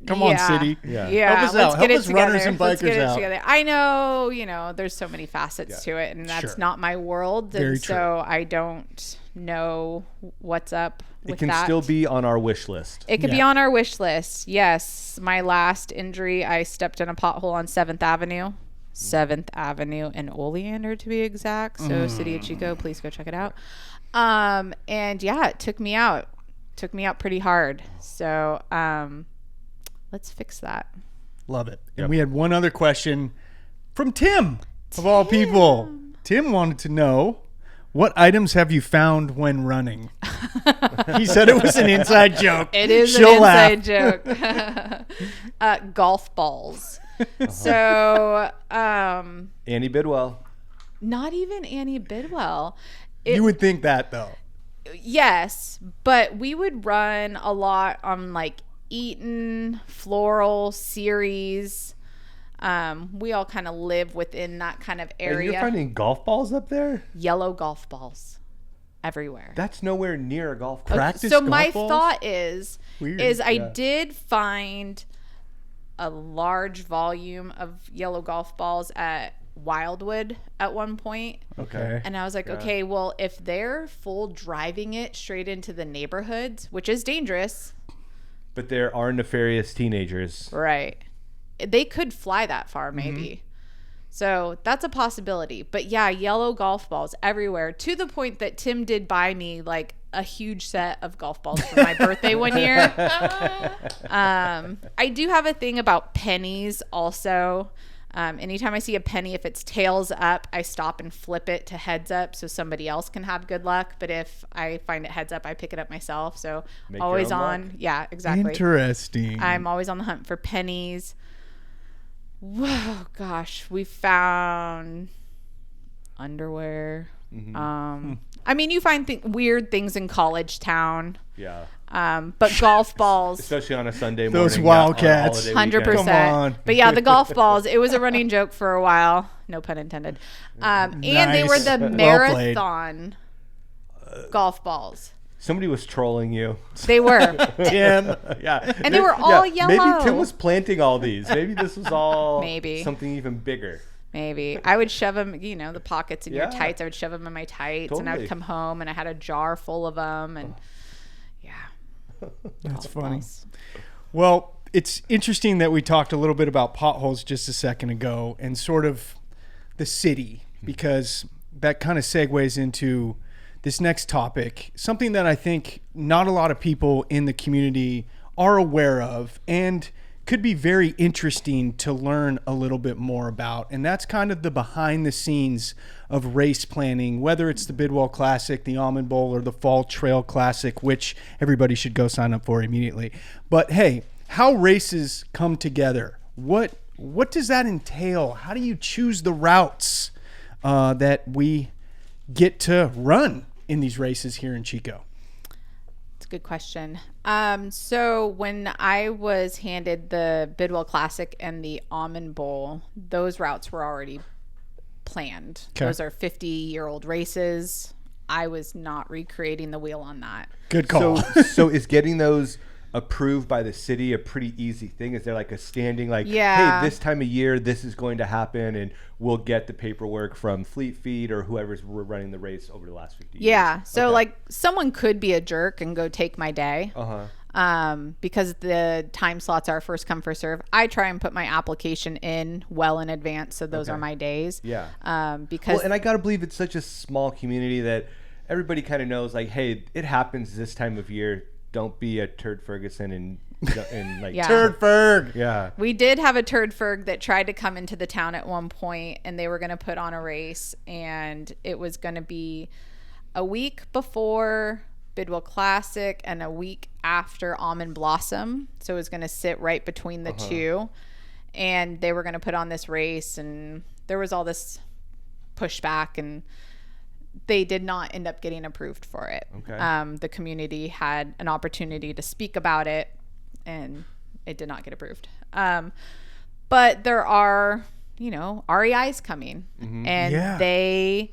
[SPEAKER 1] Come on, city.
[SPEAKER 2] Yeah.
[SPEAKER 3] Yeah.
[SPEAKER 1] Help us
[SPEAKER 3] let's
[SPEAKER 1] out.
[SPEAKER 3] get
[SPEAKER 1] Help
[SPEAKER 3] it
[SPEAKER 1] us
[SPEAKER 3] together.
[SPEAKER 1] runners and
[SPEAKER 3] Let's get
[SPEAKER 1] bikers
[SPEAKER 3] it
[SPEAKER 1] out.
[SPEAKER 3] together. I know, there's so many facets to it, and that's
[SPEAKER 1] Sure.
[SPEAKER 3] not my world.
[SPEAKER 1] Very
[SPEAKER 3] And
[SPEAKER 1] true.
[SPEAKER 3] so I don't know what's up with
[SPEAKER 2] It can
[SPEAKER 3] that.
[SPEAKER 2] still be on our wish list.
[SPEAKER 3] It could be
[SPEAKER 1] Yeah.
[SPEAKER 3] on our wish list. Yes. My last injury, I stepped in a pothole on 7th Avenue. 7th Avenue in Oleander, to be exact. So City of Chico, please go check it out. And yeah, it took me out. Took me out pretty hard. So let's fix that.
[SPEAKER 1] Love it.
[SPEAKER 2] Yep.
[SPEAKER 1] And we had one other question from Tim, of all people. Tim wanted to know, what items have you found when running? He said it was an inside joke.
[SPEAKER 3] It is
[SPEAKER 1] She'll
[SPEAKER 3] an inside joke. Golf balls. So
[SPEAKER 2] Annie Bidwell.
[SPEAKER 3] not even Annie Bidwell.
[SPEAKER 1] You would think that, though.
[SPEAKER 3] Yes, but we would run a lot on like Eaton, Floral, Ceres. We all kind of live within that kind of
[SPEAKER 2] And
[SPEAKER 3] area.
[SPEAKER 2] you're finding golf balls up there?
[SPEAKER 3] Yellow golf balls everywhere.
[SPEAKER 2] That's nowhere near a golf course.
[SPEAKER 1] Practice
[SPEAKER 3] So
[SPEAKER 1] golf
[SPEAKER 3] my
[SPEAKER 1] balls?
[SPEAKER 3] thought is
[SPEAKER 1] Weird.
[SPEAKER 3] I
[SPEAKER 2] Yeah.
[SPEAKER 3] did find a large volume of yellow golf balls at Wildwood at one point.
[SPEAKER 1] Okay.
[SPEAKER 3] And I was like, okay, well, if they're full driving it straight into the neighborhoods, which is dangerous,
[SPEAKER 2] But there are nefarious teenagers.
[SPEAKER 3] right? They could fly that far, maybe. So that's a possibility. But yeah, yellow golf balls everywhere, to the point that Tim did buy me like a huge set of golf balls for my birthday one year. I do have a thing about pennies also. Anytime I see a penny, if it's tails up, I stop and flip it to heads up so somebody else can have good luck. But if I find it heads up, I pick it up myself. So
[SPEAKER 2] Make your
[SPEAKER 3] always
[SPEAKER 2] own
[SPEAKER 3] on.
[SPEAKER 2] luck.
[SPEAKER 3] Yeah, exactly.
[SPEAKER 1] Interesting.
[SPEAKER 3] I'm always on the hunt for pennies. Whoa, gosh, we found underwear. I mean, you find weird things in college town.
[SPEAKER 2] Yeah.
[SPEAKER 3] But golf balls,
[SPEAKER 2] Especially on a Sunday morning.
[SPEAKER 1] Those
[SPEAKER 2] not on a
[SPEAKER 1] Wildcats.
[SPEAKER 2] holiday weekend.
[SPEAKER 3] 100%.
[SPEAKER 1] Come on.
[SPEAKER 3] But yeah, the golf balls, it was a running joke for a while. No pun intended. And they were
[SPEAKER 1] Nice.
[SPEAKER 3] the
[SPEAKER 1] Well played.
[SPEAKER 3] marathon golf balls.
[SPEAKER 2] Somebody was trolling you.
[SPEAKER 3] They were.
[SPEAKER 1] Tim.
[SPEAKER 2] Yeah.
[SPEAKER 3] And they were all
[SPEAKER 2] Maybe
[SPEAKER 3] yellow.
[SPEAKER 2] Tim was planting all these. Maybe this was all
[SPEAKER 3] Maybe.
[SPEAKER 2] something even bigger.
[SPEAKER 3] Maybe. I would shove them, the pockets in your
[SPEAKER 2] Yeah.
[SPEAKER 3] tights. I would shove them in my tights, and I
[SPEAKER 2] Totally.
[SPEAKER 3] would come home and I had a jar full of them. And yeah.
[SPEAKER 1] That's
[SPEAKER 3] golf
[SPEAKER 1] funny.
[SPEAKER 3] balls.
[SPEAKER 1] Well, it's interesting that we talked a little bit about potholes just a second ago and sort of the city, because that kind of segues into this next topic, something that I think not a lot of people in the community are aware of and could be very interesting to learn a little bit more about. And that's kind of the behind the scenes of race planning, whether it's the Bidwell Classic, the Almond Bowl, or the Fall Trail Classic, which everybody should go sign up for immediately. But hey, how races come together. What does that entail? How do you choose the routes that we get to run in these races here in Chico?
[SPEAKER 3] It's a good question. So when I was handed the Bidwell Classic and the Almond Bowl, those routes were already planned.
[SPEAKER 1] Okay.
[SPEAKER 3] Those are 50-year-old races. I was not recreating the wheel on that.
[SPEAKER 1] Good call.
[SPEAKER 2] So is getting those approved by the city a pretty easy thing? Is there like a standing
[SPEAKER 3] Yeah.
[SPEAKER 2] hey, this time of year this is going to happen, and we'll get the paperwork from Fleet Feet or whoever's running the race over the last 50 years?
[SPEAKER 3] Yeah. So
[SPEAKER 2] Okay.
[SPEAKER 3] like someone could be a jerk and go take my day. Because the time slots are first come first serve. I try and put my application in well in advance, so those are my days.
[SPEAKER 2] Yeah.
[SPEAKER 3] Because
[SPEAKER 2] Well, and I gotta believe it's such a small community that everybody kind of knows, like, hey, it happens this time of year. Don't be a turd Ferguson and like
[SPEAKER 3] Yeah.
[SPEAKER 1] Turd Ferg.
[SPEAKER 2] Yeah.
[SPEAKER 3] we did have a turd Ferg that tried to come into the town at one point, and they were going to put on a race, and it was going to be a week before Bidwell Classic and a week after Almond Blossom. So it was going to sit right between the two, and they were going to put on this race, and there was all this pushback, and they did not end up getting approved for it.
[SPEAKER 2] Okay.
[SPEAKER 3] The community had an opportunity to speak about it, and it did not get approved. But there are, REIs coming, and
[SPEAKER 1] Yeah.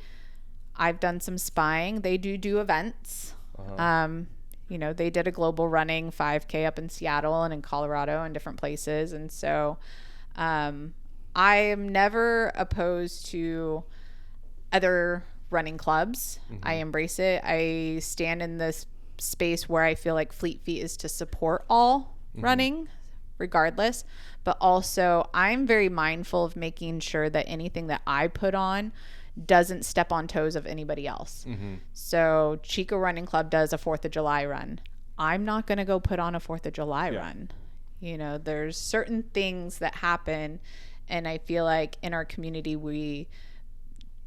[SPEAKER 3] I've done some spying. They do events. you know, they did a global running 5K up in Seattle and in Colorado and different places. And so I am never opposed to other running clubs. I embrace it. I stand in this space where I feel like Fleet Feet is to support all running regardless, but also I'm very mindful of making sure that anything that I put on doesn't step on toes of anybody else. So Chico Running Club does a 4th of July run. I'm not going to go put on a 4th of July run. You know, there's certain things that happen, and I feel like in our community we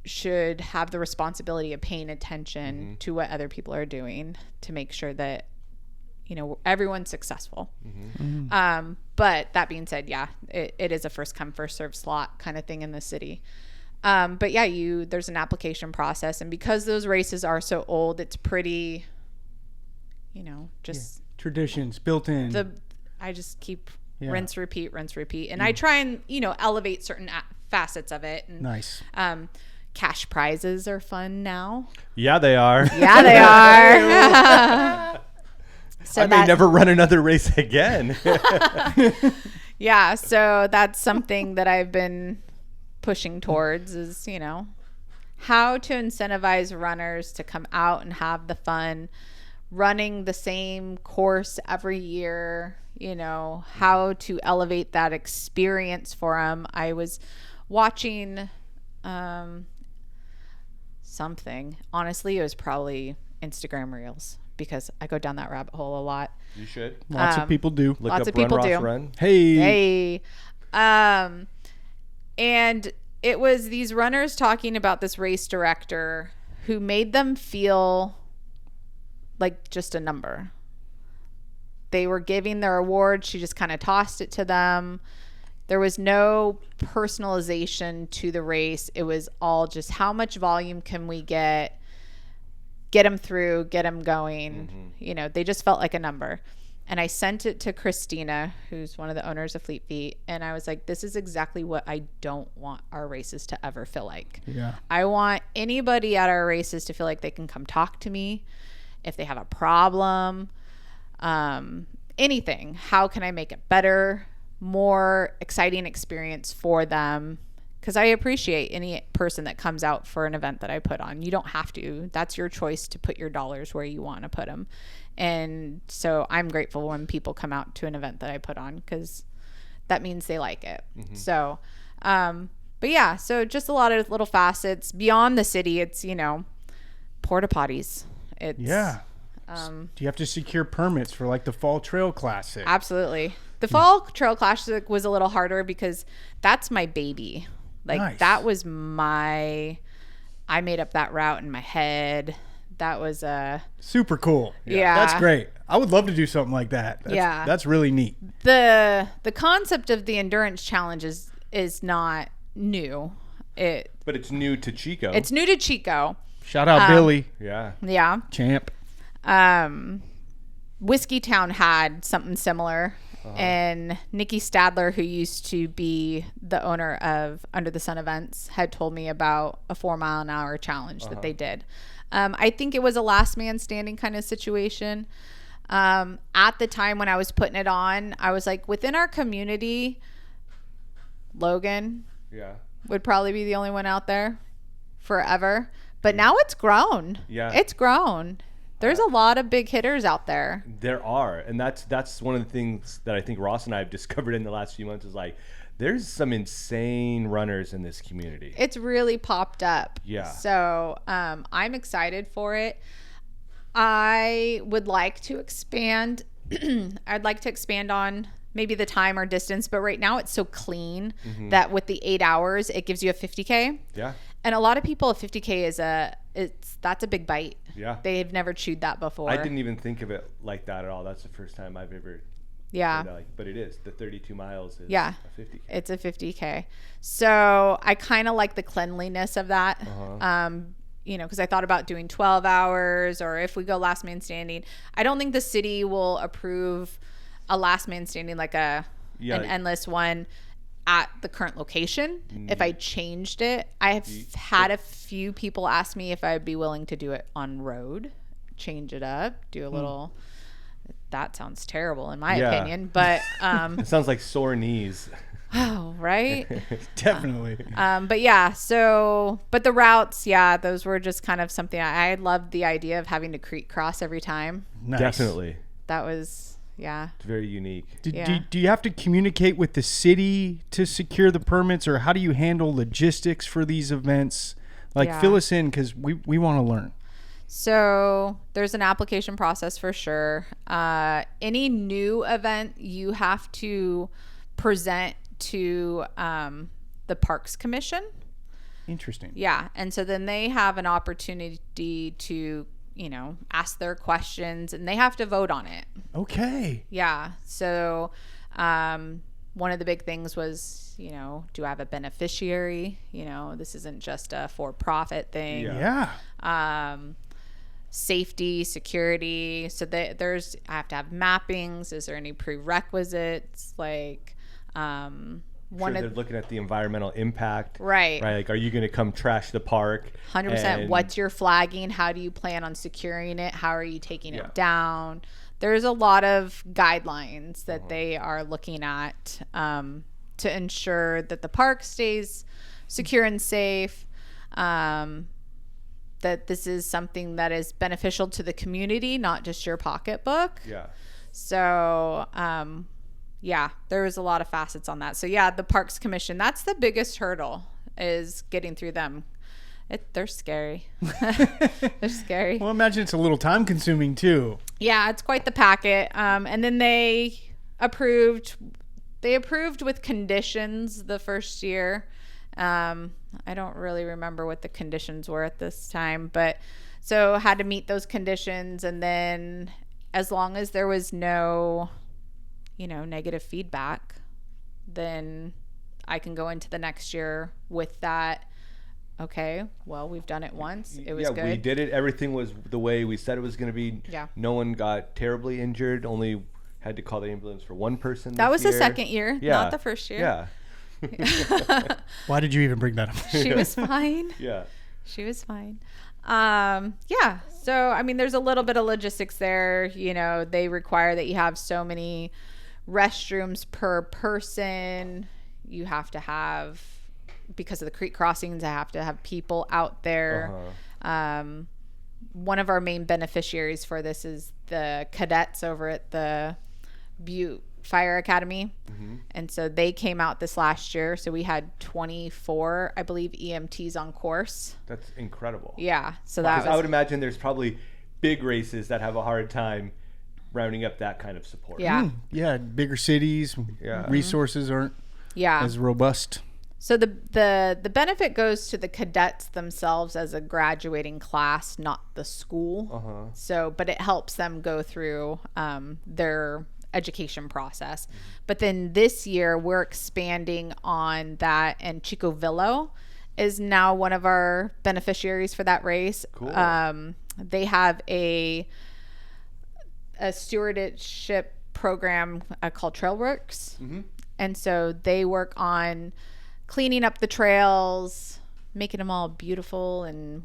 [SPEAKER 3] should have the responsibility of paying attention to what other people are doing to make sure that, you know, everyone's successful. But that being said, yeah, it is a first come first serve slot kind of thing in the city. But yeah, there's an application process, and because those races are so old, it's pretty, you know, just
[SPEAKER 1] traditions built in.
[SPEAKER 3] I just keep rinse, repeat, and I try and, you know, elevate certain facets of it. And,
[SPEAKER 1] nice.
[SPEAKER 3] Cash prizes are fun now.
[SPEAKER 2] Yeah, they are.
[SPEAKER 3] Yeah, they are. So
[SPEAKER 2] I may never run another race again.
[SPEAKER 3] Yeah, so that's something that I've been pushing towards is, you know, how to incentivize runners to come out and have the fun running the same course every year, you know, how to elevate that experience for them. I was watching something. Honestly, it was probably Instagram Reels because I go down that rabbit hole a lot.
[SPEAKER 2] You should.
[SPEAKER 1] Lots of people do.
[SPEAKER 2] Look
[SPEAKER 3] lots
[SPEAKER 2] up
[SPEAKER 3] of people
[SPEAKER 2] Run, Ross,
[SPEAKER 3] do.
[SPEAKER 2] Run.
[SPEAKER 1] Hey.
[SPEAKER 3] And it was these runners talking about this race director who made them feel like just a number. They were giving their award. She just kind of tossed it to them. There was no personalization to the race. It was all just how much volume can we get them through, get them going. You know, they just felt like a number. And I sent it to Christina, who's one of the owners of Fleet Feet. And I was like, this is exactly what I don't want our races to ever feel like.
[SPEAKER 1] Yeah.
[SPEAKER 3] I want anybody at our races to feel like they can come talk to me if they have a problem, anything. How can I make it better, more exciting experience for them? Because I appreciate any person that comes out for an event that I put on. You don't have to. That's your choice to put your dollars where you want to put them. And so I'm grateful when people come out to an event that I put on because that means they like it. So, but yeah, so just a lot of little facets. Beyond the city, it's, you know, porta potties. It's,
[SPEAKER 1] do you have to secure permits for like the Fall Trail Classic?
[SPEAKER 3] Absolutely. The Fall Trail Classic was a little harder because that's my baby. Like
[SPEAKER 1] Nice.
[SPEAKER 3] that was I made up that route in my head. That was
[SPEAKER 1] super cool.
[SPEAKER 3] Yeah.
[SPEAKER 1] That's great. I would love to do something like that. That's really neat.
[SPEAKER 3] The concept of the endurance challenge is not new.
[SPEAKER 2] But it's new to Chico.
[SPEAKER 3] It's new to Chico.
[SPEAKER 1] Shout out Billy.
[SPEAKER 3] Yeah.
[SPEAKER 1] Champ.
[SPEAKER 3] Whiskey Town had something similar. And Nikki Stadler, who used to be the owner of Under the Sun Events, had told me about a 4-mile-an-hour challenge that they did. I think it was a last man standing kind of situation. At the time when I was putting it on, I was like, within our community, Logan would probably be the only one out there forever. But now it's grown.
[SPEAKER 2] Yeah.
[SPEAKER 3] It's grown. There's a lot of big hitters out there.
[SPEAKER 2] There are. And that's one of the things that I think Ross and I have discovered in the last few months is like, there's some insane runners in this community.
[SPEAKER 3] It's really popped up.
[SPEAKER 2] Yeah.
[SPEAKER 3] So I'm excited for it. I would like to expand. I'd like to expand on maybe the time or distance, but right now it's so clean that with the 8 hours, it gives you a 50K.
[SPEAKER 2] Yeah.
[SPEAKER 3] And a lot of people, a 50K that's a big bite.
[SPEAKER 2] Yeah.
[SPEAKER 3] They've never chewed that before.
[SPEAKER 2] I didn't even think of it like that at all. That's the first time I've ever. But it is. The 32 miles is a 50K.
[SPEAKER 3] It's a 50K. So I kind of like the cleanliness of that. You know, because I thought about doing 12 hours or if we go last man standing. I don't think the city will approve a last man standing like an endless one at the current location. If I changed it, I have had a few people ask me if I would be willing to do it on road change it up, do a little. That sounds terrible in my
[SPEAKER 2] Yeah.
[SPEAKER 3] opinion, but
[SPEAKER 2] It sounds like sore knees.
[SPEAKER 3] oh, right.
[SPEAKER 1] Definitely.
[SPEAKER 3] But yeah, but the routes, yeah, those were just kind of something I loved the idea of having to creek cross every time.
[SPEAKER 1] Nice.
[SPEAKER 2] Definitely.
[SPEAKER 3] That was, yeah.
[SPEAKER 2] It's very unique.
[SPEAKER 1] Do you have to communicate with the city to secure the permits, or how do you handle logistics for these events? Like,
[SPEAKER 3] Yeah.
[SPEAKER 1] fill us in, because we want to learn.
[SPEAKER 3] So there's an application process for sure. Any new event, you have to present to the Parks Commission.
[SPEAKER 1] Interesting.
[SPEAKER 3] Yeah. And so then they have an opportunity to, ask their questions, and they have to vote on it.
[SPEAKER 1] Okay.
[SPEAKER 3] Yeah. So one of the big things was, do I have a beneficiary? This isn't just a for-profit thing.
[SPEAKER 1] Yeah.
[SPEAKER 3] Safety, security. So I have to have mappings. Is there any prerequisites? Like,
[SPEAKER 2] They're looking at the environmental impact.
[SPEAKER 3] Right.
[SPEAKER 2] Like, are you going to come trash the park?
[SPEAKER 3] 100%.
[SPEAKER 2] And-
[SPEAKER 3] What's your flagging? How do you plan on securing it? How are you taking
[SPEAKER 2] Yeah.
[SPEAKER 3] it down? There's a lot of guidelines that they are looking at to ensure that the park stays secure and safe. That this is something that is beneficial to the community, not just your pocketbook.
[SPEAKER 2] Yeah.
[SPEAKER 3] So, yeah, there was a lot of facets on that. So, yeah, the Parks Commission, that's the biggest hurdle, is getting through them. They're scary. They're scary.
[SPEAKER 1] Well, imagine it's a little time consuming too.
[SPEAKER 3] Yeah, it's quite the packet. And then they approved with conditions the first year. I don't really remember what the conditions were at this time, but so had to meet those conditions. And then as long as there was no, negative feedback, then I can go into the next year with that. Okay, well, we've done it once. It was good.
[SPEAKER 2] We did it. Everything was the way we said it was going to be.
[SPEAKER 3] Yeah.
[SPEAKER 2] No one got terribly injured. Only had to call the ambulance for one person.
[SPEAKER 3] That was
[SPEAKER 2] this
[SPEAKER 3] the
[SPEAKER 2] year.
[SPEAKER 3] second year,
[SPEAKER 2] Yeah.
[SPEAKER 3] not the first year.
[SPEAKER 2] Yeah.
[SPEAKER 1] Why did you even bring that up?
[SPEAKER 3] She was fine.
[SPEAKER 2] Yeah.
[SPEAKER 3] She was fine. Yeah. So, I mean, there's a little bit of logistics there. They require that you have so many restrooms per person. You have to have, because of the creek crossings, I have to have people out there. One of our main beneficiaries for this is the cadets over at the Butte Fire Academy. And so they came out this last year. So we had 24, I believe, EMTs on course.
[SPEAKER 2] That's incredible.
[SPEAKER 3] Yeah. So
[SPEAKER 2] Because I would imagine there's probably big races that have a hard time rounding up that kind of support.
[SPEAKER 3] Yeah.
[SPEAKER 1] Yeah, bigger cities,
[SPEAKER 2] Yeah.
[SPEAKER 1] resources aren't as robust.
[SPEAKER 3] So the benefit goes to the cadets themselves as a graduating class, not the school. So, but it helps them go through their education process. But then this year we're expanding on that, and Chico Villo is now one of our beneficiaries for that race.
[SPEAKER 2] Cool.
[SPEAKER 3] They have a stewardship program called Trailworks. And so they work on cleaning up the trails, making them all beautiful and,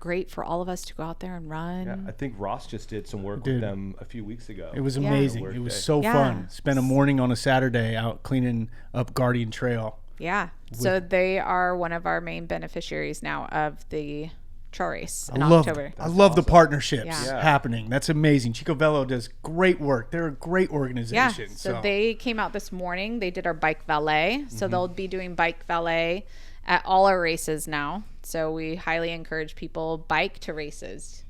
[SPEAKER 3] great for all of us to go out there and run.
[SPEAKER 2] Yeah, I think Ross just did some work with them a few weeks ago.
[SPEAKER 1] It was
[SPEAKER 3] Yeah.
[SPEAKER 1] amazing.
[SPEAKER 2] Work
[SPEAKER 1] It was
[SPEAKER 2] day.
[SPEAKER 1] so
[SPEAKER 3] Yeah.
[SPEAKER 1] fun. Spent a morning on a Saturday out cleaning up Guardian Trail.
[SPEAKER 3] Yeah. So they are one of our main beneficiaries now of the trail race in
[SPEAKER 1] I love
[SPEAKER 3] October.
[SPEAKER 1] the partnerships
[SPEAKER 3] Yeah.
[SPEAKER 1] happening. That's amazing. Chico Vello does great work. They're a great
[SPEAKER 3] Yeah.
[SPEAKER 1] organization.
[SPEAKER 3] So they came out this morning. They did our bike valet. So they'll be doing bike valet at all our races now. So we highly encourage people bike to races.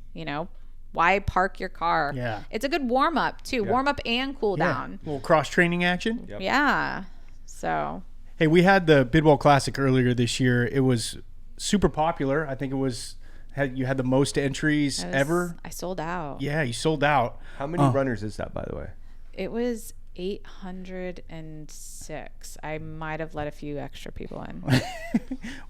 [SPEAKER 3] Why park your car?
[SPEAKER 1] Yeah.
[SPEAKER 3] It's a good warm up too. Warm up and cool down.
[SPEAKER 1] A little cross training action.
[SPEAKER 2] Yep.
[SPEAKER 3] Yeah. So
[SPEAKER 1] Hey, we had the Bidwell Classic earlier this year. It was super popular. I think you had the most entries ever.
[SPEAKER 3] I sold out.
[SPEAKER 1] Yeah, you sold out.
[SPEAKER 2] How many runners is that, by the way?
[SPEAKER 3] It was 806. I might have let a few extra people in.
[SPEAKER 1] Well,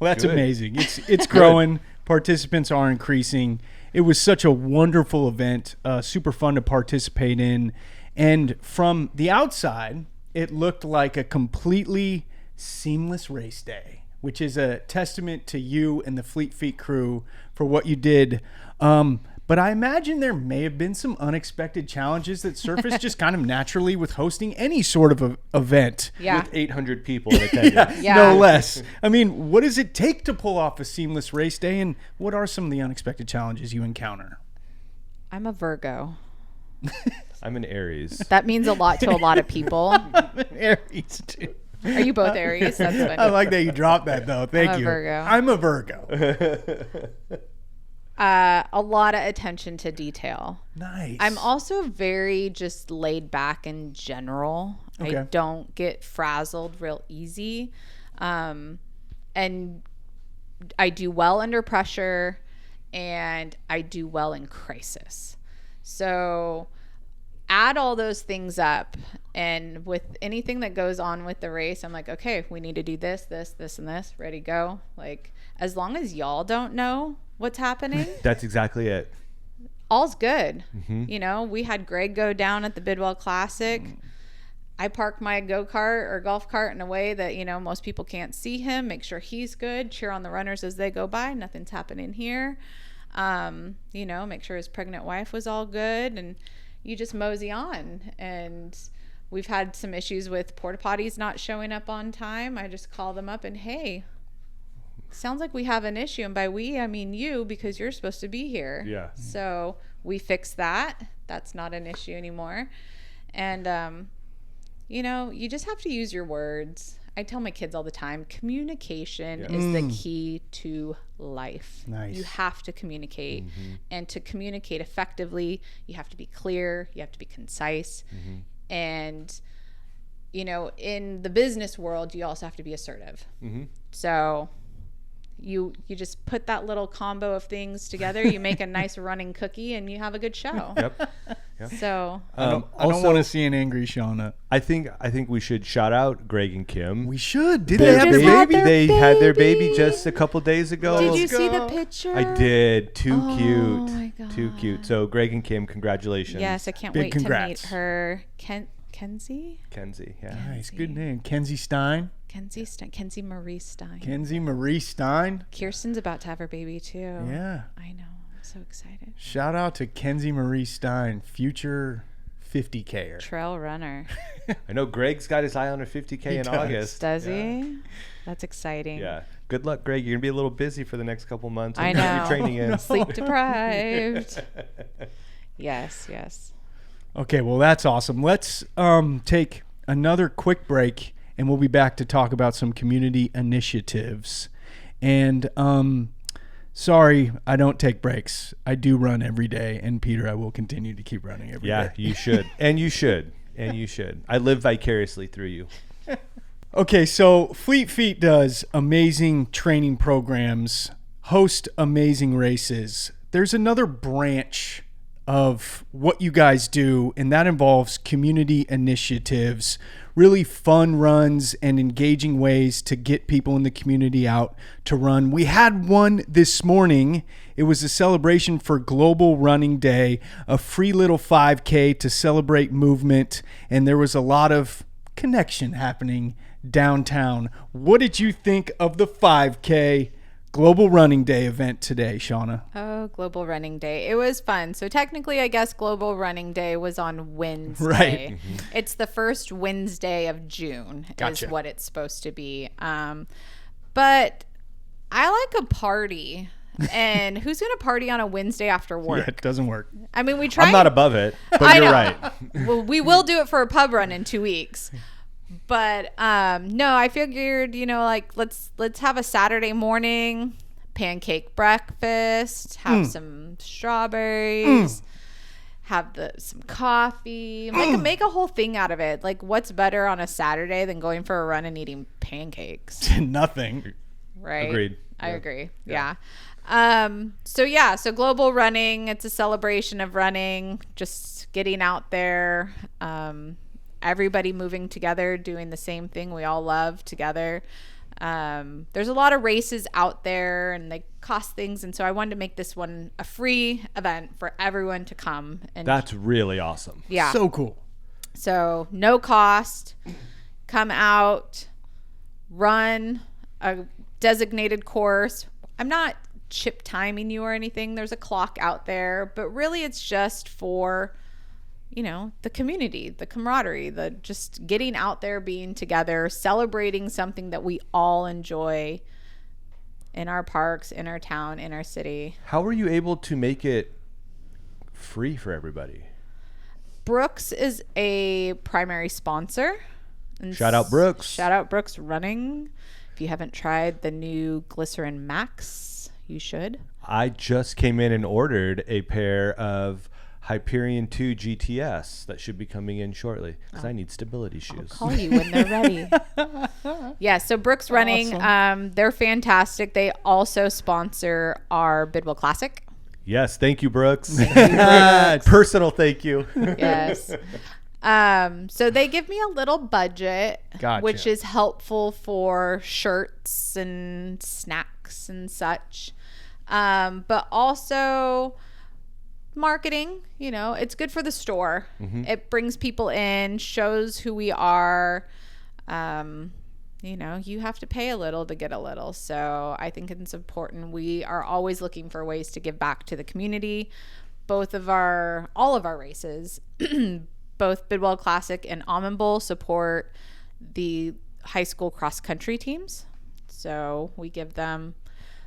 [SPEAKER 1] that's
[SPEAKER 2] Good.
[SPEAKER 1] amazing. It's growing. Participants are increasing. It was such a wonderful event, super fun to participate in. And from the outside, it looked like a completely seamless race day. which is a testament to you and the Fleet Feet crew for what you did. But I imagine there may have been some unexpected challenges that surfaced just kind of naturally with hosting any sort of a event.
[SPEAKER 3] Yeah.
[SPEAKER 2] With 800 people in attendance.
[SPEAKER 3] Yeah.
[SPEAKER 1] No less. I mean, what does it take to pull off a seamless race day, and what are some of the unexpected challenges you encounter?
[SPEAKER 3] I'm a Virgo.
[SPEAKER 2] I'm an Aries.
[SPEAKER 3] That means a lot to a lot of people.
[SPEAKER 1] Aries, too.
[SPEAKER 3] Are you both Aries? That's funny.
[SPEAKER 1] I like that you dropped that, though. Thank
[SPEAKER 3] I'm a
[SPEAKER 1] you.
[SPEAKER 3] Virgo.
[SPEAKER 1] I'm a Virgo.
[SPEAKER 3] A lot of attention to detail.
[SPEAKER 1] Nice.
[SPEAKER 3] I'm also very just laid back in general.
[SPEAKER 1] Okay.
[SPEAKER 3] I don't get frazzled real easy. And I do well under pressure, and I do well in crisis. So add all those things up, and with anything that goes on with the race, I'm like, okay, we need to do this, this, this, and this. Ready, go. Like, as long as y'all don't know what's happening,
[SPEAKER 2] That's exactly it.
[SPEAKER 3] all's good.
[SPEAKER 2] Mm-hmm.
[SPEAKER 3] You know, we had Greg go down at the Bidwell Classic. I parked my go-kart or golf cart in a way that, you know, most people can't see him, make sure he's good, cheer on the runners as they go by. Nothing's happening here. You know, make sure his pregnant wife was all good, and you just mosey on. And we've had some issues with porta potties not showing up on time. I just call them up and, hey, sounds like we have an issue. And by we, I mean you, because you're supposed to be here.
[SPEAKER 2] Yeah.
[SPEAKER 3] So we fixed that. That's not an issue anymore. And, you know, you just have to use your words. I tell my kids all the time, communication is the key to life.
[SPEAKER 1] Nice.
[SPEAKER 3] You have to communicate. And to communicate effectively, you have to be clear, you have to be concise. And, you know, in the business world, you also have to be assertive. So you just put that little combo of things together, you make a nice running cookie, and you have a good show.
[SPEAKER 2] Yep.
[SPEAKER 3] So
[SPEAKER 1] I don't want to see an angry Shauna.
[SPEAKER 2] I think we should shout out Greg and Kim.
[SPEAKER 1] We should. Did
[SPEAKER 3] They
[SPEAKER 1] they have
[SPEAKER 3] just
[SPEAKER 1] their
[SPEAKER 3] had
[SPEAKER 1] baby?
[SPEAKER 3] their
[SPEAKER 2] They had their baby
[SPEAKER 3] baby.
[SPEAKER 2] just a couple days ago.
[SPEAKER 3] did you
[SPEAKER 1] Let's
[SPEAKER 3] see the
[SPEAKER 1] go.
[SPEAKER 3] picture?
[SPEAKER 2] I did. Too
[SPEAKER 3] Oh,
[SPEAKER 2] cute.
[SPEAKER 3] my God.
[SPEAKER 2] Too cute. So Greg and Kim, congratulations.
[SPEAKER 3] Yes, I can't
[SPEAKER 1] Big
[SPEAKER 3] wait
[SPEAKER 1] congrats.
[SPEAKER 3] to meet her. Kenzie?
[SPEAKER 2] Kenzie. Yeah.
[SPEAKER 1] Nice. Good name. Kenzie Stein.
[SPEAKER 3] Kenzie Marie Stein.
[SPEAKER 1] Kenzie Marie Stein.
[SPEAKER 3] Kirsten's about to have her baby too.
[SPEAKER 1] Yeah.
[SPEAKER 3] I know. I'm so excited.
[SPEAKER 1] Shout out to Kenzie Marie Stein, future 50K-er.
[SPEAKER 3] Trail runner.
[SPEAKER 2] I know Greg's got his eye on a 50K
[SPEAKER 1] He
[SPEAKER 2] in
[SPEAKER 1] does.
[SPEAKER 2] August.
[SPEAKER 3] Does
[SPEAKER 2] Yeah.
[SPEAKER 3] he? That's exciting.
[SPEAKER 2] Yeah. Good luck, Greg. You're going to be a little busy for the next couple months.
[SPEAKER 3] I
[SPEAKER 2] when you have
[SPEAKER 3] know.
[SPEAKER 2] your training in.
[SPEAKER 3] Sleep deprived. Yes.
[SPEAKER 1] Okay, well, that's awesome. Let's take another quick break, and we'll be back to talk about some community initiatives. And sorry, I don't take breaks. I do run every day, and Peter, I will continue to keep running every day.
[SPEAKER 2] Yeah, you should. And you should. And you should. I live vicariously through you.
[SPEAKER 1] Okay, so Fleet Feet does amazing training programs, host amazing races. There's another branch of what you guys do, and that involves community initiatives, really fun runs and engaging ways to get people in the community out to run. We had one this morning. It was a celebration for Global Running Day, a free little 5K to celebrate movement, and there was a lot of connection happening downtown. What did you think of the 5K Global Running Day event today, Shauna?
[SPEAKER 3] Oh, Global Running Day. It was fun. So technically, I guess Global Running Day was on Wednesday.
[SPEAKER 1] Right.
[SPEAKER 3] It's the first Wednesday of June
[SPEAKER 1] Gotcha.
[SPEAKER 3] is what it's supposed to be. But I like a party. And who's going to party on a Wednesday after work?
[SPEAKER 1] Yeah, it doesn't work.
[SPEAKER 3] I mean, we try.
[SPEAKER 2] I'm not above it, but
[SPEAKER 3] I
[SPEAKER 2] you're
[SPEAKER 3] know.
[SPEAKER 2] right.
[SPEAKER 3] Well, we will do it for a pub run in 2 weeks. But no, I figured, you know, like let's have a Saturday morning pancake breakfast, have some strawberries, have some coffee, make a whole thing out of it. Like, what's better on a Saturday than going for a run and eating pancakes?
[SPEAKER 1] Nothing.
[SPEAKER 3] Right?
[SPEAKER 2] Agreed.
[SPEAKER 3] I
[SPEAKER 2] Yeah.
[SPEAKER 3] agree. Yeah. So Global Running, it's a celebration of running, just getting out there, everybody moving together, doing the same thing we all love together. There's a lot of races out there and they cost things. And so I wanted to make this one a free event for everyone to come. And
[SPEAKER 2] That's really awesome.
[SPEAKER 3] yeah.
[SPEAKER 1] So cool.
[SPEAKER 3] So no cost, come out, run a designated course. I'm not chip timing you or anything. There's a clock out there, but really it's just for, you know, the community, the camaraderie, the just getting out there, being together, celebrating something that we all enjoy in our parks, in our town, in our city.
[SPEAKER 2] How were you able to make it free for everybody?
[SPEAKER 3] Brooks is a primary sponsor. And
[SPEAKER 2] Shout out Brooks.
[SPEAKER 3] Shout out Brooks Running. If you haven't tried the new Glycerin Max, you should.
[SPEAKER 2] I just came in and ordered a pair of Hyperion 2 GTS that should be coming in shortly because I need stability shoes.
[SPEAKER 3] I'll call you when they're ready. Yeah, so Brooks Running,
[SPEAKER 1] Awesome.
[SPEAKER 3] they're fantastic. They also sponsor our Bidwell Classic.
[SPEAKER 2] Yes, thank you, Brooks. Personal thank you.
[SPEAKER 3] Yes. So they give me a little budget,
[SPEAKER 1] Gotcha.
[SPEAKER 3] which is helpful for shirts and snacks and such. But also marketing, you know, it's good for the store. It brings people in, shows who we are. You know, you have to pay a little to get a little. So I think it's important. We are always looking for ways to give back to the community. All of our races, both Bidwell Classic and Almond Bowl, support the high school cross country teams. So we give them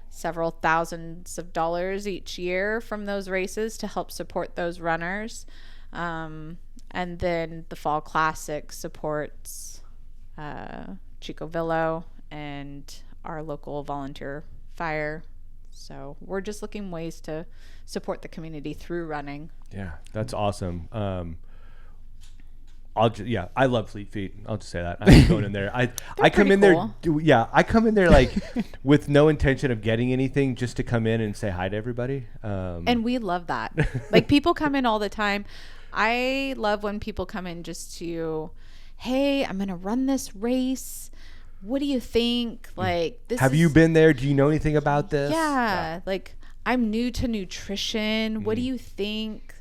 [SPEAKER 3] several thousands of dollars each year from those races to help support those runners. And then the Fall Classic supports Chico Villo and our local volunteer fire. So we're just looking ways to support the community through running.
[SPEAKER 2] Yeah, that's awesome. I love Fleet Feet. I'll just say that. I'm going in there. I come in
[SPEAKER 3] cool.
[SPEAKER 2] there. I come in there like with no intention of getting anything, just to come in and say hi to everybody.
[SPEAKER 3] And we love that. Like, people come in all the time. I love when people come in just to, hey, I'm going to run this race. What do you think? Like,
[SPEAKER 2] have you been there? Do you know anything about this?
[SPEAKER 3] Yeah. Like, I'm new to nutrition. What do you think?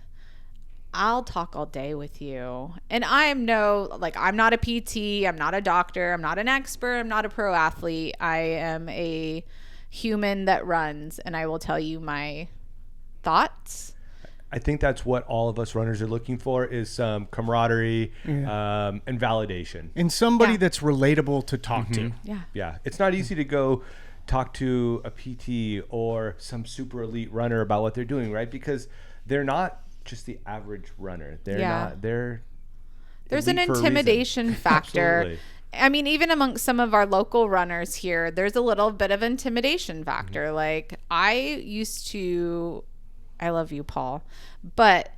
[SPEAKER 3] I'll talk all day with you. And I'm not a PT. I'm not a doctor. I'm not an expert. I'm not a pro athlete. I am a human that runs, and I will tell you my thoughts.
[SPEAKER 2] I think that's what all of us runners are looking for, is some camaraderie and validation.
[SPEAKER 1] And somebody that's relatable to talk to.
[SPEAKER 3] Yeah.
[SPEAKER 2] Yeah. It's not easy to go talk to a PT or some super elite runner about what they're doing, right? Because they're not just the average runner. There's
[SPEAKER 3] an intimidation factor.
[SPEAKER 2] Absolutely.
[SPEAKER 3] I mean, even amongst some of our local runners here, there's a little bit of intimidation factor. Like, I love you, Paul, but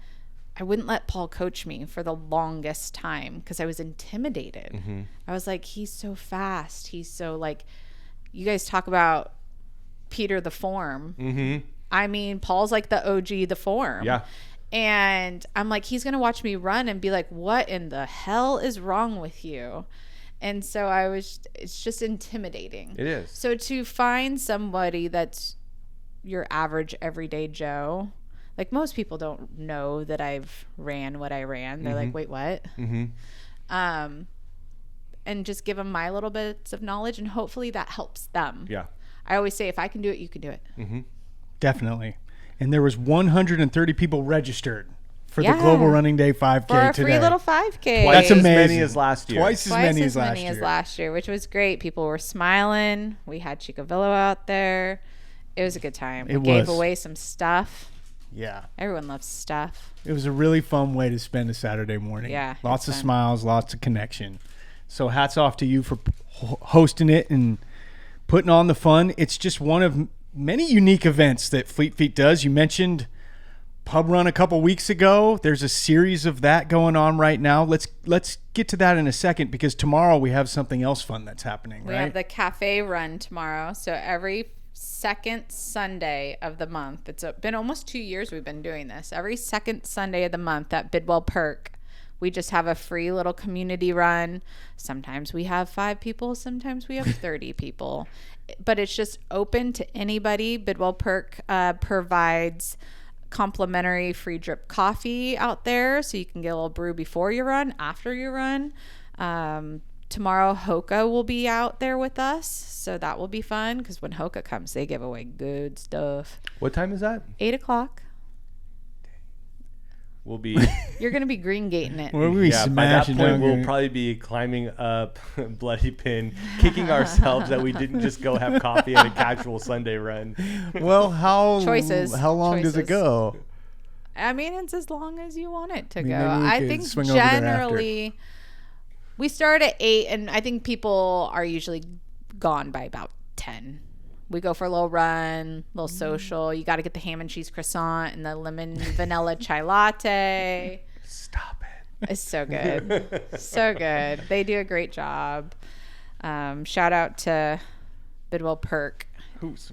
[SPEAKER 3] I wouldn't let Paul coach me for the longest time because I was intimidated. I was like, he's so fast. He's so, like, you guys talk about Peter the Form. I mean, Paul's like the OG the Form.
[SPEAKER 2] Yeah.
[SPEAKER 3] And I'm like, he's going to watch me run and be like, what in the hell is wrong with you? And so it's just intimidating.
[SPEAKER 2] It is.
[SPEAKER 3] So to find somebody that's your average everyday Joe, like, most people don't know that I've ran what I ran. They're like, wait, what? And just give them my little bits of knowledge, and hopefully that helps them.
[SPEAKER 2] Yeah.
[SPEAKER 3] I always say, if I can do it, you can do it.
[SPEAKER 1] Definitely. And there was 130 people registered for the Global Running Day 5K
[SPEAKER 3] for a
[SPEAKER 1] today.
[SPEAKER 3] free little 5K.
[SPEAKER 2] Twice
[SPEAKER 1] That's
[SPEAKER 2] as
[SPEAKER 1] amazing.
[SPEAKER 2] many as last year.
[SPEAKER 1] Twice as many as
[SPEAKER 3] last year, which was great. People were smiling. We had Chico Villo out there. It was a good time. We gave away some stuff.
[SPEAKER 1] Yeah.
[SPEAKER 3] Everyone loves stuff.
[SPEAKER 1] It was a really fun way to spend a Saturday morning.
[SPEAKER 3] Yeah.
[SPEAKER 1] Lots of smiles, lots of connection. So hats off to you for hosting it and putting on the fun. It's just one of many unique events that Fleet Feet does. You mentioned Pub Run a couple weeks ago. There's a series of that going on right now. Let's get to that in a second, because tomorrow we have something else fun that's happening,
[SPEAKER 3] We
[SPEAKER 1] right?
[SPEAKER 3] have the cafe run tomorrow. So every second Sunday of the month, it's been almost 2 years we've been doing this. Every second Sunday of the month at Bidwell Perk, we just have a free little community run. Sometimes we have 5 people, sometimes we have 30 people, but it's just open to anybody. Bidwell Perk provides complimentary free drip coffee out there, so you can get a little brew before you run, after you run. tomorrow Hoka will be out there with us, so that will be fun because when Hoka comes, they give away good stuff.
[SPEAKER 2] What time is that?
[SPEAKER 3] 8:00.
[SPEAKER 2] We'll be.
[SPEAKER 3] You're gonna be green gating it.
[SPEAKER 1] We'll be
[SPEAKER 2] Yeah, by that
[SPEAKER 1] smashing
[SPEAKER 2] point,
[SPEAKER 1] down
[SPEAKER 2] we'll
[SPEAKER 1] green.
[SPEAKER 2] probably be climbing up Bloody Pin, kicking ourselves that we didn't just go have coffee at a casual Sunday run.
[SPEAKER 1] Well, how
[SPEAKER 3] Choices.
[SPEAKER 1] long does it
[SPEAKER 3] Choices.
[SPEAKER 1] go?
[SPEAKER 3] I mean, it's as long as you want it to
[SPEAKER 1] mean,
[SPEAKER 3] go.
[SPEAKER 1] maybe we
[SPEAKER 3] I
[SPEAKER 1] could
[SPEAKER 3] think
[SPEAKER 1] swing over there after.
[SPEAKER 3] generally we start at 8, and I think people are usually gone by about 10. We go for a little run, little social. You got to get the ham and cheese croissant and the lemon vanilla chai latte.
[SPEAKER 2] Stop it.
[SPEAKER 3] It's so good. So good. They do a great job. Shout out to Bidwell Perk.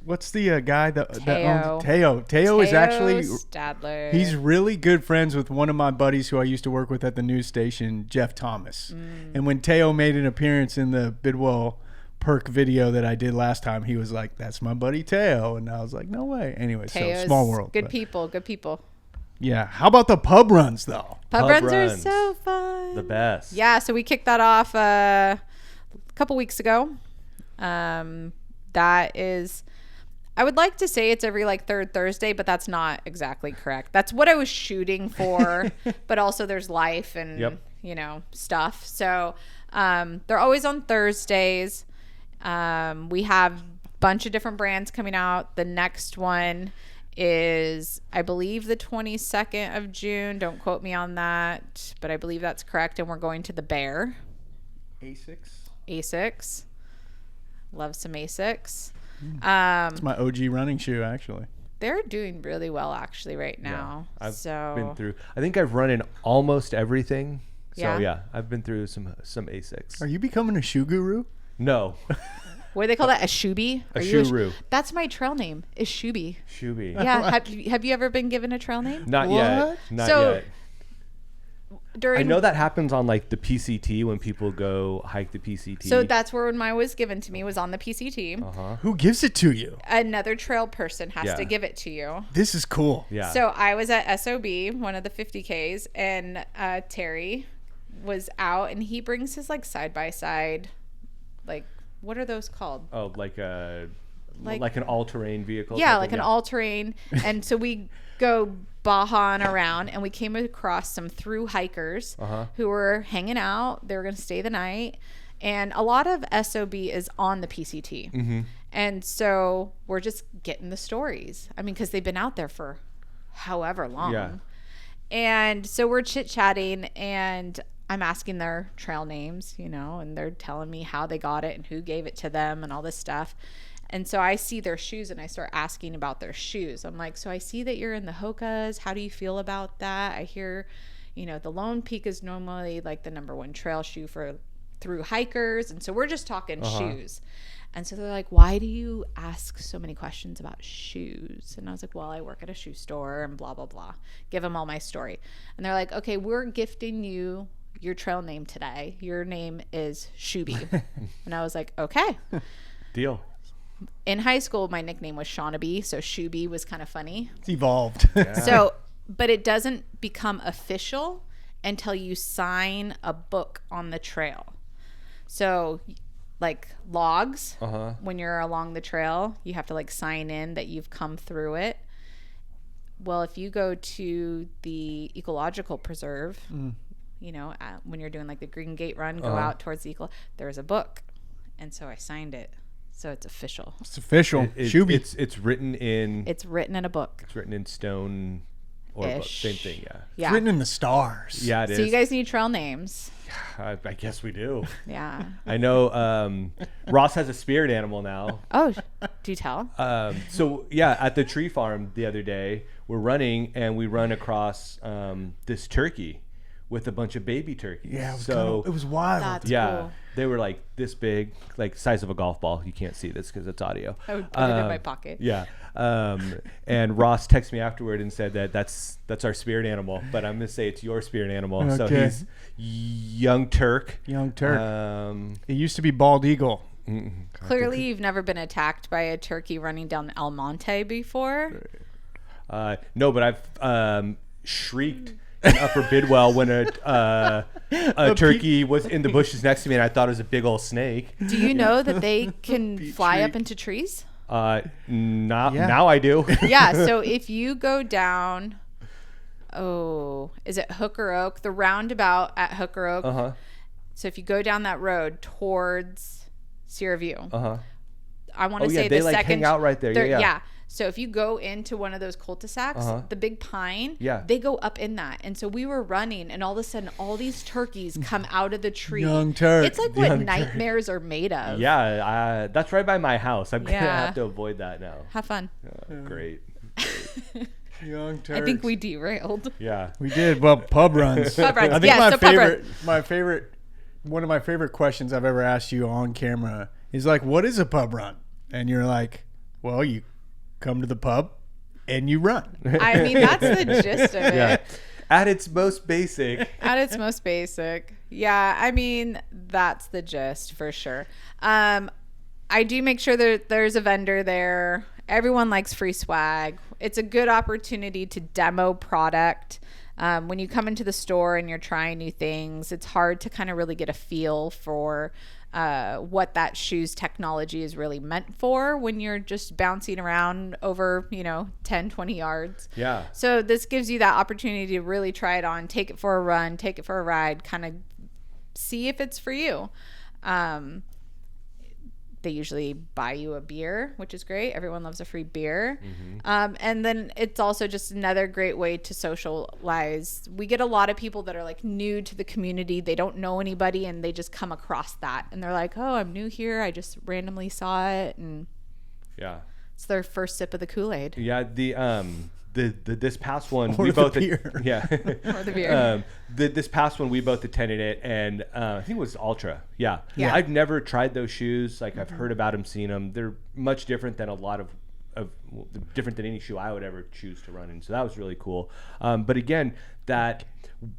[SPEAKER 1] What's the guy that
[SPEAKER 3] Teo.
[SPEAKER 1] owns Teo? Teo is actually
[SPEAKER 3] Stadler.
[SPEAKER 1] he's really good friends with one of my buddies who I used to work with at the news station, Jeff Thomas. And when Teo made an appearance in the Bidwell Perk video that I did last time, he was like, "That's my buddy Teo," and I was like, "No way." Anyway,
[SPEAKER 3] Teo's
[SPEAKER 1] so small world.
[SPEAKER 3] Good
[SPEAKER 1] but-
[SPEAKER 3] people. Good people.
[SPEAKER 1] Yeah. How about the pub runs though?
[SPEAKER 3] Pub
[SPEAKER 2] Pub
[SPEAKER 3] runs are
[SPEAKER 2] runs.
[SPEAKER 3] so fun.
[SPEAKER 2] The best.
[SPEAKER 3] Yeah, so we kicked that off a couple weeks ago. That is, I would like to say it's every like third Thursday, but that's not exactly correct. That's what I was shooting for, but also there's life and
[SPEAKER 2] Yep.
[SPEAKER 3] you know stuff. So they're always on Thursdays. We have a bunch of different brands coming out. The next one is, I believe, the 22nd of June. Don't quote me on that, but I believe that's correct. And we're going to the Bear. Asics. Love some Asics.
[SPEAKER 1] It's my OG running shoe, actually.
[SPEAKER 3] They're doing really well actually right now.
[SPEAKER 2] I've
[SPEAKER 3] so
[SPEAKER 2] been through. I think I've run in almost everything. So
[SPEAKER 3] Yeah.
[SPEAKER 2] yeah, I've been through some Asics.
[SPEAKER 1] Are you becoming a shoe guru?
[SPEAKER 2] No,
[SPEAKER 3] what do they call that? A shoobie?
[SPEAKER 2] a
[SPEAKER 3] Are you
[SPEAKER 2] shuru.
[SPEAKER 3] That's my trail name. Is shoobie.
[SPEAKER 2] Shuby.
[SPEAKER 3] Yeah. have you ever been given a trail name?
[SPEAKER 2] Not
[SPEAKER 1] What?
[SPEAKER 2] yet. Not
[SPEAKER 3] So,
[SPEAKER 2] yet.
[SPEAKER 3] During
[SPEAKER 2] I know that happens on like the PCT when people go hike the PCT.
[SPEAKER 3] So that's where mine was given to me, was on the PCT.
[SPEAKER 1] Who gives it to you?
[SPEAKER 3] Another trail person has
[SPEAKER 2] Yeah.
[SPEAKER 3] to give it to you.
[SPEAKER 1] This is cool.
[SPEAKER 2] yeah.
[SPEAKER 3] So I was at SOB, one of the 50Ks, and Terry was out, and he brings his like side by side, like what are those called?
[SPEAKER 2] Oh, like
[SPEAKER 3] Like-
[SPEAKER 2] an all-terrain vehicle.
[SPEAKER 3] Yeah,
[SPEAKER 2] type
[SPEAKER 3] like
[SPEAKER 2] thing?
[SPEAKER 3] an all-terrain. And so we go Bajaing around, and we came across some through hikers who were hanging out. They were going to stay the night. And a lot of SOB is on the PCT.
[SPEAKER 2] Mm-hmm.
[SPEAKER 3] And so we're just getting the stories. I mean, because they've been out there for however long.
[SPEAKER 2] Yeah.
[SPEAKER 3] And so we're chit-chatting, and I'm asking their trail names, you know, and they're telling me how they got it and who gave it to them and all this stuff. And so I see their shoes, and I start asking about their shoes. I'm like, so I see that you're in the Hokas. How do you feel about that? I hear, you know, the Lone Peak is normally like the #1 trail shoe for through hikers. And so we're just talking shoes. And so they're like, why do you ask so many questions about shoes? And I was like, well, I work at a shoe store and blah, blah, blah. Give them all my story. And they're like, okay, we're gifting you your trail name today. Your name is Shooby. And I was like, okay.
[SPEAKER 2] Deal.
[SPEAKER 3] In high school, my nickname was Shaunaby, so Shooby was kind of funny.
[SPEAKER 1] It's evolved.
[SPEAKER 3] So, but it doesn't become official until you sign a book on the trail. So, like logs, when you're along the trail, you have to like sign in that you've come through it. Well, if you go to the ecological preserve, you know, when you're doing like the Green Gate Run, go out towards the there's a book. And so I signed it. So it's official.
[SPEAKER 1] It's official. Shooby.
[SPEAKER 2] It's written in.
[SPEAKER 3] It's written in a book.
[SPEAKER 2] It's written in stone or book.
[SPEAKER 3] Ish.
[SPEAKER 2] Same thing. Yeah.
[SPEAKER 3] Yeah.
[SPEAKER 1] It's written in the stars.
[SPEAKER 2] Yeah, it is.
[SPEAKER 3] So you guys need trail names.
[SPEAKER 2] I guess we do.
[SPEAKER 3] Yeah.
[SPEAKER 2] I know Ross has a spirit animal now.
[SPEAKER 3] Oh, do tell.
[SPEAKER 2] So yeah, at the tree farm the other day, we're running and we run across this turkey with a bunch of baby turkeys.
[SPEAKER 1] Yeah, it was,
[SPEAKER 2] so
[SPEAKER 1] it was wild.
[SPEAKER 3] That's
[SPEAKER 2] yeah,
[SPEAKER 3] cool.
[SPEAKER 2] they were like this big, like size of a golf ball. You can't see this because it's audio.
[SPEAKER 3] I would put it in my pocket.
[SPEAKER 2] Yeah. And Ross texted me afterward and said that that's our spirit animal, but I'm gonna say it's your spirit animal. So
[SPEAKER 1] Okay.
[SPEAKER 2] he's young Turk.
[SPEAKER 1] Young Turk. It used to be bald eagle.
[SPEAKER 3] Clearly, you've never been attacked by a turkey running down El Monte before.
[SPEAKER 2] No, but I've shrieked in Upper Bidwell when a turkey was in the bushes next to me, and I thought it was a big old snake.
[SPEAKER 3] Do you know that they can fly up into trees?
[SPEAKER 2] Now I do.
[SPEAKER 3] Yeah. So if you go down, is it Hooker Oak? The roundabout at Hooker Oak.
[SPEAKER 2] Uh-huh.
[SPEAKER 3] So if you go down that road towards Sierra View, I want to say
[SPEAKER 2] they
[SPEAKER 3] the
[SPEAKER 2] like
[SPEAKER 3] second
[SPEAKER 2] hang out right there. Yeah.
[SPEAKER 3] So if you go into one of those cul-de-sacs, the big pine, they go up in that. And so we were running, and all of a sudden, all these turkeys come out of the tree.
[SPEAKER 1] Young turk.
[SPEAKER 3] It's like what nightmares are made of.
[SPEAKER 2] Yeah, that's right by my house. I'm gonna have to avoid that now.
[SPEAKER 3] Have fun.
[SPEAKER 2] Great.
[SPEAKER 1] Young turks.
[SPEAKER 3] I think we derailed.
[SPEAKER 2] Yeah,
[SPEAKER 1] we did. Well, pub runs.
[SPEAKER 3] Pub runs.
[SPEAKER 1] I think
[SPEAKER 3] Pub
[SPEAKER 1] one of my favorite questions I've ever asked you on camera is like, what is a pub run? And you're like, well, you come to the pub and you run.
[SPEAKER 3] I mean, that's the gist of it.
[SPEAKER 2] Yeah. At its most basic.
[SPEAKER 3] Yeah, I mean, that's the gist for sure. I do make sure that there's a vendor there. Everyone likes free swag. It's a good opportunity to demo product. When you come into the store and you're trying new things, it's hard to kind of really get a feel for what that shoes technology is really meant for when you're just bouncing around over, 10, 20 yards.
[SPEAKER 2] Yeah.
[SPEAKER 3] So this gives you that opportunity to really try it on, take it for a run, take it for a ride, kind of see if it's for you. They usually buy you a beer, which is great. Everyone loves a free beer. Mm-hmm. And then it's also just another great way to socialize. We get a lot of people that are like new to the community. They don't know anybody and they just come across that. And they're like, oh, I'm new here. I just randomly saw it. And it's their first sip of the Kool-Aid.
[SPEAKER 2] Yeah. This past one,
[SPEAKER 1] or
[SPEAKER 2] we both
[SPEAKER 1] beer.
[SPEAKER 2] Yeah.
[SPEAKER 3] Or the beer.
[SPEAKER 2] This past one, we both attended it, and I think it was Ultra. Yeah. I've never tried those shoes. Like I've heard about them, seen them. They're much different than a lot of different than any shoe I would ever choose to run in. So that was really cool. But again, that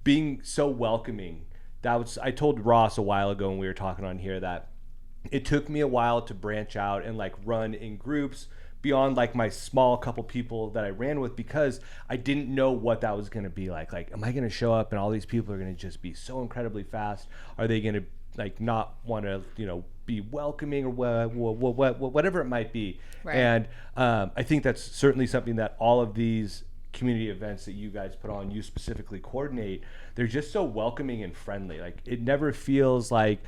[SPEAKER 2] being so welcoming. I told Ross a while ago when we were talking on here that it took me a while to branch out and like run in groups beyond like my small couple people that I ran with, because I didn't know what that was going to be like. Like, am I going to show up and all these people are going to just be so incredibly fast? Are they going to like not want to, be welcoming or whatever it might be?
[SPEAKER 3] Right.
[SPEAKER 2] And I think that's certainly something that all of these community events that you guys put on, you specifically coordinate, they're just so welcoming and friendly. Like it never feels like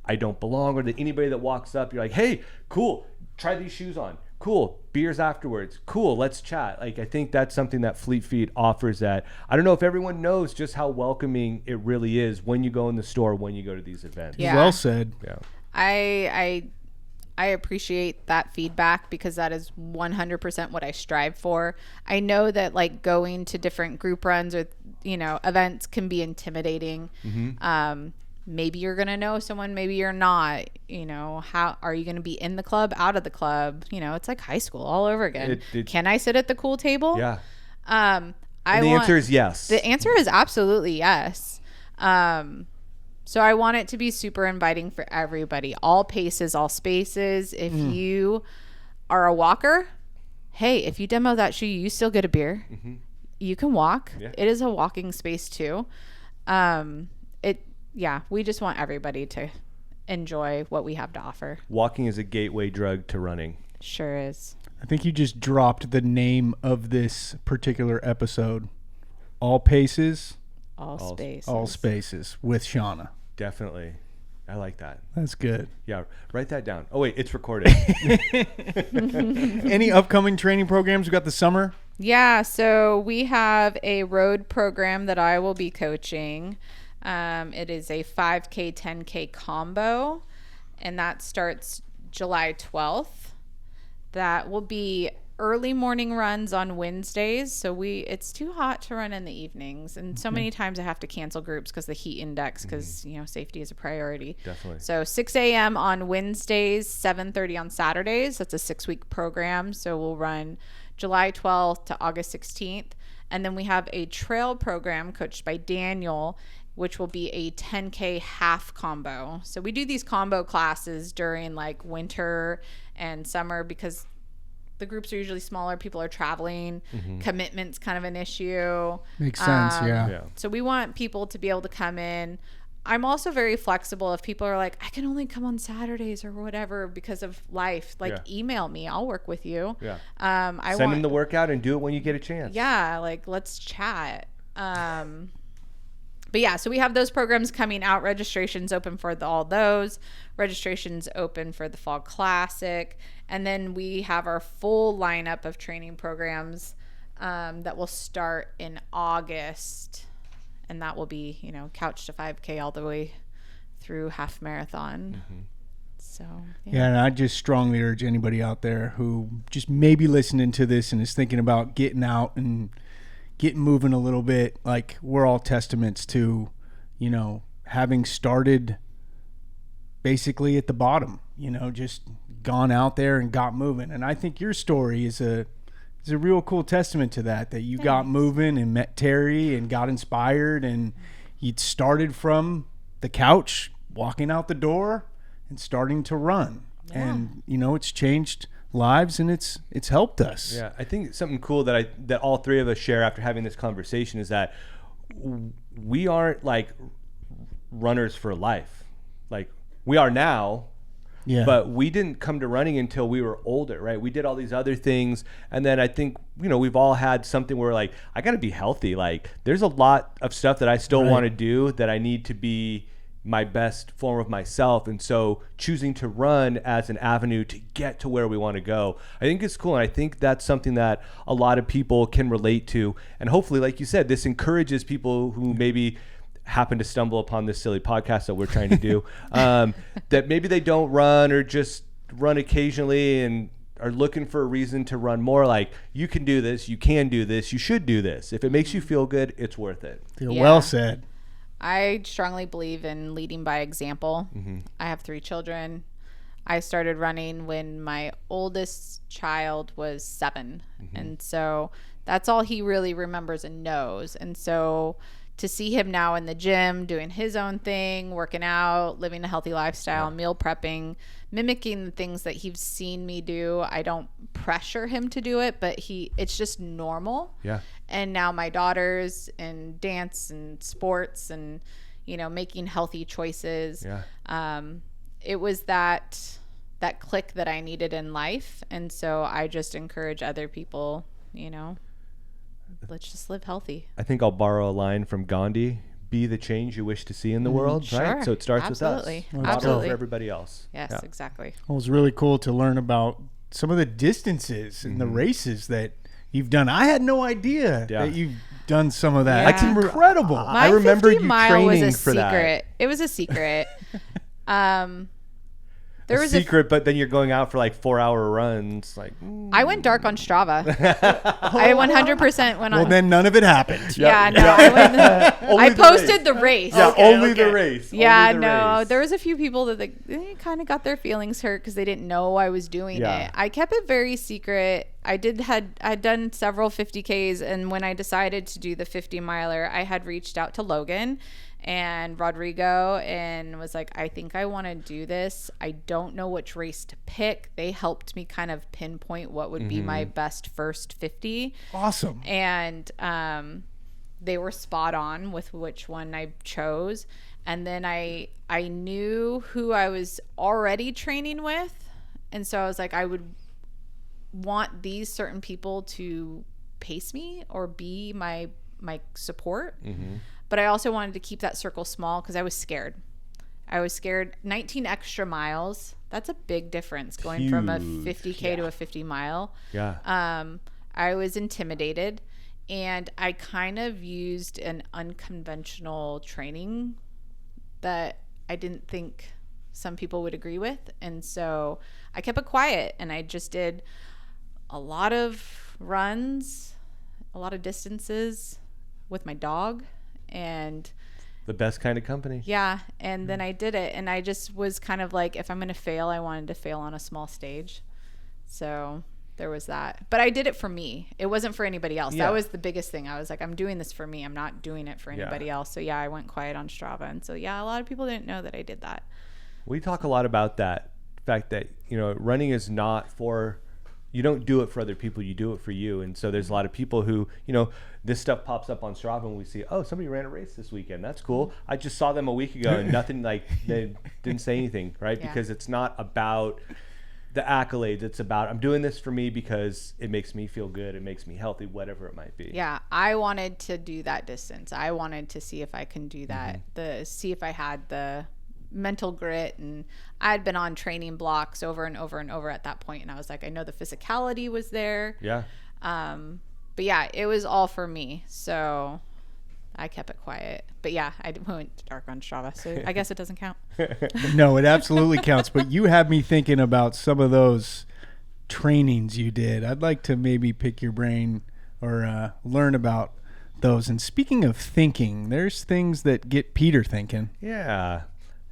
[SPEAKER 2] I don't belong, or that anybody that walks up, you're like, hey, cool, try these shoes on. Cool, beers afterwards. Cool, let's chat. Like I think that's something that Fleet Feet offers that I don't know if everyone knows just how welcoming it really is when you go in the store, when you go to these events.
[SPEAKER 3] Yeah.
[SPEAKER 1] Well said.
[SPEAKER 2] Yeah.
[SPEAKER 3] I appreciate that feedback because that is 100% what I strive for. I know that like going to different group runs or events can be intimidating. Mm-hmm. Maybe you're going to know someone, maybe you're not. How are you going to be in the club, out of the club? It's like high school all over again. Can I sit at the cool table?
[SPEAKER 2] Yeah.
[SPEAKER 3] The
[SPEAKER 2] answer is yes.
[SPEAKER 3] The answer is absolutely yes. So I want it to be super inviting for everybody. All paces, all spaces. If you are a walker, hey, if you demo that shoe, you still get a beer. Mm-hmm. You can walk. Yeah. It is a walking space too. We just want everybody to enjoy what we have to offer.
[SPEAKER 2] Walking is a gateway drug to running.
[SPEAKER 3] Sure is.
[SPEAKER 1] I think you just dropped the name of this particular episode. All paces.
[SPEAKER 3] All spaces.
[SPEAKER 1] All spaces with Shauna.
[SPEAKER 2] Definitely. I like that.
[SPEAKER 1] That's good.
[SPEAKER 2] Yeah. Write that down. Oh, wait. It's recorded.
[SPEAKER 1] Any upcoming training programs? We got the summer.
[SPEAKER 3] Yeah. So we have a road program that I will be coaching. It is a 5K, 10K combo, and that starts July 12th. That will be early morning runs on Wednesdays. So it's too hot to run in the evenings. And so many times I have to cancel groups because the heat index, because, safety is a priority.
[SPEAKER 2] Definitely.
[SPEAKER 3] So 6 a.m. on Wednesdays, 7:30 on Saturdays. That's a 6-week program. So we'll run July 12th to August 16th. And then we have a trail program coached by Daniel, which will be a 10K half combo. So we do these combo classes during like winter and summer because the groups are usually smaller. People are traveling. Commitment's kind of an issue.
[SPEAKER 1] Makes sense. Yeah.
[SPEAKER 3] So we want people to be able to come in. I'm also very flexible. If people are like, I can only come on Saturdays or whatever because of life, like email me. I'll work with you.
[SPEAKER 2] Yeah.
[SPEAKER 3] Send
[SPEAKER 2] them the workout and do it when you get a chance.
[SPEAKER 3] Yeah. Like, let's chat. But yeah, so we have those programs coming out. Registration's open for all those. Registration's open for the Fall Classic. And then we have our full lineup of training programs that will start in August. And that will be, couch to 5K all the way through half marathon. So,
[SPEAKER 1] yeah, and I just strongly urge anybody out there who just maybe listening to this and is thinking about getting out and getting moving a little bit, like we're all testaments to, having started basically at the bottom, just gone out there and got moving. And I think your story is a real cool testament to that you got moving and met Terry and got inspired, and you started from the couch, walking out the door and starting to run. Yeah. And, it's changed lives and it's helped us.
[SPEAKER 2] Yeah, I think something cool that all three of us share after having this conversation is that we aren't like runners for life. Like we are now, but we didn't come to running until we were older, right? We did all these other things, and then I think we've all had something where like I got to be healthy. Like there's a lot of stuff that I still want to do that I need to be my best form of myself, and so choosing to run as an avenue to get to where we want to go, I think it's cool. And I think that's something that a lot of people can relate to, and hopefully, like you said, this encourages people who maybe happen to stumble upon this silly podcast that we're trying to do, that maybe they don't run or just run occasionally and are looking for a reason to run more. Like, you can do this, you can do this, you should do this. If it makes you feel good, it's worth it.
[SPEAKER 1] Well said.
[SPEAKER 3] I strongly believe in leading by example. I have 3 children. I started running when my oldest child was 7. And so that's all he really remembers and knows. And so to see him now in the gym, doing his own thing, working out, living a healthy lifestyle, meal prepping, mimicking the things that he's seen me do. I don't pressure him to do it, but it's just normal. Yeah. And now my daughter's in dance and sports and, making healthy choices. Yeah. It was that click that I needed in life. And so I just encourage other people, let's just live healthy.
[SPEAKER 2] I think I'll borrow a line from Gandhi: be the change you wish to see in the world.
[SPEAKER 3] Sure.
[SPEAKER 2] Right? So it starts with us.
[SPEAKER 3] Absolutely.
[SPEAKER 2] For everybody else.
[SPEAKER 3] Yes, exactly.
[SPEAKER 1] Well, it was really cool to learn about some of the distances and the races that you've done. I had no idea that you've done some of that.
[SPEAKER 3] Yeah.
[SPEAKER 1] It's incredible.
[SPEAKER 3] My
[SPEAKER 2] I remember
[SPEAKER 3] 50
[SPEAKER 2] you
[SPEAKER 3] mile
[SPEAKER 2] training
[SPEAKER 3] was a
[SPEAKER 2] for
[SPEAKER 3] secret.
[SPEAKER 2] that.
[SPEAKER 3] It was a secret.
[SPEAKER 2] There was a secret, but then you're going out for like 4-hour runs. Like
[SPEAKER 3] I went dark on Strava. I 100% went on.
[SPEAKER 1] Well, then none of it happened.
[SPEAKER 3] I posted the race.
[SPEAKER 2] Yeah, only the race.
[SPEAKER 3] Yeah,
[SPEAKER 2] only the race.
[SPEAKER 3] There was a few people that they kind of got their feelings hurt because they didn't know I was doing it. I kept it very secret. I'd done several 50Ks, and when I decided to do the 50 miler, I had reached out to Logan and Rodrigo and was like, I think I want to do this. I don't know which race to pick. They helped me kind of pinpoint what would be my best first 50.
[SPEAKER 1] Awesome.
[SPEAKER 3] And they were spot on with which one I chose. And then I knew who I was already training with. And so I was like, I would want these certain people to pace me or be my support. But I also wanted to keep that circle small because I was scared. 19 extra miles. That's a big difference going from a 50K to a 50 mile. Yeah. I was intimidated, and I kind of used an unconventional training that I didn't think some people would agree with. And so I kept it quiet, and I just did a lot of runs, a lot of distances with my dog. And
[SPEAKER 2] the best kind of company.
[SPEAKER 3] Yeah. And then I did it, and I just was kind of like, if I'm going to fail, I wanted to fail on a small stage. So there was that. But I did it for me. It wasn't for anybody else. Yeah. That was the biggest thing. I was like, I'm doing this for me. I'm not doing it for anybody else. So yeah, I went quiet on Strava. And so yeah, a lot of people didn't know that I did that.
[SPEAKER 2] We talk a lot about that fact that, running is not for you don't do it for other people, you do it for you. And so there's a lot of people who, this stuff pops up on Strava and we see, oh, somebody ran a race this weekend. That's cool. I just saw them a week ago and nothing, like, they didn't say anything, right?
[SPEAKER 3] Yeah.
[SPEAKER 2] Because it's not about the accolades. It's about, I'm doing this for me because it makes me feel good. It makes me healthy, whatever it might be.
[SPEAKER 3] Yeah. I wanted to do that distance. I wanted to see if I can do that, see if I had the mental grit, and I'd been on training blocks over and over and over at that point, and I was like, I know the physicality was there.
[SPEAKER 2] Yeah.
[SPEAKER 3] But yeah, it was all for me, so I kept it quiet. But yeah, I went dark on Strava, so I guess it doesn't count.
[SPEAKER 1] No, it absolutely counts. But you have me thinking about some of those trainings you did. I'd like to maybe pick your brain or learn about those. And speaking of thinking, there's things that get Peter thinking.
[SPEAKER 2] Yeah,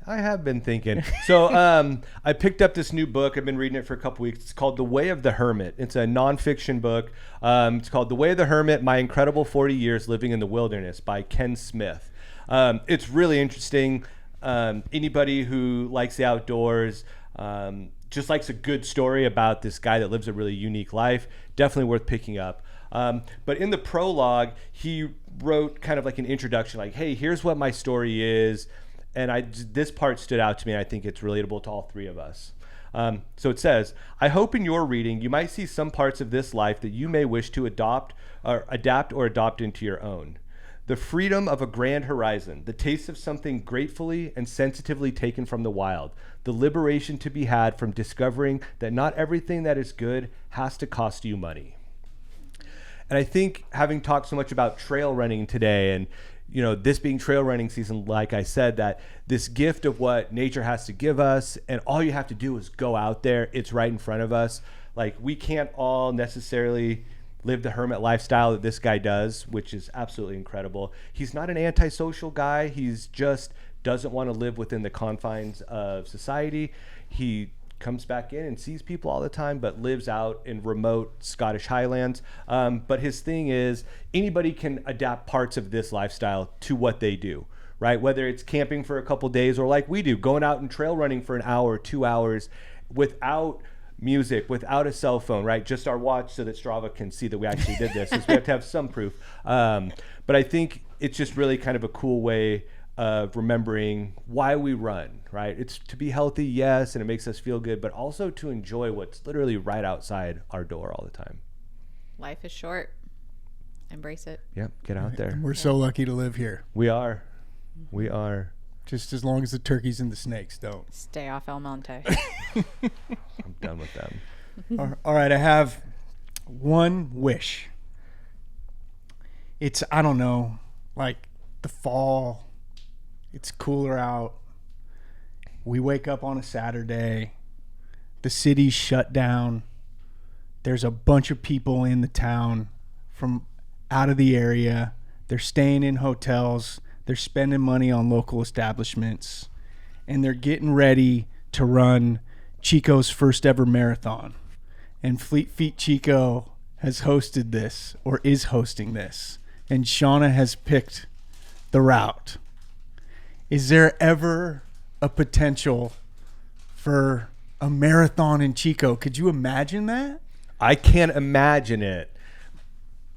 [SPEAKER 2] I have been thinking. So I picked up this new book. I've been reading it for a couple weeks. It's called The Way of the Hermit. It's a nonfiction book. It's called The Way of the Hermit, My Incredible 40 Years Living in the Wilderness by Ken Smith. It's really interesting. Anybody who likes the outdoors, just likes a good story about this guy that lives a really unique life, definitely worth picking up. But in the prologue, he wrote kind of like an introduction, like, hey, here's what my story is. And this part stood out to me. I think it's relatable to all three of us. So it says, I hope in your reading you might see some parts of this life that you may wish to adapt or adopt into your own. The freedom of a grand horizon, the taste of something gratefully and sensitively taken from the wild, the liberation to be had from discovering that not everything that is good has to cost you money. And I think, having talked so much about trail running today, and this being trail running season, like I said, that this gift of what nature has to give us, and all you have to do is go out there. It's right in front of us. Like, we can't all necessarily live the hermit lifestyle that this guy does, which is absolutely incredible. He's not an antisocial guy. He's just doesn't want to live within the confines of society. He comes back in and sees people all the time, but lives out in remote Scottish Highlands. But his thing is, anybody can adapt parts of this lifestyle to what they do, right? Whether it's camping for a couple days, or like we do, going out and trail running for an hour, 2 hours without music, without a cell phone, right? Just our watch, so that Strava can see that we actually did this, because we have to have some proof. But I think it's just really kind of a cool way of remembering why we run, right? It's to be healthy, yes, and it makes us feel good, but also to enjoy what's literally right outside our door all the time.
[SPEAKER 3] Life is short. Embrace it.
[SPEAKER 2] Yep, get out there.
[SPEAKER 1] We're so lucky to live here.
[SPEAKER 2] We are.
[SPEAKER 1] Just as long as the turkeys and the snakes don't.
[SPEAKER 3] Stay off El Monte.
[SPEAKER 2] I'm done with them.
[SPEAKER 1] All right, I have one wish. It's, I don't know, like the fall. It's cooler out. We wake up on a Saturday. The city's shut down. There's a bunch of people in the town from out of the area. They're staying in hotels. They're spending money on local establishments. And they're getting ready to run Chico's first ever marathon. And Fleet Feet Chico has hosted this, or is hosting this. And Shauna has picked the route. Is there ever a potential for a marathon in Chico? Could you imagine that?
[SPEAKER 2] I can't imagine it,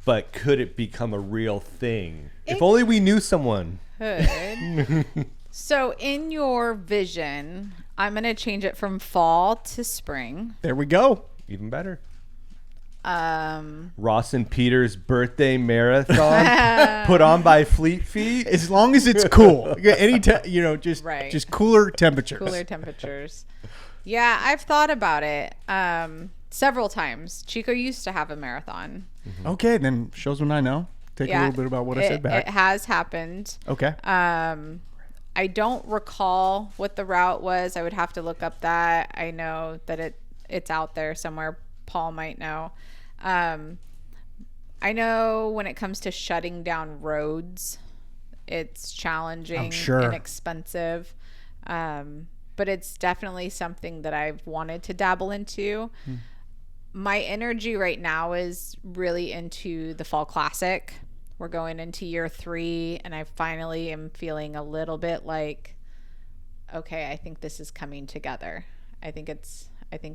[SPEAKER 2] but could it become a real thing? If only we knew someone.
[SPEAKER 3] Could. So in your vision, I'm going to change it from fall to spring.
[SPEAKER 1] There we go.
[SPEAKER 2] Even better. Ross and Peter's birthday marathon put on by Fleet Feet.
[SPEAKER 1] As long as it's cool.
[SPEAKER 3] Right.
[SPEAKER 1] Just cooler temperatures.
[SPEAKER 3] Cooler temperatures. Yeah, I've thought about it several times. Chico used to have a marathon.
[SPEAKER 1] Mm-hmm. Okay, then shows when I know. Take a little bit about what I said back.
[SPEAKER 3] It has happened.
[SPEAKER 1] Okay.
[SPEAKER 3] I don't recall what the route was. I would have to look up that. I know that it's out there somewhere. Paul might know. I know when it comes to shutting down roads, it's challenging,
[SPEAKER 1] I'm sure.
[SPEAKER 3] and expensive. But it's definitely something that I've wanted to dabble into. My energy right now is really into the Fall Classic. We're going into year 3, and I finally am feeling a little bit like, okay, I think this is coming together. I think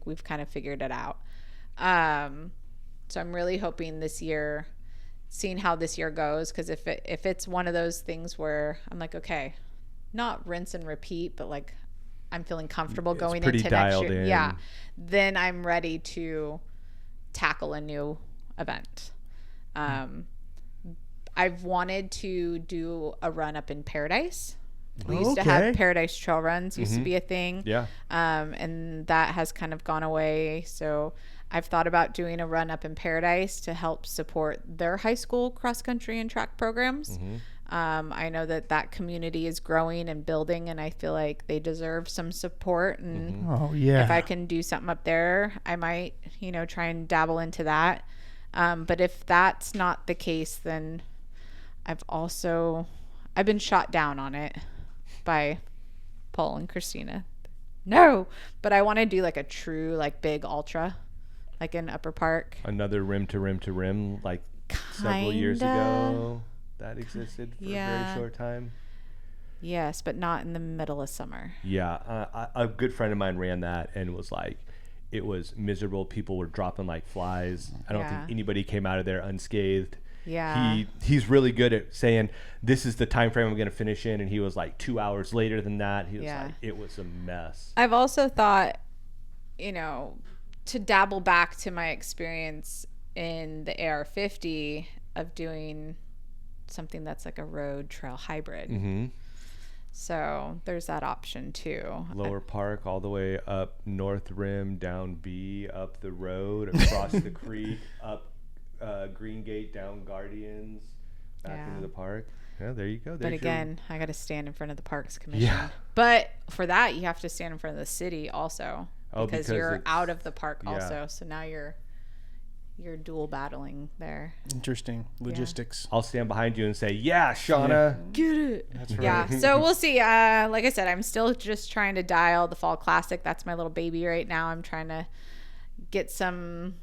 [SPEAKER 3] we've kind of figured it out. So I'm really hoping this year, seeing how this year goes, because if it's one of those things where I'm like, okay, not rinse and repeat, but like I'm feeling comfortable going into next year. Yeah. Then I'm ready to tackle a new event. I've wanted to do a run up in Paradise. We used to have Paradise Trail Runs, used to be a thing.
[SPEAKER 2] Yeah.
[SPEAKER 3] And that has kind of gone away. So I've thought about doing a run up in Paradise to help support their high school cross country and track programs. I know that community is growing and building, and I feel like they deserve some support. And if I can do something up there, I might, try and dabble into that. But if that's not the case, then I've been shot down on it by Paul and Christina. No, but I want to do like a true, like big ultra, like in Upper Park.
[SPEAKER 2] Another rim to rim to rim, like several years ago. That existed for a very short time.
[SPEAKER 3] Yes, but not in the middle of summer.
[SPEAKER 2] Yeah, a good friend of mine ran that and was like, it was miserable. People were dropping like flies. I don't think anybody came out of there unscathed.
[SPEAKER 3] Yeah.
[SPEAKER 2] He's really good at saying, this is the time frame I'm going to finish in. And he was like 2 hours later than that. He was like, it was a mess.
[SPEAKER 3] I've also thought, to dabble back to my experience in the AR-50 of doing something that's like a road trail hybrid. So there's that option too.
[SPEAKER 2] Lower Park all the way up North Rim, down B, up the road, across the creek, up Green Gate, down Guardians, back into the park. Yeah, there you go.
[SPEAKER 3] But again, I got to stand in front of the Parks Commission.
[SPEAKER 2] Yeah.
[SPEAKER 3] But for that, you have to stand in front of the city also, because you're out of the park also. So now you're dual battling there.
[SPEAKER 1] Interesting logistics.
[SPEAKER 2] I'll stand behind you and say, yeah, Shauna.
[SPEAKER 3] Get it.
[SPEAKER 1] That's right.
[SPEAKER 3] Yeah. So we'll see. Like I said, I'm still just trying to dial the Fall Classic. That's my little baby right now. I'm trying to get some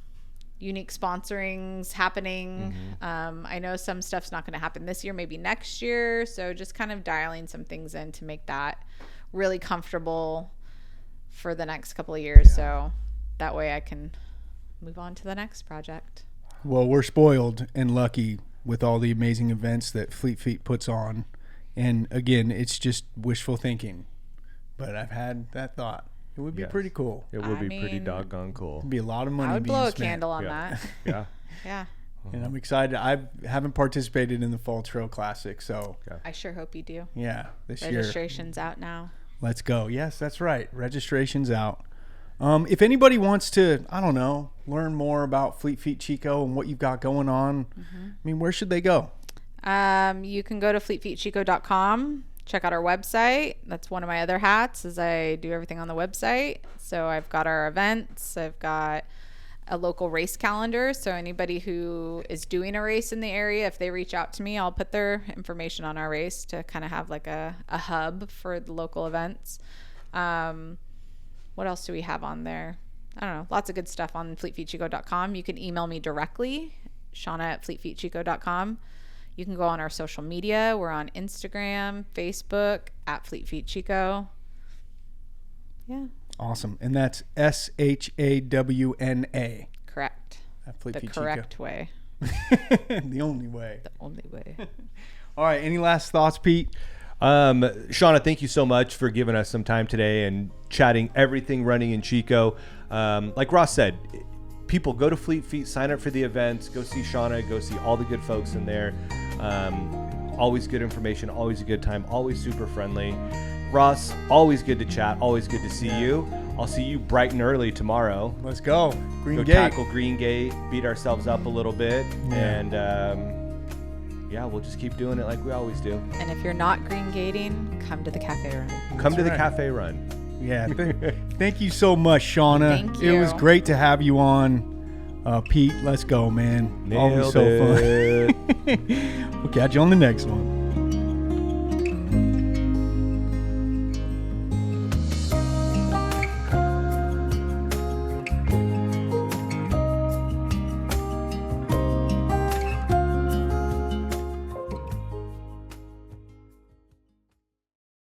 [SPEAKER 3] unique sponsorings happening. I know some stuff's not going to happen this year, maybe next year. So just kind of dialing some things in to make that really comfortable for the next couple of years. So that way I can move on to the next project.
[SPEAKER 1] Well, we're spoiled and lucky with all the amazing events that Fleet Feet puts on. And again, it's just wishful thinking. But I've had that thought. It would be pretty cool.
[SPEAKER 2] It would be pretty doggone cool.
[SPEAKER 1] It'd be a lot of money.
[SPEAKER 3] I would
[SPEAKER 1] being
[SPEAKER 3] blow a
[SPEAKER 1] spent.
[SPEAKER 3] candle on that.
[SPEAKER 2] Yeah.
[SPEAKER 3] Yeah.
[SPEAKER 1] And I'm excited. I haven't participated in the Fall Trail Classic, so
[SPEAKER 3] I sure hope you do.
[SPEAKER 1] yeah, this year.
[SPEAKER 3] Registration's out now.
[SPEAKER 1] Let's go. Yes, that's right. Registration's out. If anybody wants to, I don't know, learn more about Fleet Feet Chico and what you've got going on, I mean, where should they go?
[SPEAKER 3] You can go to fleetfeetchico.com. Check out our website. That's one of my other hats, is I do everything on the website. So I've got our events. I've got a local race calendar. So anybody who is doing a race in the area, if they reach out to me, I'll put their information on our race to kind of have like a hub for the local events. What else do we have on there? I don't know. Lots of good stuff on fleetfeetchico.com. You can email me directly, Shauna@fleetfeetchico.com. You can go on our social media. We're on Instagram, Facebook, @FleetFeetChico. Yeah.
[SPEAKER 1] Awesome. And that's SHAWNA.
[SPEAKER 3] Correct.
[SPEAKER 1] At Fleet
[SPEAKER 3] The
[SPEAKER 1] Feet
[SPEAKER 3] correct way.
[SPEAKER 1] Chico. The only way.
[SPEAKER 3] The only way.
[SPEAKER 1] All right. Any last thoughts, Pete?
[SPEAKER 2] Shauna, thank you so much for giving us some time today and chatting everything running in Chico. Like Ross said, people go to Fleet Feet, sign up for the events, go see Shauna, go see all the good folks in there. Always good information, always a good time, always super friendly. Ross, always good to chat, always good to see you. I'll see you bright and early tomorrow.
[SPEAKER 1] Let's go. Green
[SPEAKER 2] Go
[SPEAKER 1] Gate.
[SPEAKER 2] tackle Green Gate, beat ourselves up a little bit, and we'll just keep doing it like we always do.
[SPEAKER 3] And if you're not green gating, come to the cafe run.
[SPEAKER 2] Come to the
[SPEAKER 1] right.
[SPEAKER 2] cafe run.
[SPEAKER 1] Yeah. Thank you so much, Shauna.
[SPEAKER 3] Thank you.
[SPEAKER 1] It was great to have you on. Pete, let's go, man. Always
[SPEAKER 2] Nailed
[SPEAKER 1] so
[SPEAKER 2] it.
[SPEAKER 1] fun. We'll catch you on the next one.